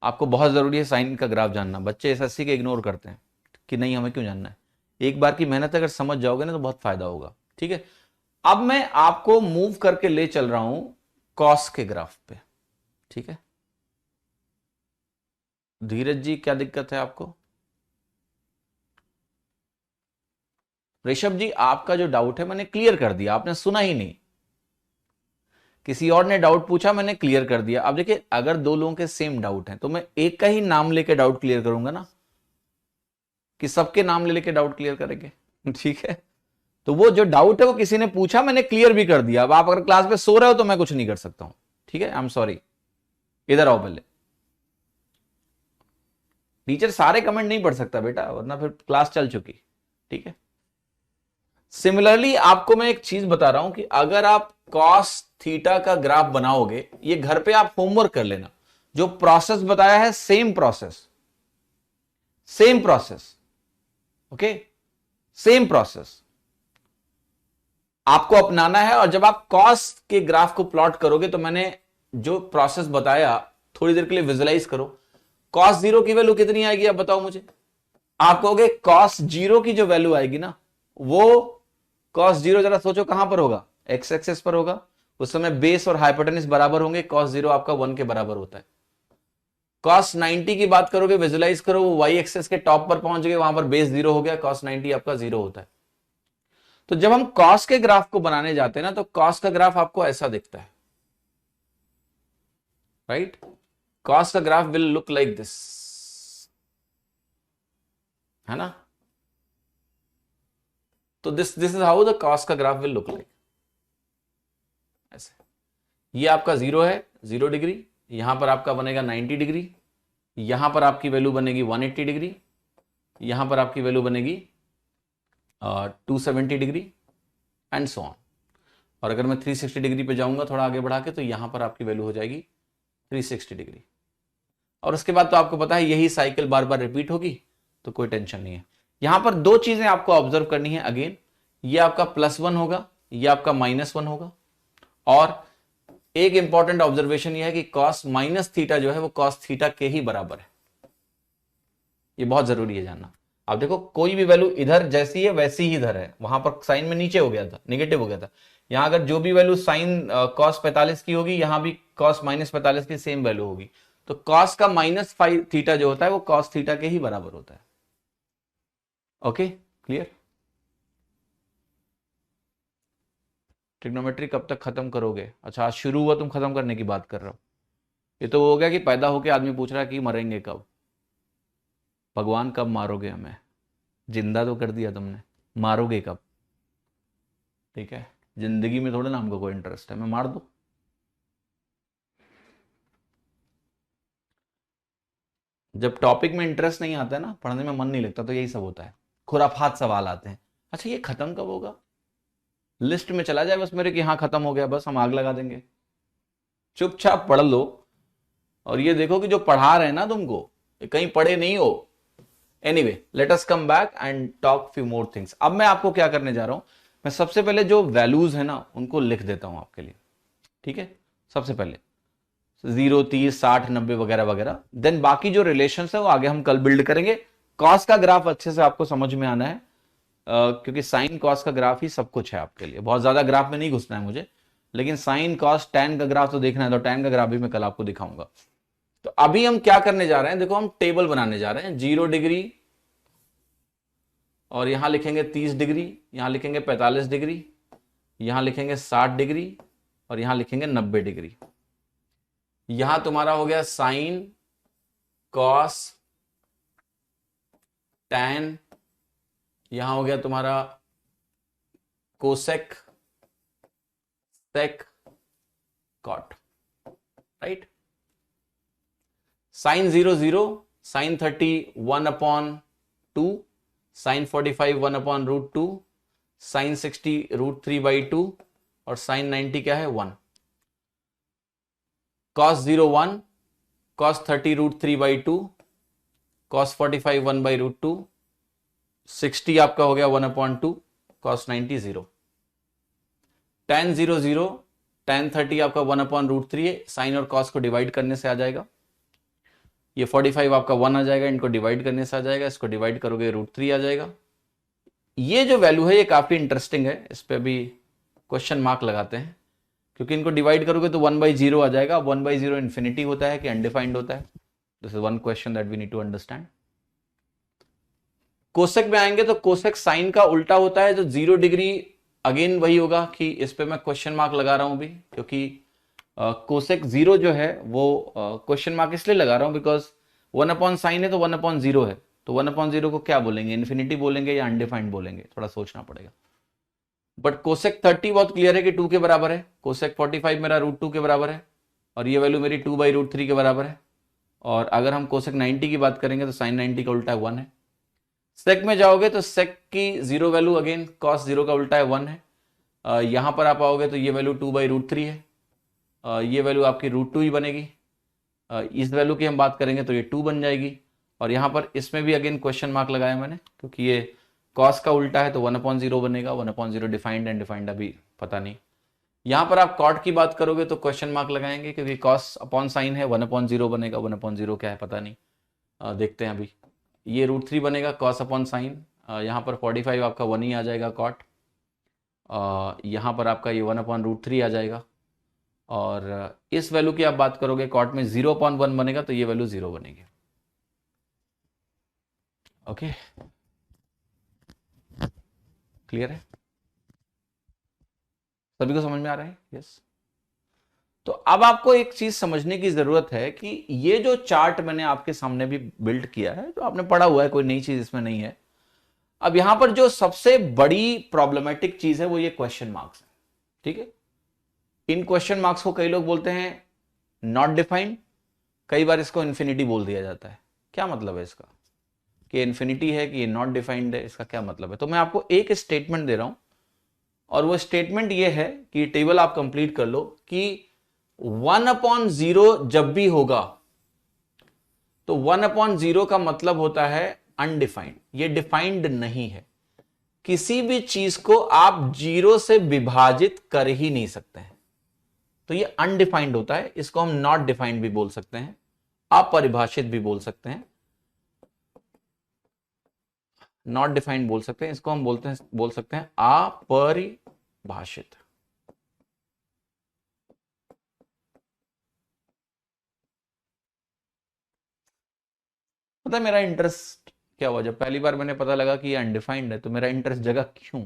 आपको बहुत जरूरी है साइन का ग्राफ जानना। बच्चे एसएससी के इग्नोर करते हैं कि नहीं हमें क्यों जानना है। एक बार की मेहनत अगर समझ जाओगे ना तो बहुत फायदा होगा। ठीक है, अब मैं आपको मूव करके ले चल रहा हूं कॉस के ग्राफ पे। ठीक है, धीरज जी क्या दिक्कत है आपको? ऋषभ जी, आपका जो डाउट है मैंने क्लियर कर दिया, आपने सुना ही नहीं। किसी और ने डाउट पूछा, मैंने क्लियर कर दिया। अब देखिए, अगर दो लोगों के सेम डाउट हैं तो मैं एक का ही नाम लेके डाउट क्लियर करूंगा ना। कि सबके नाम ले लेके डाउट क्लियर करेंगे? ठीक है, तो वो जो डाउट है वो किसी ने पूछा, मैंने क्लियर भी कर दिया। अब आप अगर क्लास में सो रहे हो तो मैं कुछ नहीं कर सकता हूं। ठीक है, आई एम सॉरी। इधर आओ पहले। टीचर सारे कमेंट नहीं पढ़ सकता बेटा, वरना फिर क्लास चल चुकी। ठीक है, सिमिलरली आपको मैं एक चीज बता रहा हूं कि अगर आप कॉस थीटा का ग्राफ बनाओगे, ये घर पे आप होमवर्क कर लेना, जो प्रोसेस बताया है same process, same process, okay, same process आपको अपनाना है। और जब आप कॉस के ग्राफ को प्लॉट करोगे तो मैंने जो प्रोसेस बताया थोड़ी देर के लिए विजुलाइज करो। कॉस जीरो की वैल्यू कितनी आएगी आप बताओ मुझे? आप कहोगे कॉस जीरो की जो वैल्यू आएगी ना, वो कॉस जीरो जरा सोचो कहां पर होगा? एक्स एक्सेस पर होगा। उस समय बेस और हाइपोटेनस बराबर होंगे, कॉस जीरो आपका 1 के बराबर होता है। कॉस 90 की बात करोगे, विजुलाइज करो, वो वाई एक्सेस के टॉप पर पहुंच गए, वहां पर बेस जीरो हो गया, कॉस 90 आपका जीरो होता है। तो जब हम कॉस के ग्राफ को बनाने जाते हैं ना, तो कॉस का ग्राफ आपको ऐसा दिखता है, राइट? कॉस का graph will look like this, है ना? तो this is how the cos का ग्राफ विल लुक लाइक, ऐसे। ये आपका जीरो है, 0 डिग्री, यहां पर आपका बनेगा 90 डिग्री, यहां पर आपकी वैल्यू बनेगी 180 डिग्री, यहां पर आपकी वैल्यू बनेगी 270 डिग्री, एंड सो ऑन। और अगर मैं 360 डिग्री पे जाऊंगा थोड़ा आगे बढ़ा के, तो यहां पर आपकी वैल्यू हो जाएगी 360 डिग्री। और उसके बाद तो आपको पता है यही साइकिल बार बार रिपीट होगी, तो कोई टेंशन नहीं है। यहां पर दो चीजें आपको ऑब्जर्व करनी है अगेन, ये आपका +1 होगा, ये आपका -1 होगा। और एक इंपॉर्टेंट ऑब्जर्वेशन यह है कि कॉस माइनस थीटा जो है वो कॉस थीटा के ही बराबर है। ये बहुत जरूरी है जानना। आप देखो कोई भी वैल्यू इधर जैसी है वैसी ही इधर है, वहां पर साइन में नीचे हो गया था, नेगेटिव हो गया था। यहां अगर जो भी वैल्यू साइन कॉस 45 की होगी, यहां भी कॉस -45 की सेम वैल्यू होगी। तो कॉस का -5 थीटा जो होता है वो कॉस थीटा के ही बराबर होता है। Okay, clear? ट्रिग्नोमेट्री कब तक खत्म करोगे? अच्छा, आज शुरू हुआ, तुम खत्म करने की बात कर रहे हो। ये तो हो गया कि पैदा होके आदमी पूछ रहा है कि मरेंगे कब, भगवान कब मारोगे हमें? जिंदा तो कर दिया तुमने, मारोगे कब? ठीक है, जिंदगी में थोड़ा ना हमको कोई इंटरेस्ट है, मैं मार दूं? जब टॉपिक में इंटरेस्ट नहीं आता है ना, पढ़ने में मन नहीं लगता, तो यही सब होता है, खुराफात सवाल आते हैं। अच्छा, ये खत्म कब होगा? लिस्ट में चला जाए बस मेरे कि हाँ खत्म हो गया, बस हम आग लगा देंगे। चुपचाप पढ़ लो, और ये देखो कि जो पढ़ा रहे हैं ना तुमको, कहीं पढ़े नहीं हो। Anyway, let us come back and talk few more things. अब मैं आपको क्या करने जा रहा हूं, मैं सबसे पहले जो वैल्यूज है ना उनको लिख देता हूं आपके लिए। ठीक है, सबसे पहले 0, 30, 60, 90 वगैरह वगैरह। देन बाकी जो रिलेशंस है वो आगे हम कल बिल्ड करेंगे। कॉस का ग्राफ अच्छे से आपको समझ में आना है, क्योंकि साइन कॉस का ग्राफ ही सब कुछ है आपके लिए। बहुत ज्यादा ग्राफ में नहीं घुसना है मुझे, लेकिन साइन कॉस टैन का ग्राफ तो देखना है, तो टैन का ग्राफ भी मैं कल आपको दिखाऊंगा। तो अभी हम क्या करने जा रहे हैं, देखो हम टेबल बनाने जा रहे हैं। 0 डिग्री, और यहां लिखेंगे 30 डिग्री, यहां लिखेंगे 45 डिग्री, यहां लिखेंगे 60 डिग्री, और यहां लिखेंगे 90 डिग्री। यहां तुम्हारा हो गया साइन कॉस टैन, यहां हो गया तुम्हारा cosec sec cot, right? Sine 0 0, sine 30 1/2, sine 45 1/√2, sine 60 √3/2, और साइन 90 क्या है 1। cos 0 1, cos 30 √3/2, cos 45 1/√2, 60 आपका हो गया 1/2, cos 90 0। tan 0 0, tan 30 आपका 1/√3 है, साइन और cos को डिवाइड करने से आ जाएगा। ये 45 आपका 1 आ जाएगा, इनको डिवाइड करने से आ जाएगा, इसको डिवाइड करोगे √3 आ जाएगा। ये जो वैल्यू है ये काफी इंटरेस्टिंग है, इस पे भी क्वेश्चन मार्क लगाते हैं, क्योंकि इनको डिवाइड करोगे तो 1/0 आ जाएगा। 1/0 इन्फिनिटी होता है कि अनडिफाइंड होता है? This is one question that we need to understand. Cosec में आएंगे तो कोसेक साइन का उल्टा होता है, जो 0 डिग्री अगेन वही होगा कि इस पे मैं क्वेश्चन मार्क लगा रहा हूं भी, क्योंकि कोसेक 0 जो है वो क्वेश्चन मार्क इसलिए लगा रहा हूं बिकॉज 1/sin है तो 1/0 है, तो 1/0 को क्या बोलेंगे, इन्फिनिटी बोलेंगे या अनडिफाइंड बोलेंगे, थोड़ा सोचना पड़ेगा। बट कोसेक 30 बहुत क्लियर है कि 2 के बराबर है, कोसेक 45 मेरा √2 के बराबर है, और ये वैल्यू मेरी 2/√3 के बराबर है। और अगर हम कोसेक 90 की बात करेंगे तो साइन 90 का उल्टा 1 है। सेक में जाओगे तो सेक की 0 वैल्यू अगेन कॉस 0 का उल्टा है 1 है। यहां पर आप आओगे तो ये वैल्यू 2/√3 है, ये वैल्यू आपकी √2 ही बनेगी। इस वैल्यू की हम बात करेंगे तो ये 2 बन जाएगी। और यहां पर इसमें भी अगेन क्वेश्चन मार्क लगाया मैंने, क्योंकि ये कॉस का उल्टा है तो 1/0 बनेगा। 1/0 डिफाइंड एंड डिफाइंड अभी पता नहीं। यहां पर आप कॉट की बात करोगे तो क्वेश्चन मार्क लगाएंगे, क्योंकि कॉस अपॉन साइन है, 1/0 बनेगा। 1/0 क्या है पता नहीं, देखते हैं अभी। ये √3 बनेगा कॉस अपॉन साइन, यहाँ पर 45 आपका 1 ही आ जाएगा कॉट, यहाँ पर आपका ये 1/√3 आ जाएगा। और इस वैल्यू की आप बात करोगे कॉट में 0/1 बनेगा तो ये वैल्यू 0 बनेगी। ओके, क्लियर है, सभी को समझ में आ रहा है? यस। तो अब आपको एक चीज समझने की जरूरत है कि ये जो चार्ट मैंने आपके सामने भी बिल्ड किया है, जो आपने पढ़ा हुआ है, कोई नई चीज इसमें नहीं है। अब यहां पर जो सबसे बड़ी प्रॉब्लमेटिक चीज है वो ये क्वेश्चन मार्क्स है, ठीक है। इन क्वेश्चन मार्क्स को कई लोग बोलते हैं नॉट डिफाइंड, कई बार इसको इन्फिनिटी बोल दिया जाता है। क्या मतलब है इसका, कि इन्फिनिटी है कि ये नॉट डिफाइंड है, इसका क्या मतलब है? तो मैं आपको एक स्टेटमेंट दे रहा हूं, और वो स्टेटमेंट ये है कि टेबल आप कंप्लीट कर लो कि 1/0 जब भी होगा तो 1/0 का मतलब होता है अनडिफाइंड, ये डिफाइंड नहीं है। किसी भी चीज को आप 0 से विभाजित कर ही नहीं सकते हैं, तो ये अनडिफाइंड होता है। इसको हम नॉट डिफाइंड भी बोल सकते हैं, अपरिभाषित भी बोल सकते हैं, नॉट डिफाइंड बोल सकते हैं, इसको हम बोल सकते हैं अपरिभाषित। पता है मेरा इंटरेस्ट क्या हुआ जब पहली बार मैंने पता लगा कि ये अनडिफाइंड है, तो मेरा इंटरेस्ट जगा क्यों,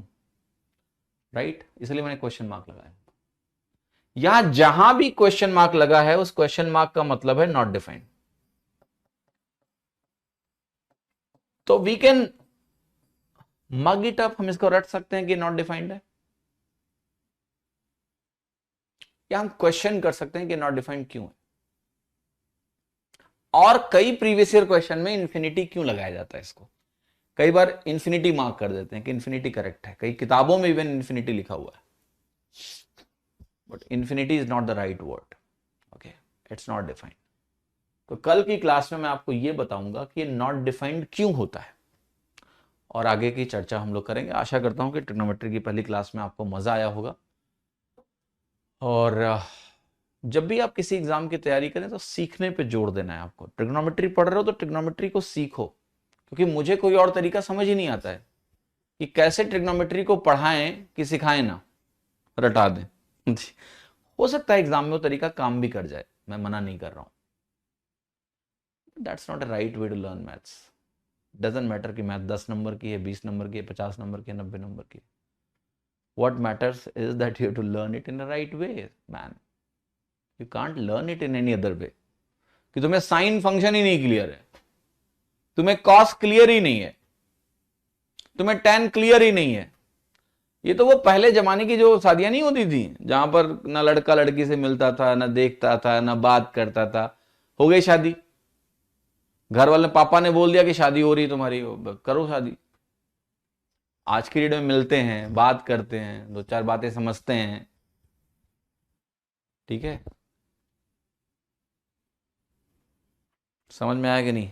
राइट? इसलिए मैंने क्वेश्चन मार्क लगाया। यहां जहां भी क्वेश्चन मार्क लगा है उस क्वेश्चन मार्क का मतलब है नॉट डिफाइंड। तो we can mug it up, हम इसको रट सकते हैं कि नॉट डिफाइंड है, या हम क्वेश्चन कर सकते हैं कि नॉट डिफाइंड क्यों है। और कई प्रीवियस ईयर क्वेश्चन में इंफिनिटी क्यों लगाया जाता है, इसको कई बार इंफिनिटी मार्क कर देते हैं कि इंफिनिटी करेक्ट है, कई किताबों में इवन इंफिनिटी लिखा हुआ है, but infinity is not the right word, okay, it's not defined. तो कल की क्लास में मैं आपको यह बताऊंगा कि नॉट डिफाइंड क्यों होता है, और आगे की चर्चा हम लोग करेंगे। आशा करता हूं कि ट्रिग्नोमेट्री की पहली क्लास में आपको मजा आया होगा। और जब भी आप किसी एग्जाम की तैयारी करें तो सीखने पे जोर देना है आपको। ट्रिग्नोमेट्री पढ़ रहे हो तो ट्रिग्नोमेट्री को सीखो, क्योंकि मुझे कोई और तरीका समझ ही नहीं आता है कि कैसे ट्रिग्नोमेट्री को पढ़ाएं कि सिखाएं ना, रटा दें। हो सकता है एग्जाम में वो तरीका काम भी कर जाए, मैं मना नहीं कर रहा हूं। That's not a right way to learn maths. Doesn't matter कि मैथ 10 नंबर की है, 20 नंबर की है, 50 नंबर की है, 90 नंबर की है। What matters is that you have to learn it in a right way, man. You can't learn it in any other way. कि तुम्हें साइन फंक्शन ही नहीं क्लियर है, तुम्हें कॉस क्लियर ही नहीं है, तुम्हें टेन क्लियर ही नहीं है। ये तो वो पहले जमाने की जो शादियां नहीं होती थी, जहां पर ना लड़का लड़की से मिलता था, ना देखता था, ना बात करता था, हो गई शादी, घर वाले पापा ने बोल दिया कि शादी हो रही है तुम्हारी, करो शादी। आज की डेट में मिलते हैं, बात करते हैं, दो चार बातें समझते हैं, ठीक है? समझ में आया कि नहीं?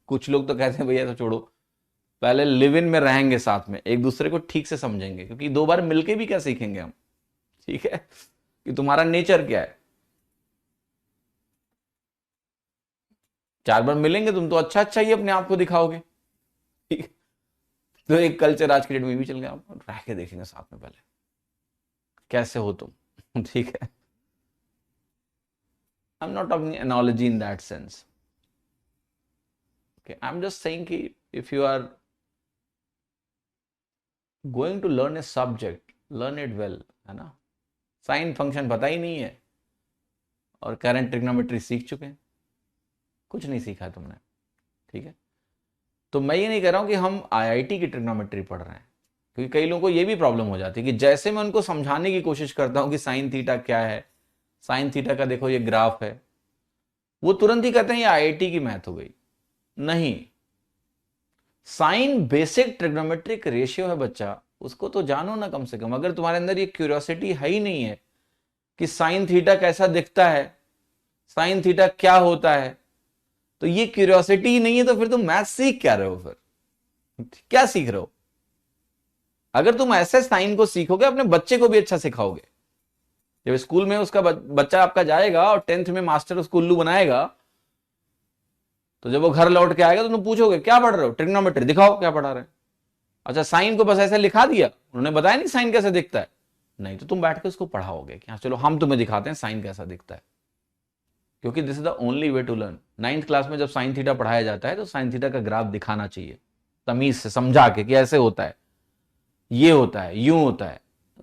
कुछ लोग तो कहते हैं भैया तो छोड़ो, पहले लिव इन में रहेंगे साथ में, एक दूसरे को ठीक से समझेंगे, क्योंकि दो बार मिलके भी क्या सीखेंगे हम, ठीक है, कि तुम्हारा नेचर क्या है। चार बार मिलेंगे तुम तो अच्छा अच्छा ही अपने आप को दिखाओगे, ठीक है? तो एक कल्चर आज की डेट में भी चल गया, रह के देखेंगे साथ में पहले कैसे हो तुम, ठीक है? I am not talking analogy in that sense, okay, I'm just saying कि if you are going to learn a subject, learn it well, है ना? साइन फंक्शन पता ही नहीं है और करंट ट्रिग्नोमेट्री सीख चुके हैं, कुछ नहीं सीखा तुमने, ठीक है? तो मैं ये नहीं कह रहा हूं कि हम आईआईटी की ट्रिग्नोमेट्री पढ़ रहे हैं, क्योंकि कई लोगों को ये भी प्रॉब्लम हो जाती है कि जैसे मैं उनको समझाने की कोशिश करता हूं कि साइन थीटा क्या है, साइन थीटा का देखो ये ग्राफ है, वो तुरंत ही कहते हैं ये आईआईटी की मैथ हो गई। नहीं, साइन बेसिक ट्रिग्नोमेट्रिक रेशियो है बच्चा, उसको तो जानो ना कम से कम। अगर तुम्हारे अंदर ये क्यूरियोसिटी है ही नहीं है कि साइन थीटा कैसा दिखता है, साइन थीटा क्या होता है, तो ये क्यूरियोसिटी ही नहीं है, तो फिर तुम मैथ सीख क्या रहे हो? फिर क्या सीख रहे हो? अगर तुम ऐसे साइन को सीखोगे, अपने बच्चे को भी अच्छा सिखाओगे। जब स्कूल में उसका बच्चा आपका जाएगा और 10th में मास्टर उसको उल्लू बनाएगा, तो जब वो घर लौट के आएगा तो तुम पूछोगे क्या पढ़ रहे हो? ट्रिग्नोमेट्री, दिखाओ क्या पढ़ा रहे हैं। अच्छा, साइन को बस ऐसे लिखा दिया, उन्होंने बताया नहीं साइन कैसे दिखता है? नहीं, तो तुम बैठ के उसको पढ़ाओगे कि हाँ चलो हम तुम्हें दिखाते हैं साइन कैसा दिखता है, क्योंकि this is the only way to learn. 9th class में जब साइन थीटा पढ़ाया जाता है तो साइन थीटा का ग्राफ दिखाना चाहिए, तमीज से समझा के कि ऐसे होता है, ये होता है, यूं होता है।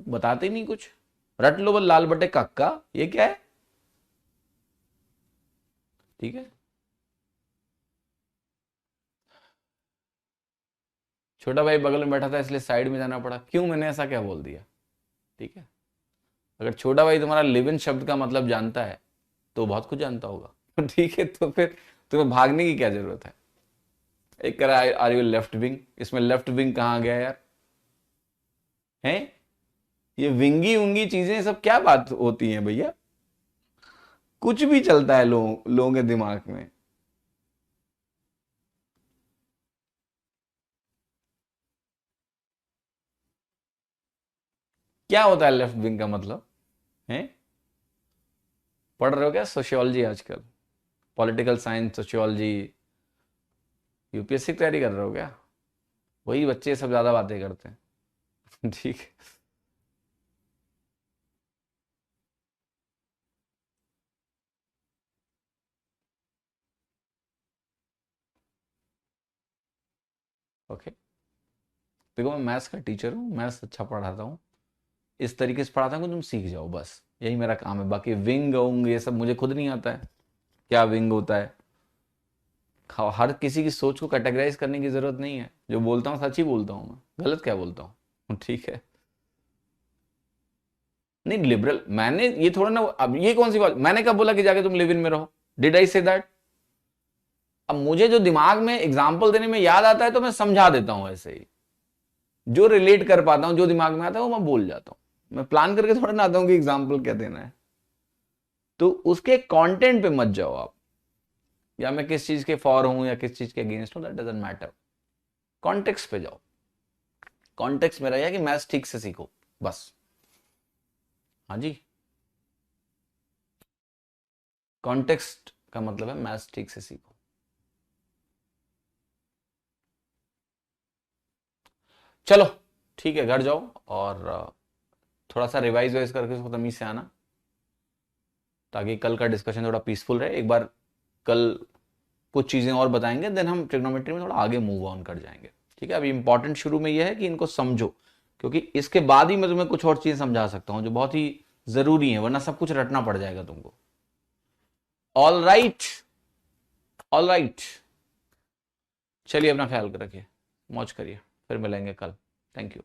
बताते ही नहीं कुछ, रट लो बल लाल बटे कक्का, ये क्या है? ठीक है, छोटा भाई बगल में बैठा था इसलिए साइड में जाना पड़ा। क्यों, मैंने ऐसा क्या बोल दिया? ठीक है, अगर छोटा भाई तुम्हारा लिव इन शब्द का मतलब जानता है तो बहुत कुछ जानता होगा। ठीक है, तो फिर तुम्हें भागने की क्या जरूरत है? एक करा आर यू लेफ्ट विंग, इसमें लेफ्ट विंग कहां गया यार? हैं ये विंगी उंगी चीजें सब क्या बात होती हैं भैया? कुछ भी चलता है लोगों के दिमाग में। क्या होता है लेफ्ट विंग का मतलब? है पढ़ रहे हो क्या सोशियोलॉजी आजकल? पॉलिटिकल साइंस, सोशियोलॉजी, यूपीएससी की तैयारी कर रहे हो क्या? वही बच्चे सब ज्यादा बातें करते हैं। ठीक है, ओके। देखो मैं मैथ्स का टीचर हूँ, मैथ्स अच्छा पढ़ाता हूँ, इस तरीके से पढ़ाता हूँ कि तुम सीख जाओ, बस यही मेरा काम है। बाकी विंग वंग ये सब मुझे खुद नहीं आता है, क्या विंग होता है। हर किसी की सोच को कैटेगराइज करने की जरूरत नहीं है, जो बोलता हूँ सच ही बोलता हूँ मैं, गलत क्या बोलता हूँ? ठीक है, नहीं लिबरल मैंने ये थोड़ा ना, अब ये कौन सी बात, मैंने कब बोला कि जाके तुम लिव इन में रहो? Did I say that? अब मुझे जो दिमाग में एग्जाम्पल देने में याद आता है तो मैं समझा देता हूं ऐसे ही, जो रिलेट कर पाता हूं, जो दिमाग में आता है वो मैं बोल जाता हूं। मैं प्लान करके थोड़ा ना आता हूं कि एग्जाम्पल क्या देना है। तो उसके कंटेंट पे मत जाओ आप, या मैं किस चीज के फॉर हूं या किस चीज के अगेंस्ट हूं, दैट डजंट मैटर। कॉन्टेक्स्ट पे जाओ। कॉन्टेक्स्ट मेरा यह है कि मैथ्स ठीक से सीखो, बस। हाँ जी, कॉन्टेक्स्ट का मतलब है मैथ्स ठीक से सीखो। चलो ठीक है, घर जाओ और थोड़ा सा रिवाइज वाइज करके उसको तमीज से आना, ताकि कल का डिस्कशन थोड़ा पीसफुल रहे। एक बार कल कुछ चीजें और बताएंगे, देन हम ट्रिग्नोमेट्री में थोड़ा आगे मूव ऑन कर जाएंगे। ठीक है, अभी इंपॉर्टेंट शुरू में यह है कि इनको समझो, क्योंकि इसके बाद ही मैं तुम्हें कुछ और चीजें समझा सकता हूं जो बहुत ही जरूरी है, वरना सब कुछ रटना पड़ जाएगा तुमको। ऑल राइट, ऑल राइट, चलिए अपना ख्याल रखिए, मौज करिए, फिर मिलेंगे कल। Thank you.